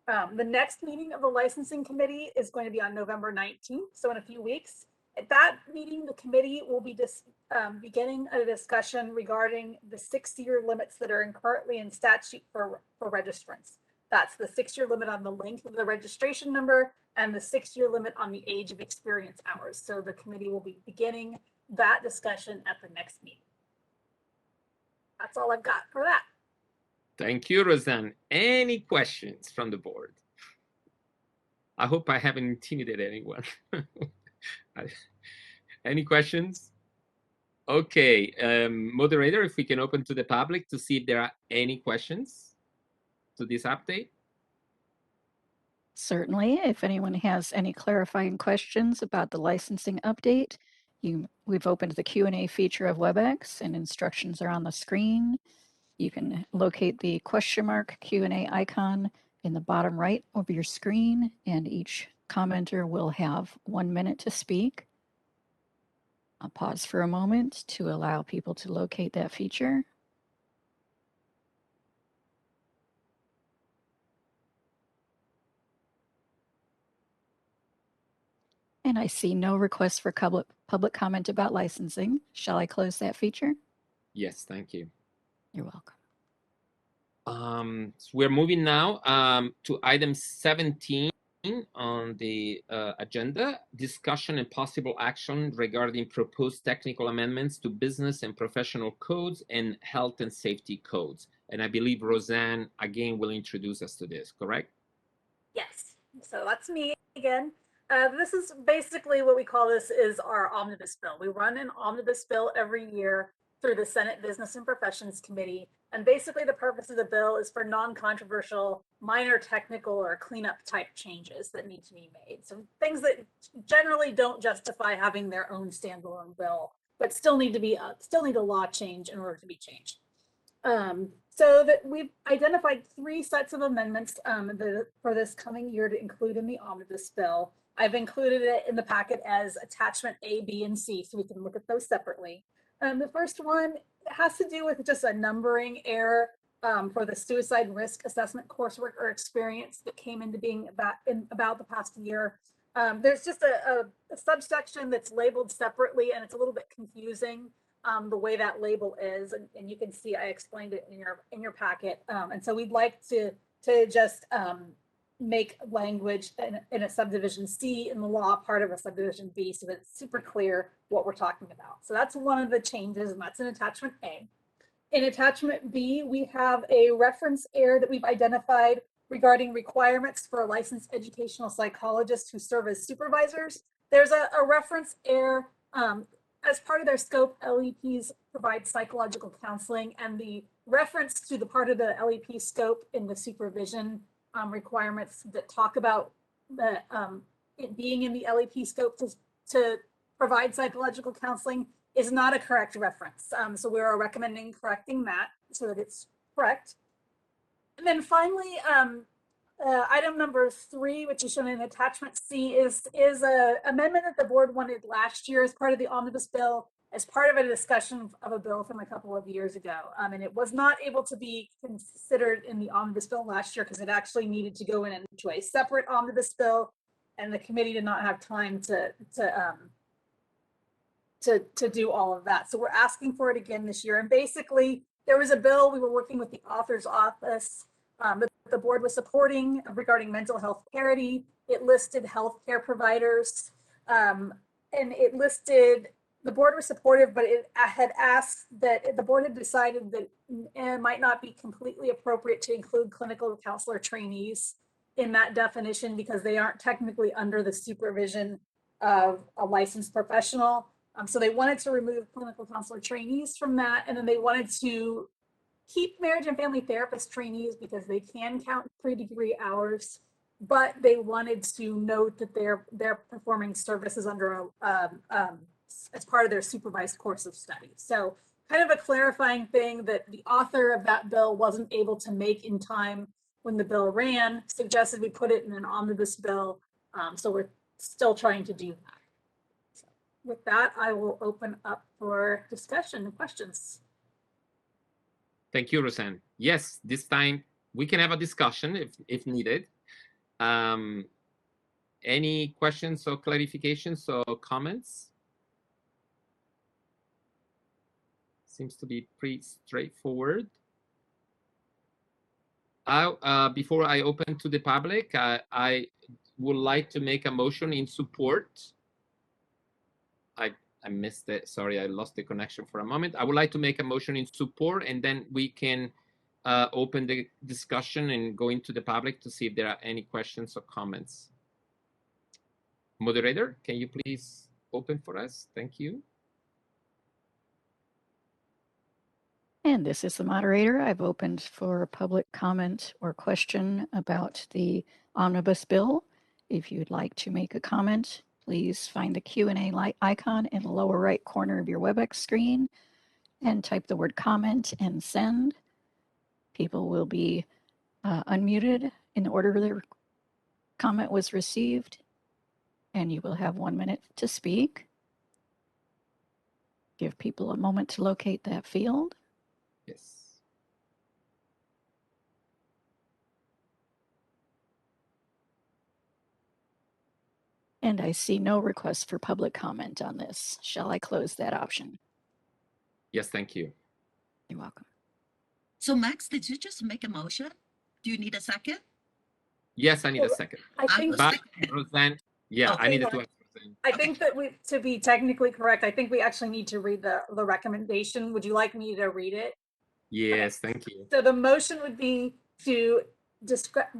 The next meeting of the licensing committee is going to be on November 19th, so in a few weeks. At that meeting, the committee will be beginning a discussion regarding the 6-year limits that are currently in statute for registrants. That's the 6-year limit on the length of the registration number and the 6-year limit on the age of experience hours. So the committee will be beginning that discussion at the next meeting. That's all I've got for that. Thank you, Roseanne. Any questions from the board? I hope I haven't intimidated anyone. Any questions? Okay, moderator, if we can open to the public to see if there are any questions to this update. Certainly, if anyone has any clarifying questions about the licensing update, we've opened the Q&A feature of WebEx and instructions are on the screen. You can locate the question mark Q&A icon in the bottom right of your screen, and each commenter will have 1 minute to speak. I'll pause for a moment to allow people to locate that feature. And I see no requests for public comment about licensing. Shall I close that feature? Yes, thank you. You're welcome. So we're moving now to item 17, on the agenda, discussion and possible action regarding proposed technical amendments to business and professional codes and health and safety codes. And I believe Roseanne again will introduce us to this, correct? Yes, so that's me again. This is basically what we call this is our omnibus bill. We run an omnibus bill every year through the Senate Business and Professions Committee. And basically the purpose of the bill is for non-controversial, minor technical or cleanup type changes that need to be made. So things that generally don't justify having their own standalone bill, but still need a law change in order to be changed. So that we've identified 3 sets of amendments for this coming year to include in the omnibus bill. I've included it in the packet as attachment A, B, and C, so we can look at those separately. The first one has to do with just a numbering error for the suicide risk assessment coursework or experience that came into being about the past year. There's just a subsection that's labeled separately, and it's a little bit confusing. The way that label is, and you can see I explained it in your packet. And so we'd like to just make language in a subdivision C in the law part of a subdivision B, so that it's super clear what we're talking about. So that's one of the changes, and that's in attachment A. In attachment B, we have a reference error that we've identified regarding requirements for a licensed educational psychologist who serve as supervisors. There's a reference error. As part of their scope, LEPs provide psychological counseling, and the reference to the part of the LEP scope in the supervision requirements that talk about the, it being in the LEP scope to provide psychological counseling is not a correct reference. So we are recommending correcting that so that it's correct. And then finally, item number 3, which is shown in attachment C, is a amendment that the board wanted last year as part of the omnibus bill, as part of a discussion of a bill from a couple of years ago. And it was not able to be considered in the omnibus bill last year because it actually needed to go into a separate omnibus bill, and the committee did not have time to do all of that. So we're asking for it again this year. And basically, there was a bill we were working with the author's office that the board was supporting regarding mental health parity. It listed healthcare providers, and it listed, the board was supportive, but it had asked that the board had decided that it might not be completely appropriate to include clinical counselor trainees in that definition because they aren't technically under the supervision of a licensed professional. So they wanted to remove clinical counselor trainees from that, and then they wanted to keep marriage and family therapist trainees because they can count 3-degree hours, but they wanted to note that they're performing services under as part of their supervised course of study. So kind of a clarifying thing that the author of that bill wasn't able to make in time when the bill ran, suggested we put it in an omnibus bill. So we're still trying to do that. So with that, I will open up for discussion and questions. Thank you, Roseanne. Yes, this time we can have a discussion if needed. Any questions or clarifications or comments? Seems to be pretty straightforward. Before I open to the public, I would like to make a motion in support. I missed it. Sorry, I lost the connection for a moment. I would like to make a motion in support, and then we can open the discussion and go into the public to see if there are any questions or comments. Moderator, can you please open for us? Thank you. And this is the moderator. I've opened for public comment or question about the omnibus bill. If you'd like to make a comment, please find the Q&A light icon in the lower right corner of your WebEx screen and type the word comment and send. People will be unmuted in the order their comment was received, and you will have 1 minute to speak. Give people a moment to locate that field. Yes. And I see no request for public comment on this. Shall I close that option? Yes, thank you. You're welcome. So Max, did you just make a motion? Do you need a second? Yes, I need a second. I think But Roseanne, yeah, I needed to ask Roseanne. I think that to be technically correct, I think we actually need to read the recommendation. Would you like me to read it? Yes, thank you. So the motion would be to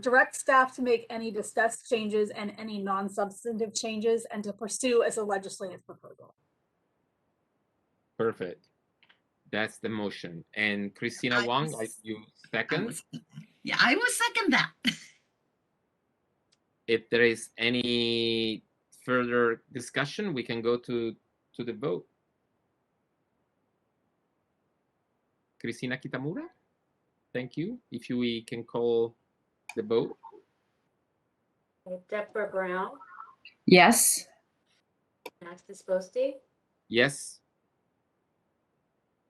direct staff to make any discussed changes and any non-substantive changes and to pursue as a legislative proposal. Perfect. That's the motion. And Christina Huang, you second? Yeah, I will second that. If there is any further discussion, we can go to the vote. Christina Kitamura, thank you. If we can call the vote. Deborah Brown, Yes. Max Disposti, Yes.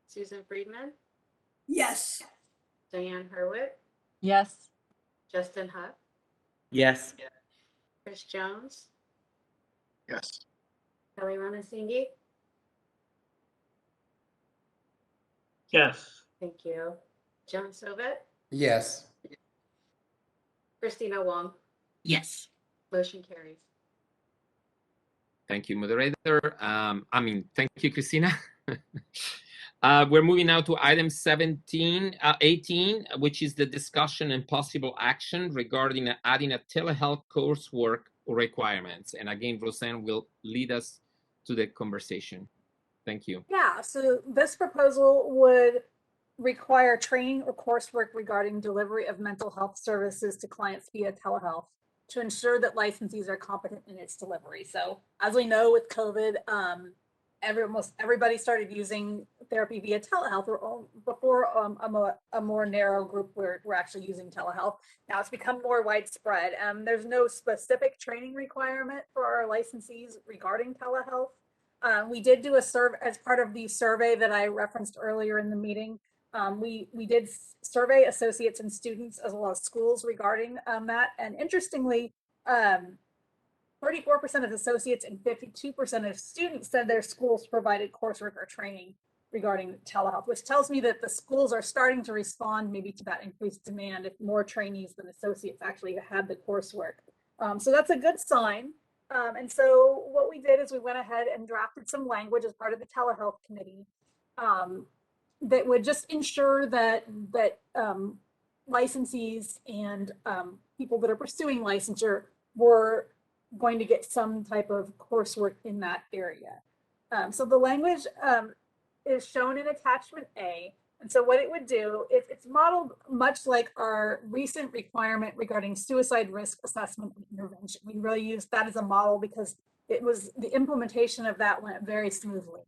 Susan Friedman, Yes. Diane Hurwitz, Yes. Justin Huck, Yes. Chris Jones, Yes. Kelly Ranasingi. Yes. Thank you. John Sovet, Yes. Christina Wong. Yes. Motion carries. Thank you, moderator. Thank you, Christina. We're moving now to item 18, which is the discussion and possible action regarding adding a telehealth coursework requirements. And again, Roseanne will lead us to the conversation. Thank you. Yeah, so this proposal would require training or coursework regarding delivery of mental health services to clients via telehealth to ensure that licensees are competent in its delivery. So as we know with COVID, almost everybody started using therapy via telehealth, or before a more narrow group were actually using telehealth. Now it's become more widespread. There's no specific training requirement for our licensees regarding telehealth. We did do a survey as part of the survey that I referenced earlier in the meeting. We did survey associates and students as well as schools regarding that. And interestingly, 34% of associates and 52% of students said their schools provided coursework or training regarding telehealth, which tells me that the schools are starting to respond maybe to that increased demand if more trainees than associates actually had the coursework. So that's a good sign. And so what we did is we went ahead and drafted some language as part of the telehealth committee that would just ensure that licensees and people that are pursuing licensure were going to get some type of coursework in that area. So the language is shown in attachment A. And so what it would do, it's modeled much like our recent requirement regarding suicide risk assessment and intervention. We really used that as a model because the implementation of that went very smoothly.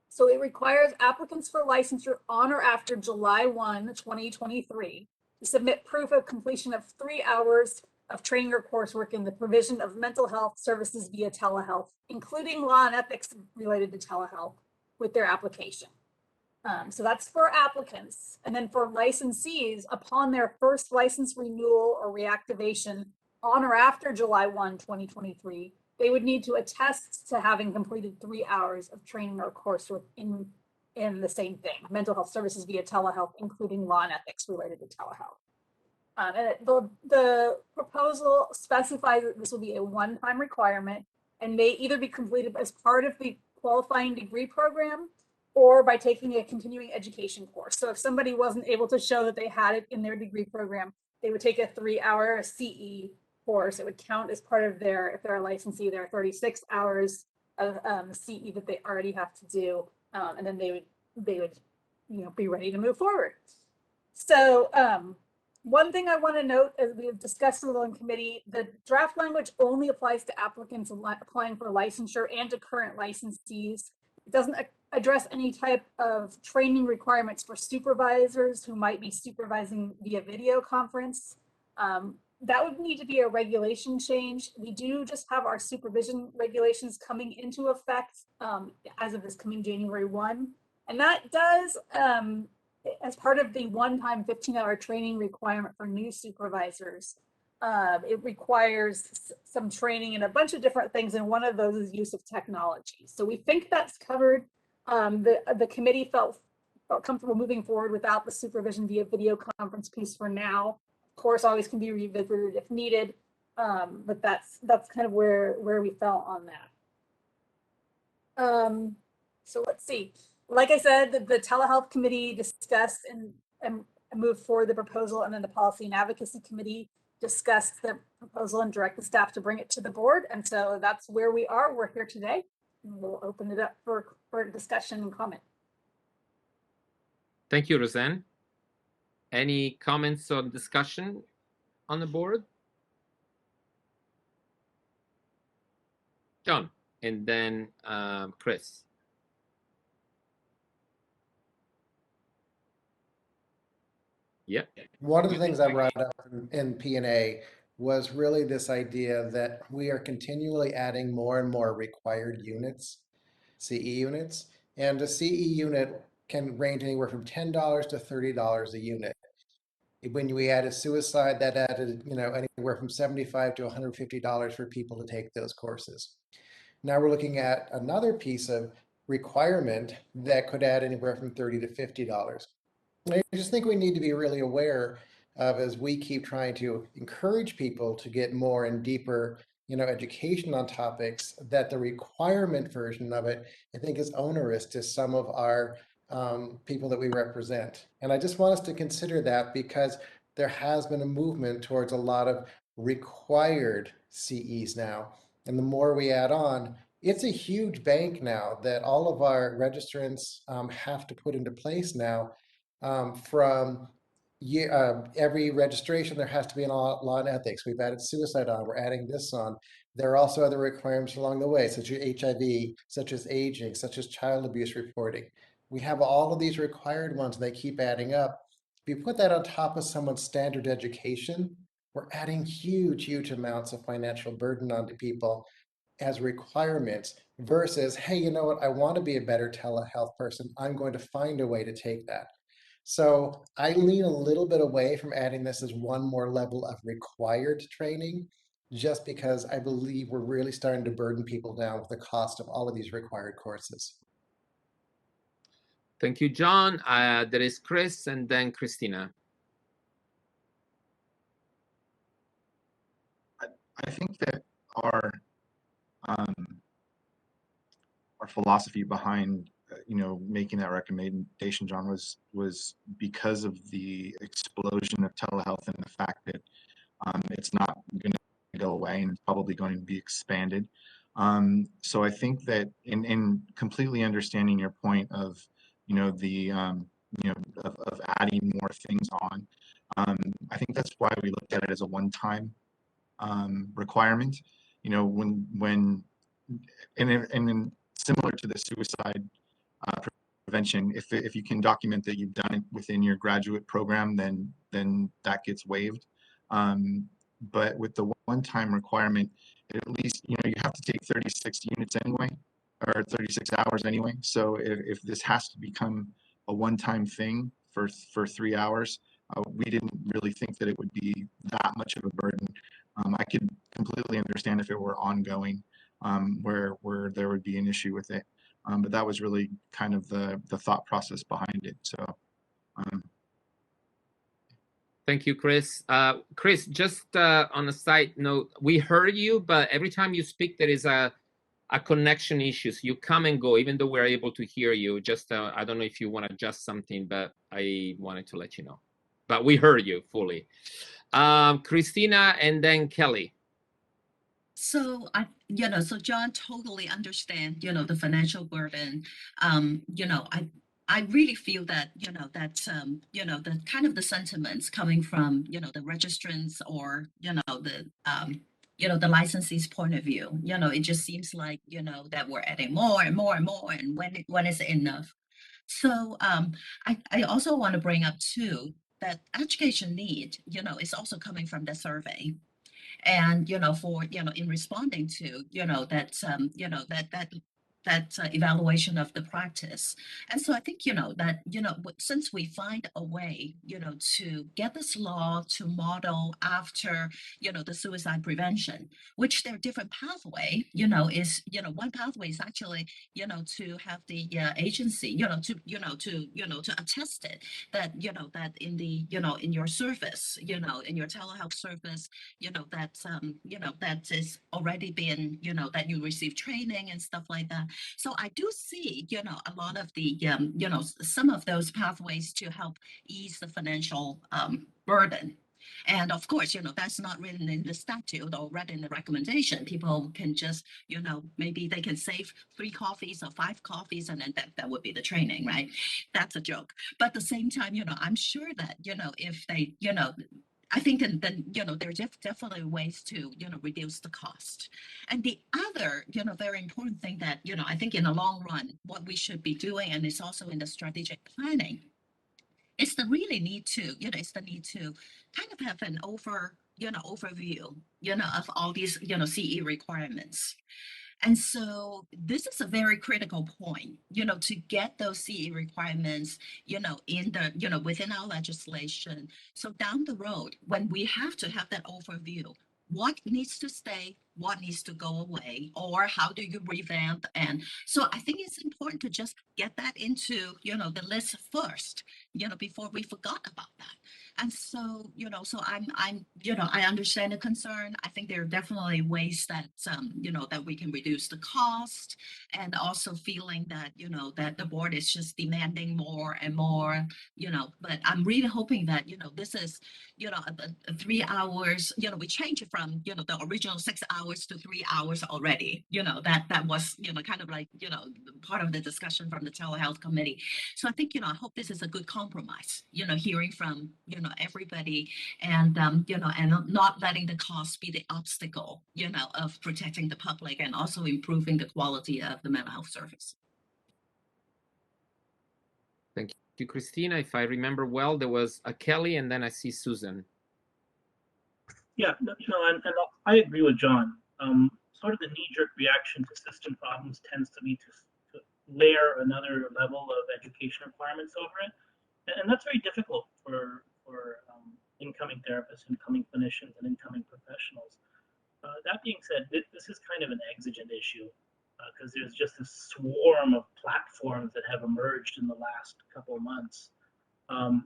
So it requires applicants for licensure on or after July 1, 2023 to submit proof of completion of 3 hours of training or coursework in the provision of mental health services via telehealth, including law and ethics related to telehealth with their application. So that's for applicants. And then for licensees, upon their first license renewal or reactivation on or after July 1, 2023, they would need to attest to having completed 3 hours of training or coursework in the same thing, mental health services via telehealth, including law and ethics related to telehealth. And the proposal specifies that this will be a one-time requirement and may either be completed as part of the qualifying degree program or by taking a continuing education course. So if somebody wasn't able to show that they had it in their degree program, they would take a 3-hour CE course. It would count as part of their, if they're a licensee, there are 36 hours of CE that they already have to do, and then they would be ready to move forward. So one thing I want to note, as we have discussed a little in committee, the draft language only applies to applicants applying for licensure and to current licensees. It doesn't address any type of training requirements for supervisors who might be supervising via video conference. That would need to be a regulation change. We do just have our supervision regulations coming into effect as of this coming January 1. And that does, as part of the one-time 15-hour training requirement for new supervisors, it requires some training and a bunch of different things, and one of those is use of technology. So we think that's covered. The committee felt comfortable moving forward without the supervision via video conference piece for now. course, always can be revisited if needed. But that's kind of where we fell on that. So let's see. Like I said, the telehealth committee discussed and moved forward the proposal, and then the policy and advocacy committee discussed the proposal and directed staff to bring it to the board. And so that's where we are. We're here today, and we'll open it up for discussion and comment. Thank you, Roseanne. Any comments or discussion on the board? John, and then Chris. Yep. One of the things I brought up in P&A was really this idea that we are continually adding more and more required units, CE units, and a CE unit can range anywhere from $10 to $30 a unit. When we added suicide, that added, anywhere from $75 to $150 for people to take those courses. Now we're looking at another piece of requirement that could add anywhere from $30 to $50. I just think we need to be really aware of, as we keep trying to encourage people to get more and deeper, education on topics, that the requirement version of it, I think, is onerous to some of our people that we represent. And I just want us to consider that, because there has been a movement towards a lot of required CEs now. And the more we add on, it's a huge bank now that all of our registrants have to put into place now. From every registration, there has to be an law and ethics. We've added suicide on, we're adding this on. There are also other requirements along the way, such as HIV, such as aging, such as child abuse reporting. We have all of these required ones, and they keep adding up. If you put that on top of someone's standard education, we're adding huge, huge amounts of financial burden onto people as requirements versus, hey, you know what, I want to be a better telehealth person. I'm going to find a way to take that. So I lean a little bit away from adding this as one more level of required training, just because I believe we're really starting to burden people down with the cost of all of these required courses. Thank you, John. There is Chris and then Christina. I think that our philosophy behind making that recommendation, John, was because of the explosion of telehealth and the fact that it's not going to go away and it's probably going to be expanded. So I think that in completely understanding your point of of adding more things on, I think that's why we looked at it as a one-time requirement. When and similar to the suicide prevention, if you can document that you've done it within your graduate program, then that gets waived. But with the one-time requirement, at least you have to take 36 units anyway, or 36 hours anyway. So if this has to become a one-time thing for 3 hours, we didn't really think that it would be that much of a burden. I could completely understand if it were ongoing, where there would be an issue with it. But that was really kind of the thought process behind it. So. Thank you, Chris. Chris, just on a side note, we heard you, but every time you speak, there is a connection issue. So you come and go, even though we're able to hear you. Just I don't know if you want to adjust something, but I wanted to let you know. But we heard you fully. Christina and then Kelly. So so John totally understand, the financial burden. I really feel that, the kind of the sentiments coming from, the registrants or, the licensee's point of view. It just seems like, that we're adding more and more and more, and when is it enough? So I also want to bring up too that education need, is also coming from the survey. And for in responding to that evaluation of the practice. And so I think, that, since we find a way, to get this law to model after, the suicide prevention, which there are different pathway, one pathway is actually, to have the agency, to attest it, that, that in the, in your service, in your telehealth service, that is already been, that you receive training and stuff like that. So I do see, a lot of the, some of those pathways to help ease the financial burden. And of course, that's not written in the statute or read in the recommendation. People can just, maybe they can save 3 coffees or 5 coffees, and then that would be the training, right? That's a joke. But at the same time, I'm sure that, if they, I think then there's definitely ways to, reduce the cost. And the other, very important thing that, I think in the long run, what we should be doing, and it's also in the strategic planning, it's the really need to, it's the need to kind of have an overview, of all these, CE requirements. And so this is a very critical point, to get those CE requirements, in the, within our legislation. So down the road, when we have to have that overview, what needs to stay, what needs to go away, or how do you revamp? And so I think it's important to just get that into, the list first, before we forgot about that. And so, so I'm, I understand the concern. I think there are definitely ways that, that we can reduce the cost, and also feeling that, that the board is just demanding more and more, but I'm really hoping that, this is, a 3 hours, we change it from, the original 6 hours to 3 hours already, that was, kind of like, part of the discussion from the telehealth committee. So I think, I hope this is a good compromise, hearing from, everybody, and, and not letting the cost be the obstacle, of protecting the public and also improving the quality of the mental health service. Thank you, Christina. If I remember well, there was a Kelly, and then I see Susan. Yeah, and I agree with John. Sort of the knee-jerk reaction to system problems tends to be to layer another level of education requirements over it, and that's very difficult for incoming therapists, incoming clinicians, and incoming professionals. That being said, this is kind of an exigent issue, because there's just a swarm of platforms that have emerged in the last couple of months, and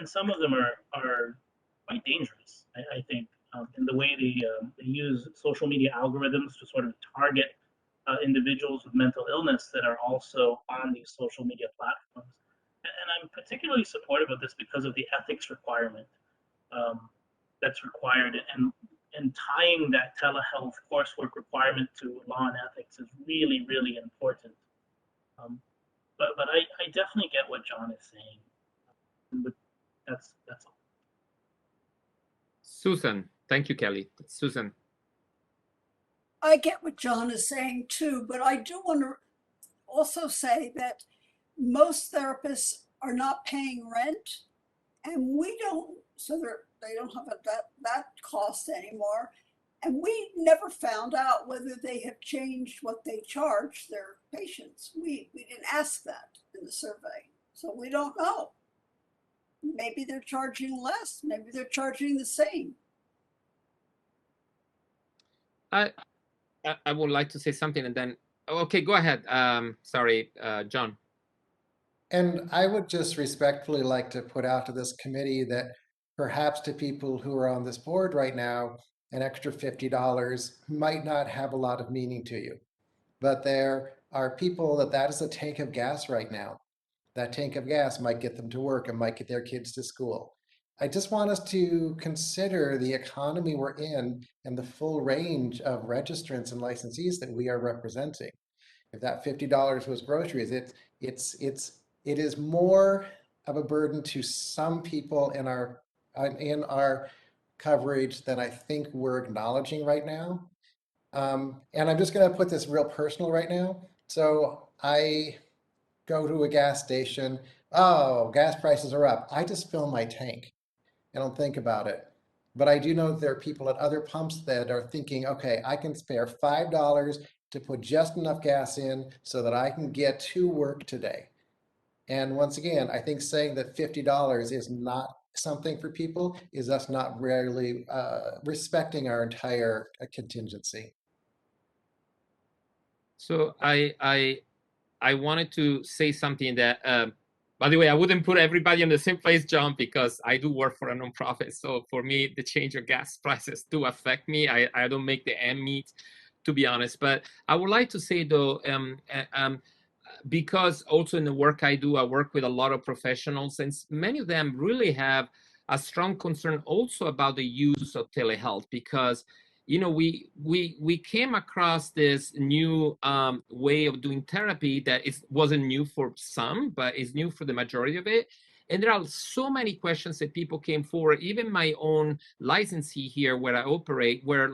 some of them are quite dangerous, I think, in the way they use social media algorithms to sort of target individuals with mental illness that are also on these social media platforms. And I'm particularly supportive of this because of the ethics requirement that's required, and tying that telehealth coursework requirement to law and ethics is really, really important. But I definitely get what John is saying. But that's all. Susan, thank you, Kelly. Susan. I get what John is saying too, but I do want to also say that most therapists are not paying rent, and we don't, so they don't have that cost anymore. And we never found out whether they have changed what they charge their patients. We didn't ask that in the survey, so we don't know. Maybe they're charging less, maybe they're charging the same. I would like to say something, and then, okay, go ahead. Sorry, John. And I would just respectfully like to put out to this committee that perhaps to people who are on this board right now, an extra $50 might not have a lot of meaning to you. But there are people that is a tank of gas right now. That tank of gas might get them to work and might get their kids to school. I just want us to consider the economy we're in and the full range of registrants and licensees that we are representing. If that $50 was groceries, it is more of a burden to some people in our coverage than I think we're acknowledging right now. And I'm just going to put this real personal right now. So I go to a gas station. Oh, gas prices are up. I just fill my tank. I don't think about it. But I do know that there are people at other pumps that are thinking, okay, I can spare $5 to put just enough gas in so that I can get to work today. And once again, I think saying that $50 is not something for people is us not really respecting our entire contingency. So I wanted to say something that, by the way, I wouldn't put everybody in the same place, John, because I do work for a nonprofit. So for me, the change of gas prices do affect me. I don't make the end meet, to be honest. But I would like to say, though, because also in the work I do, I work with a lot of professionals, and many of them really have a strong concern also about the use of telehealth, because we came across this new way of doing therapy that wasn't new for some, but is new for the majority of it. And there are so many questions that people came forward, even my own licensee here where I operate, where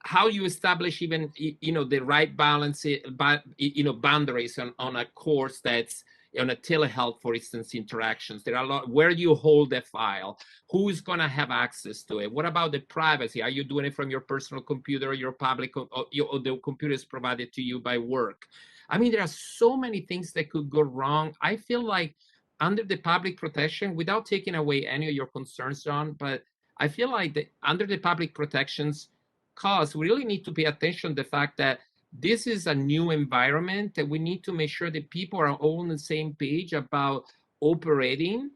how you establish even the right balance, boundaries on a course that's on a telehealth, for instance, interactions. There are a lot. Where do you hold the file? Who is going to have access to it? What about the privacy? Are you doing it from your personal computer, or your public, or the computer is provided to you by work? I mean, there are so many things that could go wrong. I feel like under the public protection, without taking away any of your concerns, John, but I feel like under the public protections cause, we really need to pay attention to the fact that this is a new environment, that we need to make sure that people are all on the same page about operating,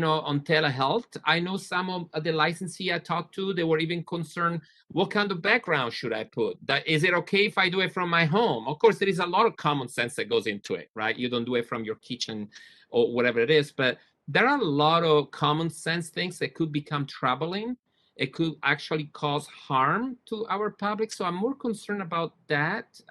on telehealth. I know some of the licensee I talked to, they were even concerned, what kind of background should I put? Is it okay if I do it from my home? Of course, there is a lot of common sense that goes into it, right? You don't do it from your kitchen or whatever it is, but there are a lot of common sense things that could become troubling. It could actually cause harm to our public. So I'm more concerned about that,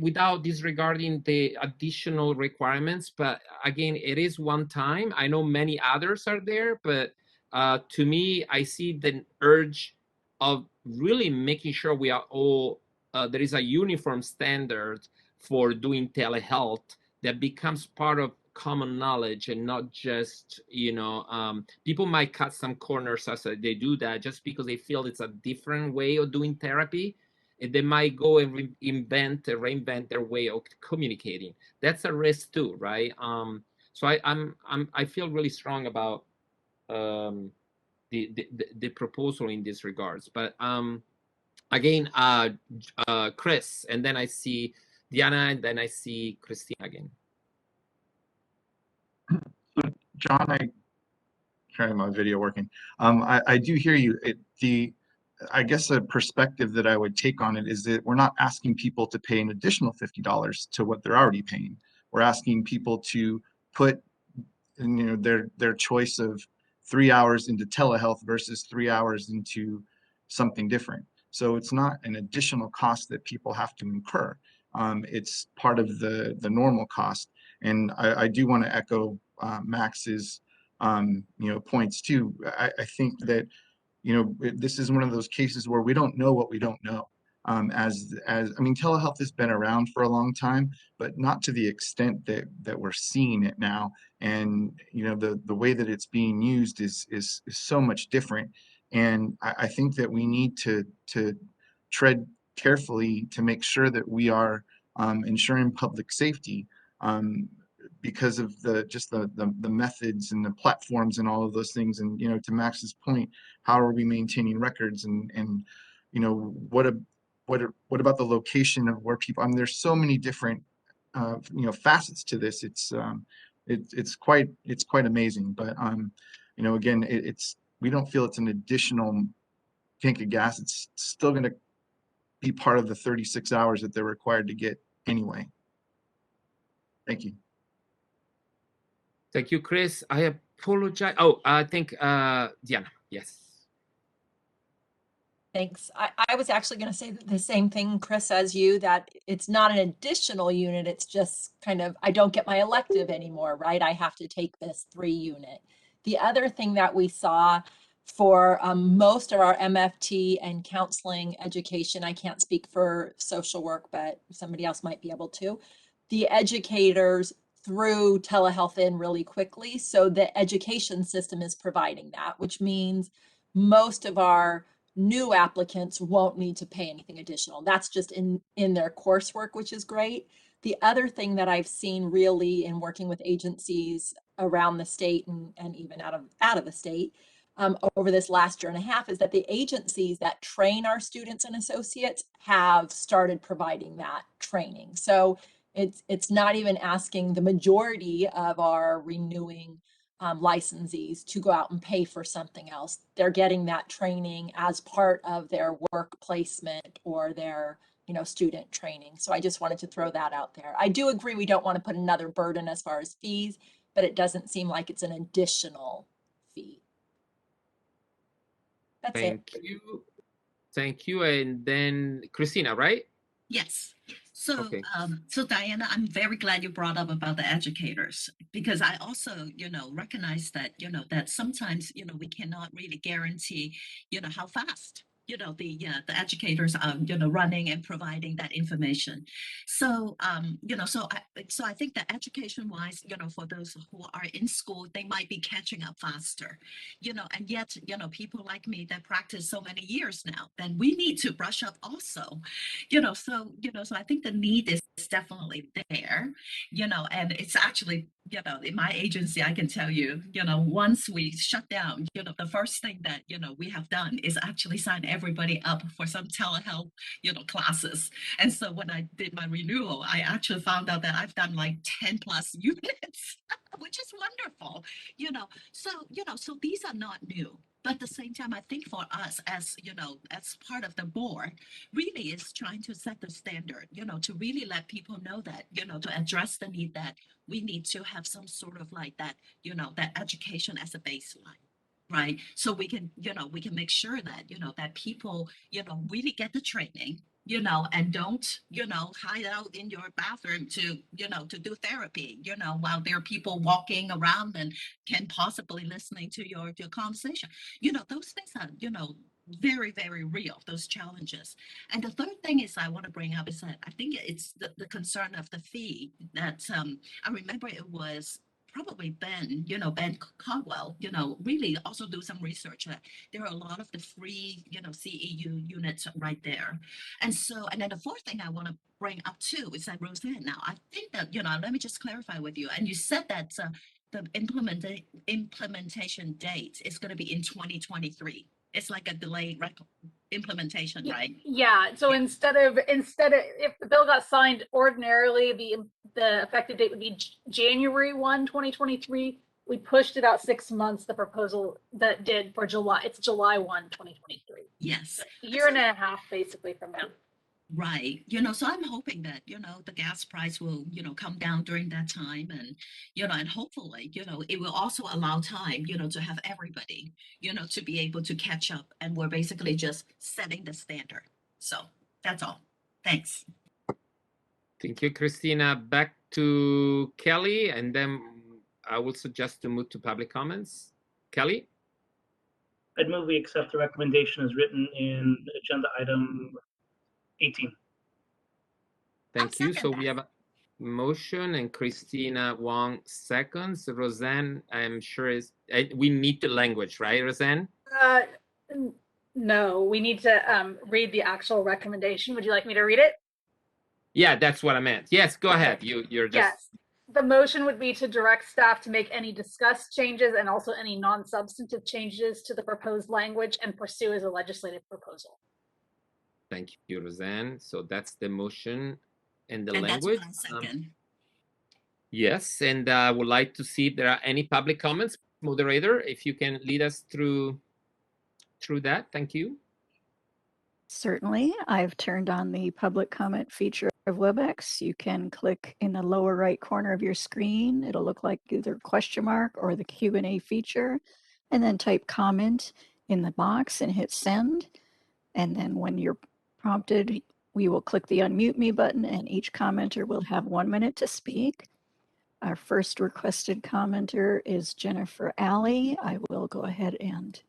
without disregarding the additional requirements. But again, it is one time. I know many others are there, but to me, I see the urge of really making sure we are all, there is a uniform standard for doing telehealth that becomes part of common knowledge, and not just people might cut some corners as they do that just because they feel it's a different way of doing therapy, and they might go and reinvent their way of communicating. That's a risk too, right? So I feel really strong about the proposal in this regards. But again, Chris, and then I see Diana, and then I see Christina again. John, I try my video working. I do hear you. I guess a perspective that I would take on it is that we're not asking people to pay an additional $50 to what they're already paying. We're asking people to put their choice of 3 hours into telehealth versus 3 hours into something different. So it's not an additional cost that people have to incur. It's part of the normal cost. And I do want to echo Max's points too. I think that this is one of those cases where we don't know what we don't know. I mean, telehealth has been around for a long time, but not to the extent that we're seeing it now. And the way that it's being used is so much different. And I think that we need to tread carefully to make sure that we are ensuring public safety. Because of the methods and the platforms and all of those things. And to Max's point, how are we maintaining records, and what about the location of where people? I mean, there's so many different facets to this. It's quite amazing. But again, we don't feel it's an additional tank of gas. It's still going to be part of the 36 hours that they're required to get anyway. Thank you. Thank you, Chris. I apologize. Oh, I think Diana, yes. Thanks. I was actually going to say the same thing, Chris, as you, that it's not an additional unit. It's just kind of, I don't get my elective anymore, right? I have to take this 3 unit. The other thing that we saw for most of our MFT and counseling education, I can't speak for social work, but somebody else might be able to, the educators threw telehealth in really quickly. So the education system is providing that, which means most of our new applicants won't need to pay anything additional. That's just in their coursework, which is great. The other thing that I've seen really in working with agencies around the state and even out of the state over this last year and a half is that the agencies that train our students and associates have started providing that training. So it's not even asking the majority of our renewing licensees to go out and pay for something else. They're getting that training as part of their work placement or their student training. So I just wanted to throw that out there. I do agree we don't want to put another burden as far as fees, but it doesn't seem like it's an additional fee. That's it. Thank you. And then Christina, right? Yes. So, Okay. so Diana, I'm very glad you brought up about the educators, because I also, recognize that, that sometimes, we cannot really guarantee, how fast, the educators are, running and providing that information. So, so I think that education wise, for those who are in school, they might be catching up faster, and yet, people like me that practice so many years now, then we need to brush up also, so I think the need is definitely there, and it's actually, in my agency, I can tell you, once we shut down, the first thing that, we have done is actually sign everybody up for some telehealth, classes. And so when I did my renewal, I actually found out that I've done like 10 plus units, which is wonderful, so these are not new. But at the same time, I think for us as, as part of the board, really is trying to set the standard, to really let people know that, to address the need that we need to have some sort of like that, that education as a baseline. Right. So we can, we can make sure that, that people, really get the training, and don't, hide out in your bathroom to, to do therapy, while there are people walking around and can possibly listening to your conversation. Those things are, very, very real, those challenges. And the third thing is I want to bring up is that I think it's the concern of the fee that I remember it was probably Ben Caldwell, really also do some research. There are a lot of the free, CEU units right there. And so, and then the fourth thing I want to bring up too is that Roseanne, now I think that, let me just clarify with you. And you said that the implementation date is going to be in 2023. It's like a delayed implementation, right? Yeah. So instead of if the bill got signed, ordinarily the effective date would be January 1, 2023. We pushed it out 6 months. The proposal that did for July, it's July 1, 2023. Yes. A year and a half basically from now. Right. So I'm hoping that, the gas price will, come down during that time and, and hopefully, it will also allow time, to have everybody, to be able to catch up. And we're basically just setting the standard. So that's all. Thanks. Thank you, Christina. Back to Kelly, and then I will suggest to move to public comments. Kelly? I'd move we accept the recommendation as written in agenda item 18. Thank you. So we have a motion and Christina Huang seconds. Roseanne, I'm sure we need the language, right, Roseanne? No, we need to read the actual recommendation. Would you like me to read it? Yeah, that's what I meant. Yes, go ahead. You're just. Yes. The motion would be to direct staff to make any discussed changes and also any non-substantive changes to the proposed language and pursue as a legislative proposal. Thank you, Roseanne. So that's the motion and the And language. that's what I second. Yes, and I would like to see if there are any public comments. Moderator, if you can lead us through that. Thank you. Certainly. I've turned on the public comment feature of WebEx. You can click in the lower right corner of your screen. It'll look like either question mark or the Q&A feature, and then type comment in the box and hit send. And then when you're prompted, we will click the unmute me button and each commenter will have 1 minute to speak. Our first requested commenter is Jennifer Alley. I will go ahead and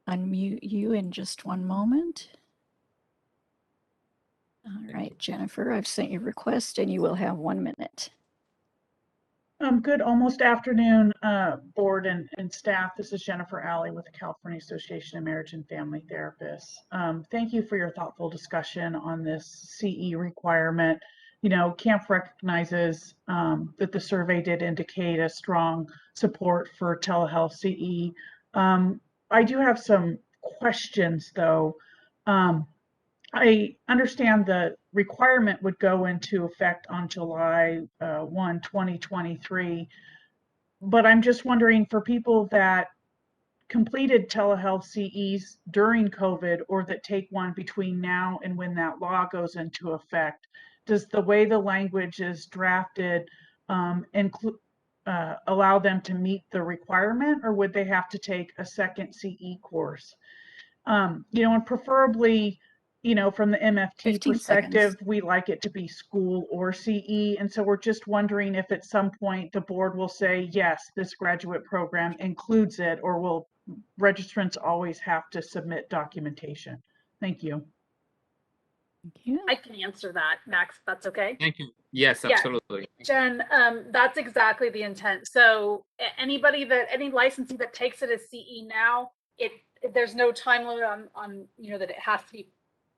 unmute you in just one moment. All right, Jennifer, I've sent your request and you will have 1 minute. Good almost afternoon, board and staff. This is Jennifer Alley with the California Association of Marriage and Family Therapists. Thank you for your thoughtful discussion on this CE requirement. You know, CAMP recognizes that the survey did indicate a strong support for telehealth CE. I do have some questions though. I understand the requirement would go into effect on July 1, 2023, but I'm just wondering for people that completed telehealth CEs during COVID or that take one between now and when that law goes into effect, does the way the language is drafted allow them to meet the requirement, or would they have to take a second CE course? You know, and preferably, you know, from the MFT 15 perspective, seconds. we like it to be school or CE. And so we're just wondering if at some point the board will say, yes, this graduate program includes it, or will registrants always have to submit documentation? Thank you. Thank you. I can answer that, Max, if that's okay. Thank you. Yes, Yeah. absolutely. Jen, that's exactly the intent. So any licensee that takes it as CE now, there's no time limit on you know that it has to be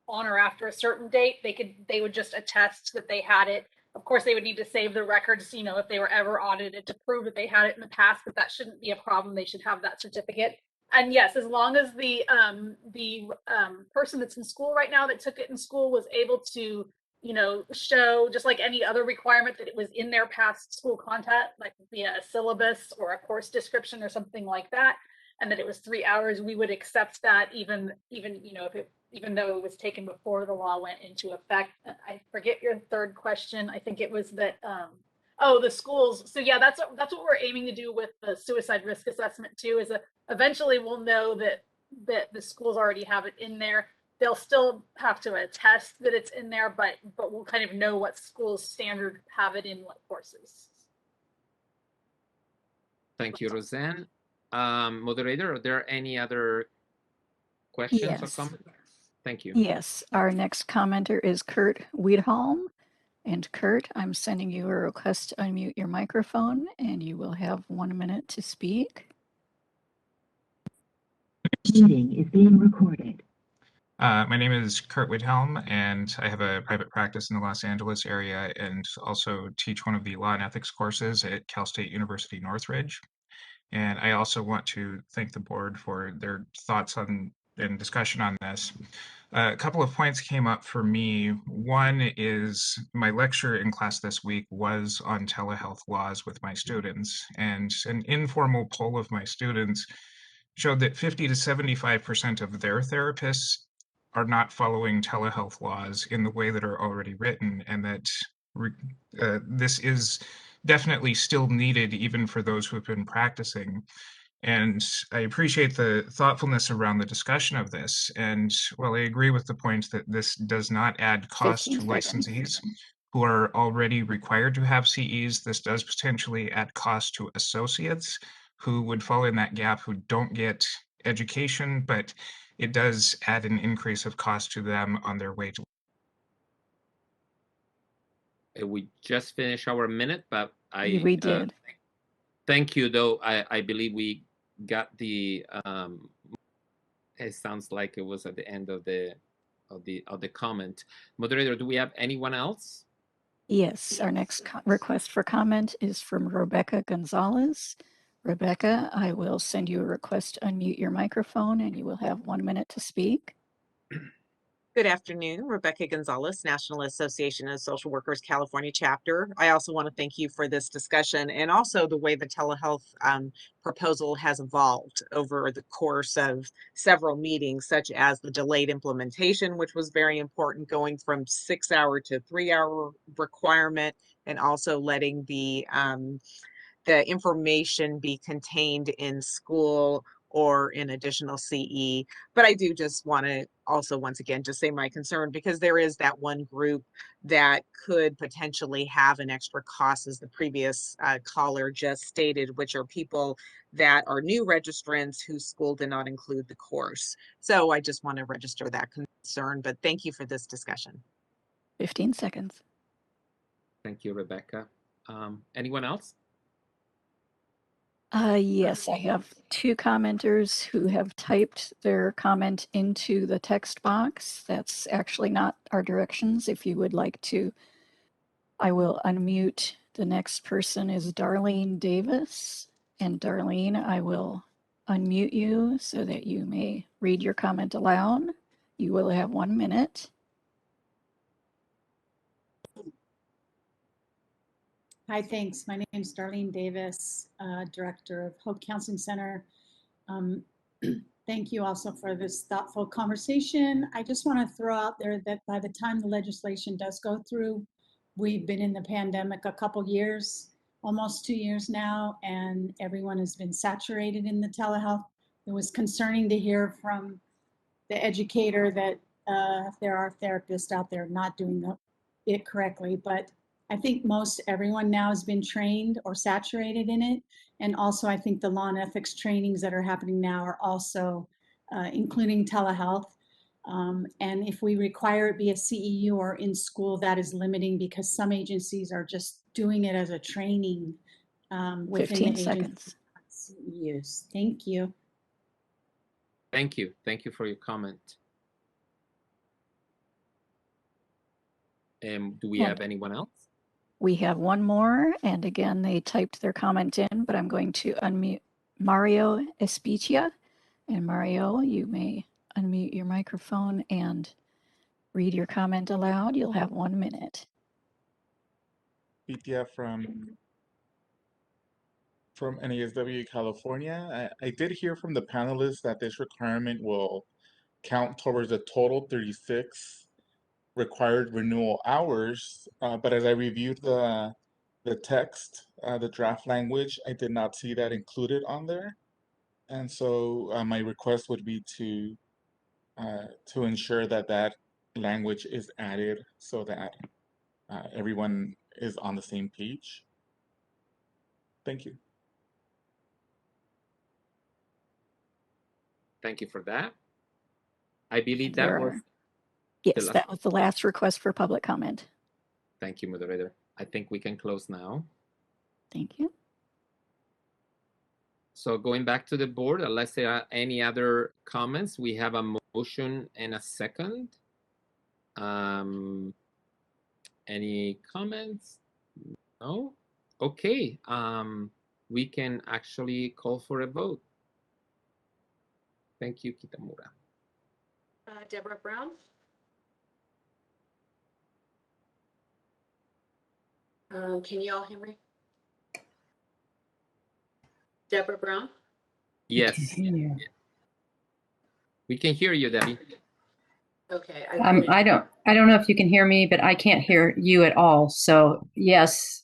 on or after a certain date. They would just attest that they had it. Of course, they would need to save the records, you know, if they were ever audited to prove that they had it in the past, but that shouldn't be a problem. They should have that certificate. And yes, as long as the person that's in school right now that took it in school was able to, you know, show just like any other requirement that it was in their past school content, like via a syllabus or a course description or something like that, and that it was 3 hours, we would accept that even you know even though it was taken before the law went into effect. I forget your third question. I think it was that oh, the schools. So yeah, that's what we're aiming to do with the suicide risk assessment too. Is eventually we'll know that the schools already have it in there. They'll still have to attest that it's in there, but we'll kind of know what schools standard have it in what courses. Thank you, Roseanne. Moderator, are there any other questions or Yes. comments? Thank you. Yes, our next commenter is Kurt Wiedholm. And Kurt, I'm sending you a request to unmute your microphone, and you will have 1 minute to speak. Meeting is being recorded. My name is Kurt Wiedholm, and I have a private practice in the Los Angeles area and also teach one of the law and ethics courses at Cal State University Northridge. And I also want to thank the board for their thoughts on and discussion on this. A couple of points came up for me. One is my lecture in class this week was on telehealth laws with my students, and an informal poll of my students showed that 50 to 75% of their therapists are not following telehealth laws in the way that are already written, and that this is definitely still needed even for those who have been practicing. And I appreciate the thoughtfulness around the discussion of this. And while I agree with the point that this does not add cost to 15 seconds. licensees who are already required to have CEs, this does potentially add cost to associates who would fall in that gap who don't get education, but it does add an increase of cost to them on their way to. We just finished our minute, but We did. Thank you, though. I believe we got the. It sounds like it was at the end of the comment. Moderator, do we have anyone else? Yes, our next request for comment is from Rebecca Gonzalez. Rebecca, I will send you a request to unmute your microphone, and you will have 1 minute to speak. Good afternoon, Rebecca Gonzalez, National Association of Social Workers, California Chapter. I also want to thank you for this discussion and also the way the telehealth proposal has evolved over the course of several meetings, such as the delayed implementation, which was very important, going from 6-hour to 3-hour requirement, and also letting the information be contained in school or in additional CE. But I do just want to also, once again, just say my concern, because there is that one group that could potentially have an extra cost, as the previous caller just stated, which are people that are new registrants whose school did not include the course. So I just want to register that concern, but thank you for this discussion. 15 seconds. Thank you, Rebecca. Anyone else? Yes, I have two commenters who have typed their comment into the text box. That's actually not our directions. If you would like to, I will unmute. The next person is Darlene Davis. And Darlene, I will unmute you so that you may read your comment aloud. You will have 1 minute. Hi, thanks. My name is Darlene Davis, Director of Hope Counseling Center. Thank you also for this thoughtful conversation. I just want to throw out there that by the time the legislation does go through, we've been in the pandemic a couple years, almost 2 years now, and everyone has been saturated in the telehealth. It was concerning to hear from the educator that there are therapists out there not doing it correctly, but I think most everyone now has been trained or saturated in it. And also I think the law and ethics trainings that are happening now are also including telehealth. And if we require it be a CEU or in school, that is limiting because some agencies are just doing it as a training within 15 the seconds. CEUs. Thank you. Thank you. Thank you for your comment. Do we have anyone else? We have one more, and again, they typed their comment in, but I'm going to unmute Mario Espitia. And Mario, you may unmute your microphone and read your comment aloud. You'll have 1 minute. Espitia from NASW California. I did hear from the panelists that this requirement will count towards a total 36 required renewal hours, but as I reviewed the text, the draft language, I did not see that included on there. And so my request would be to ensure that that language is added so that everyone is on the same page. Thank you. Thank you for that. I believe that was Yes, that was the last request for public comment. Thank you, moderator. I think we can close now. Thank you. So going back to the board, unless there are any other comments, we have a motion and a second. Any comments? No? Okay. We can actually call for a vote. Thank you, Kitamura. Deborah Brown. Can you all hear me? Deborah Brown? Yes. We can hear you, Debbie. Okay. I don't know if you can hear me, but I can't hear you at all. So yes,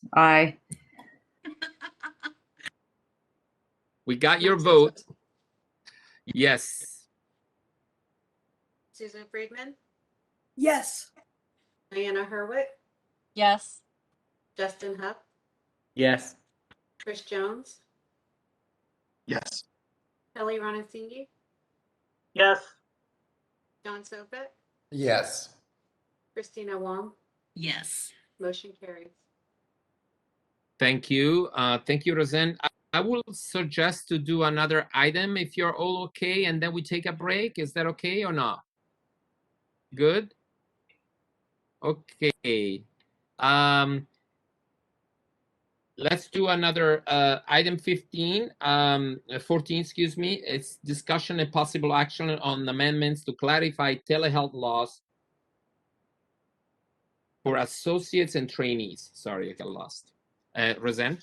We got your vote. Yes. Susan Friedman? Yes. Diana Herwick? Yes. Justin Huff? Yes. Chris Jones? Yes. Kelly Ronasinghe? Yes. John Sopet? Yes. Christina Wong? Yes. Motion carries. Thank you. Thank you, Roseanne. I will suggest to do another item if you're all okay, and then we take a break. Is that okay or not? Good? Okay. Let's do another item 14, excuse me. It's discussion and possible action on amendments to clarify telehealth laws for associates and trainees. Sorry, I got lost. Roseanne?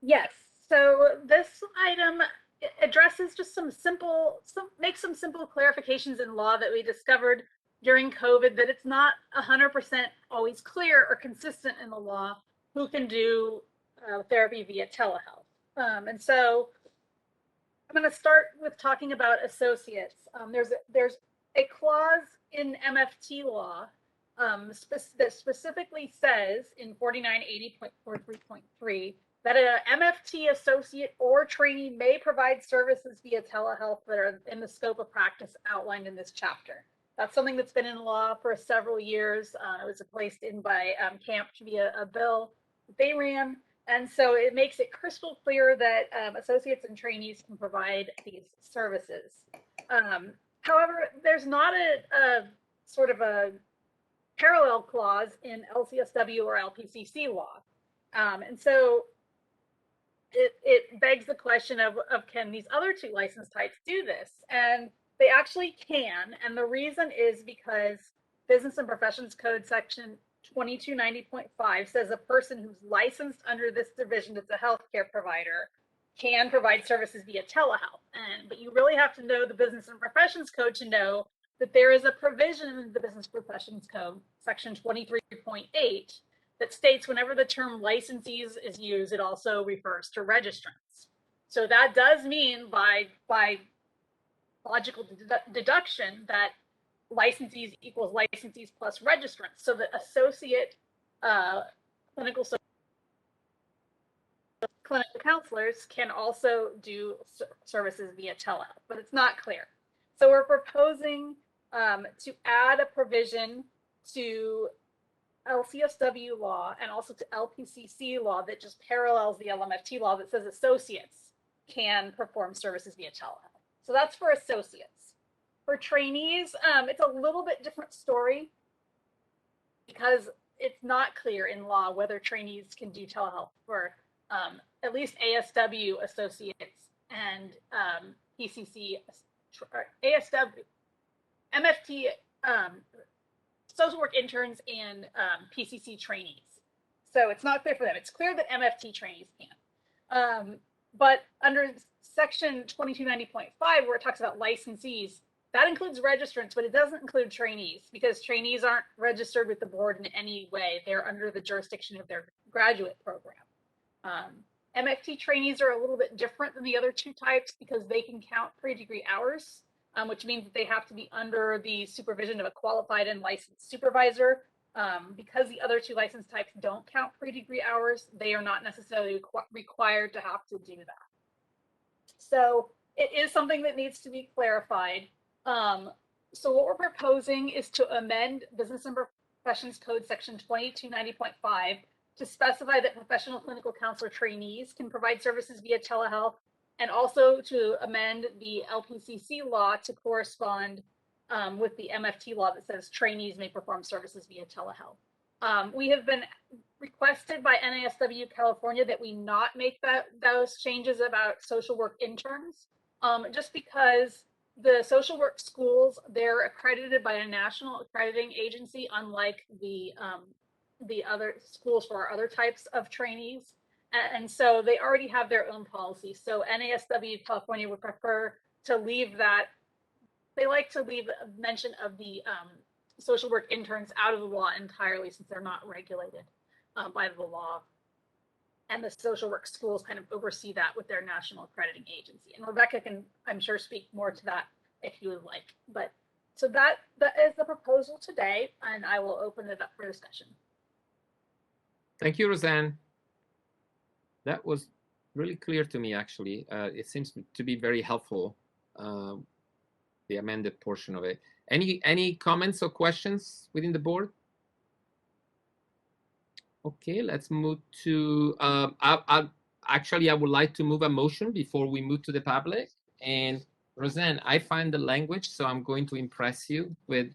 Yes. So this item addresses just makes some simple clarifications in law that we discovered during COVID, that it's not 100% always clear or consistent in the law who can do therapy via telehealth. And so I'm going to start with talking about associates. There's a clause in MFT law that specifically says in 4980.43.3 that an MFT associate or trainee may provide services via telehealth that are in the scope of practice outlined in this chapter. That's something that's been in law for several years. It was placed in by CAMP via a bill they ran, And so it makes it crystal clear that associates and trainees can provide these services. However, there's not a sort of a parallel clause in LCSW or LPCC law. And so it begs the question of can these other two license types do this? And they actually can. And the reason is because Business and Professions Code section 2290.5 says a person who's licensed under this division as a healthcare provider can provide services via telehealth. But you really have to know the Business and Professions Code to know that there is a provision in the Business Professions Code, section 23.8, that states whenever the term licensees is used, it also refers to registrants. So that does mean by logical deduction that licensees equals licensees plus registrants. So the associate clinical counselors can also do services via telehealth, but it's not clear. So we're proposing to add a provision to LCSW law and also to LPCC law that just parallels the LMFT law that says associates can perform services via telehealth. So that's for associates. For trainees, it's a little bit different story because it's not clear in law whether trainees can do telehealth for at least ASW associates and PCC, ASW, MFT, social work interns and PCC trainees. So it's not clear for them. It's clear that MFT trainees can. But under section 2290.5, where it talks about licensees, that includes registrants, but it doesn't include trainees because trainees aren't registered with the board in any way. They're under the jurisdiction of their graduate program. MFT trainees are a little bit different than the other two types because they can count pre-degree hours, which means that they have to be under the supervision of a qualified and licensed supervisor. Because the other two license types don't count pre-degree hours, they are not necessarily required to have to do that. So it is something that needs to be clarified. So what we're proposing is to amend Business and Professions Code section 2290.5 to specify that professional clinical counselor trainees can provide services via telehealth, and also to amend the LPCC law to correspond with the MFT law that says trainees may perform services via telehealth. We have been requested by NASW California that we not make those changes about social work interns, just because the social work schools, they're accredited by a national accrediting agency, unlike the other schools for our other types of trainees. And so they already have their own policy. So NASW California would prefer to leave that. They like to leave a mention of the social work interns out of the law entirely, since they're not regulated by the law. And the social work schools kind of oversee that with their national accrediting agency. And Rebecca can, I'm sure, speak more to that if you would like. But so that is the proposal today, and I will open it up for discussion. Thank you, Roseanne. That was really clear to me, actually. It seems to be very helpful, the amended portion of it. Any comments or questions within the board? Okay, let's move to, actually, I would like to move a motion before we move to the public. And Roseanne, I find the language, so I'm going to impress you with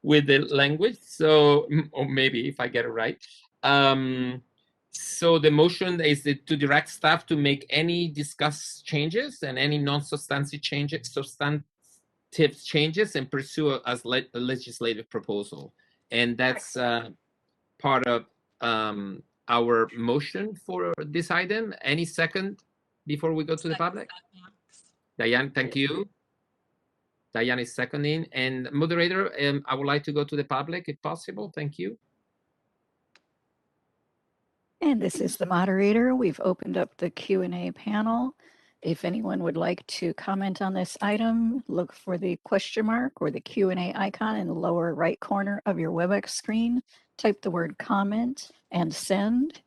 with the language. So, or maybe if I get it right. So the motion is to direct staff to make any discussed changes and any non-substantive changes, substantive changes, and pursue a legislative proposal. And that's part of our motion for this item. Any second before we go to the public? Diane, thank you. Diane is seconding. And moderator, I would like to go to the public if possible. Thank you. And this is the moderator. We've opened up the Q&A panel. If anyone would like to comment on this item, look for the question mark or the Q&A icon in the lower right corner of your WebEx screen. Type the word comment and send.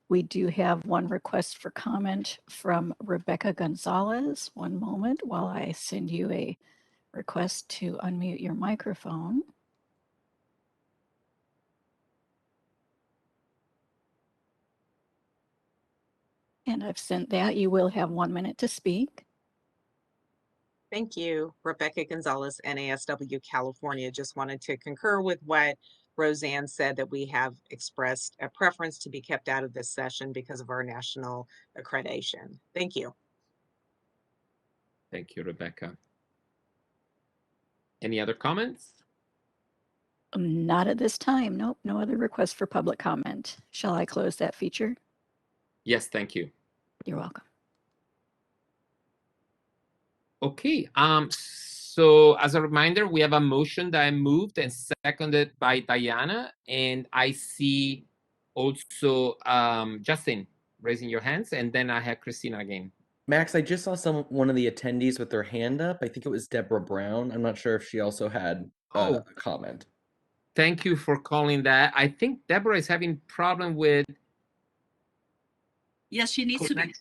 We do have one request for comment from Rebecca Gonzalez. One moment while I send you a request to unmute your microphone. And I've sent that. You will have 1 minute to speak. Thank you. Rebecca Gonzalez, NASW California. Just wanted to concur with what Roseanne said, that we have expressed a preference to be kept out of this session because of our national accreditation. Thank you. Thank you, Rebecca. Any other comments? Not at this time. Nope, no other requests for public comment. Shall I close that feature? Yes, thank you. You're welcome. Okay, so as a reminder, we have a motion that I moved and seconded by Diana, and I see also Justin raising your hands, and then I have Christina again. Max, I just saw one of the attendees with their hand up. I think it was Deborah Brown. I'm not sure if she also had a comment. Thank you for calling that. I think Deborah is having problem with. Yes, she needs to be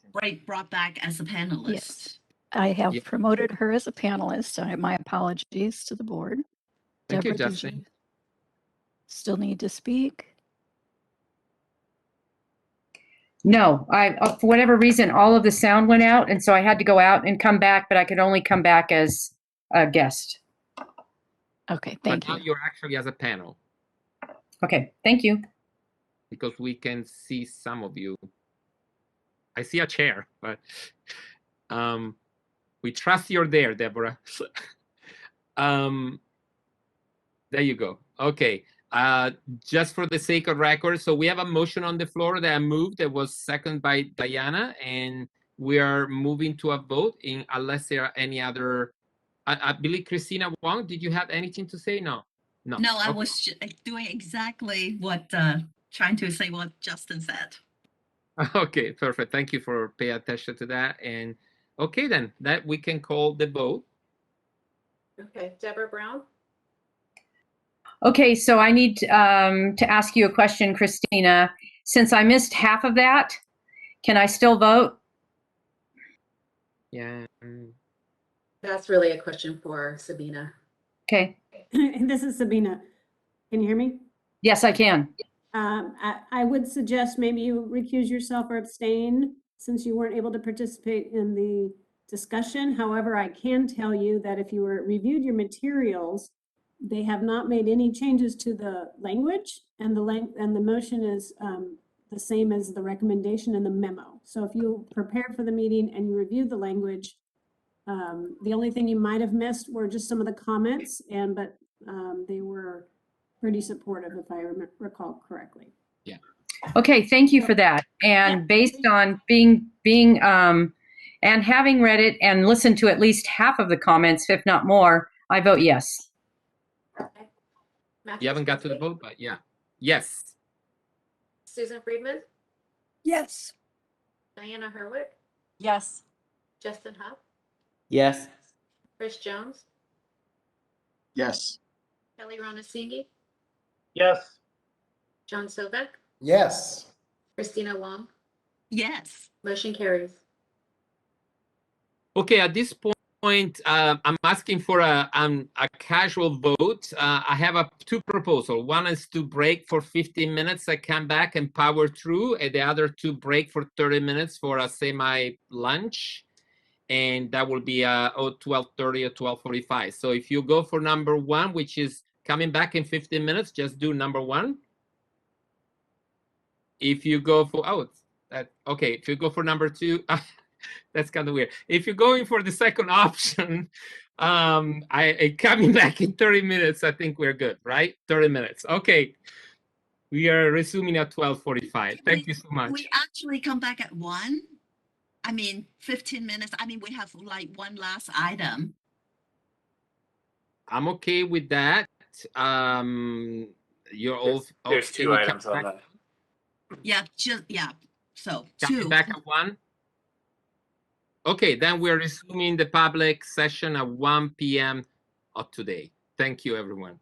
brought back as a panelist. Yes, I have promoted her as a panelist. My apologies to the board. Thank you, Deborah, did Justin. you still need to speak? No, for whatever reason, all of the sound went out, and so I had to go out and come back, but I could only come back as a guest. Okay, But now you're actually as a panel. Okay, thank you. Because we can see some of you. I see a chair, but we trust you're there, Deborah. There you go. Okay. Just for the sake of record, so we have a motion on the floor that I moved that was seconded by Diana, and we are moving to a vote unless there are any other. I believe Christina Huang, did you have anything to say? No. No. No, I Okay. was doing exactly what, trying to say what Justin said. Okay, perfect. Thank you for paying attention to that. And okay, then that we can call the vote. Okay, Deborah Brown? Okay, so I need to ask you a question, Christina. Since I missed half of that, can I still vote? Yeah. That's really a question for Sabina. Okay. This is Sabina. Can you hear me? Yes, I can. I would suggest maybe you recuse yourself or abstain since you weren't able to participate in the discussion. However, I can tell you that if you reviewed your materials, they have not made any changes to the language, and the motion is the same as the recommendation in the memo. So if you prepared for the meeting and you reviewed the language, the only thing you might have missed were just some of the comments, but they were pretty supportive, if I recall correctly. Yeah. Okay, thank you for that. And based on being and having read it and listened to at least half of the comments, if not more, I vote yes. Okay. You haven't got to the vote, but yeah. Yes. Susan Friedman? Yes. Diana Herwick? Yes. Justin Huff? Yes. Chris Jones? Yes. Kelly Ronasinghe? Yes. John Sovek? Yes. Christina Wong? Yes. Motion carries. Okay, at this point, I'm asking for a casual vote. I have two proposals. One is to break for 15 minutes. I come back and power through, and the other to break for 30 minutes for a semi-lunch. And that will be 12:30 or 12:45. So if you go for number one, which is coming back in 15 minutes, just do number one. If you go for, okay, if you go for number two, that's kind of weird. If you're going for the second option, I coming back in 30 minutes, I think we're good, right? 30 minutes. Okay. We are resuming at 12:45. Thank you so much. We actually come back at 1. I mean, 15 minutes. I mean, we have like one last item. I'm okay with that. You're all. There's okay, two items on that. Yeah, so coming 2. back at 1. Okay, then we're resuming the public session at 1 p.m. of today. Thank you, everyone.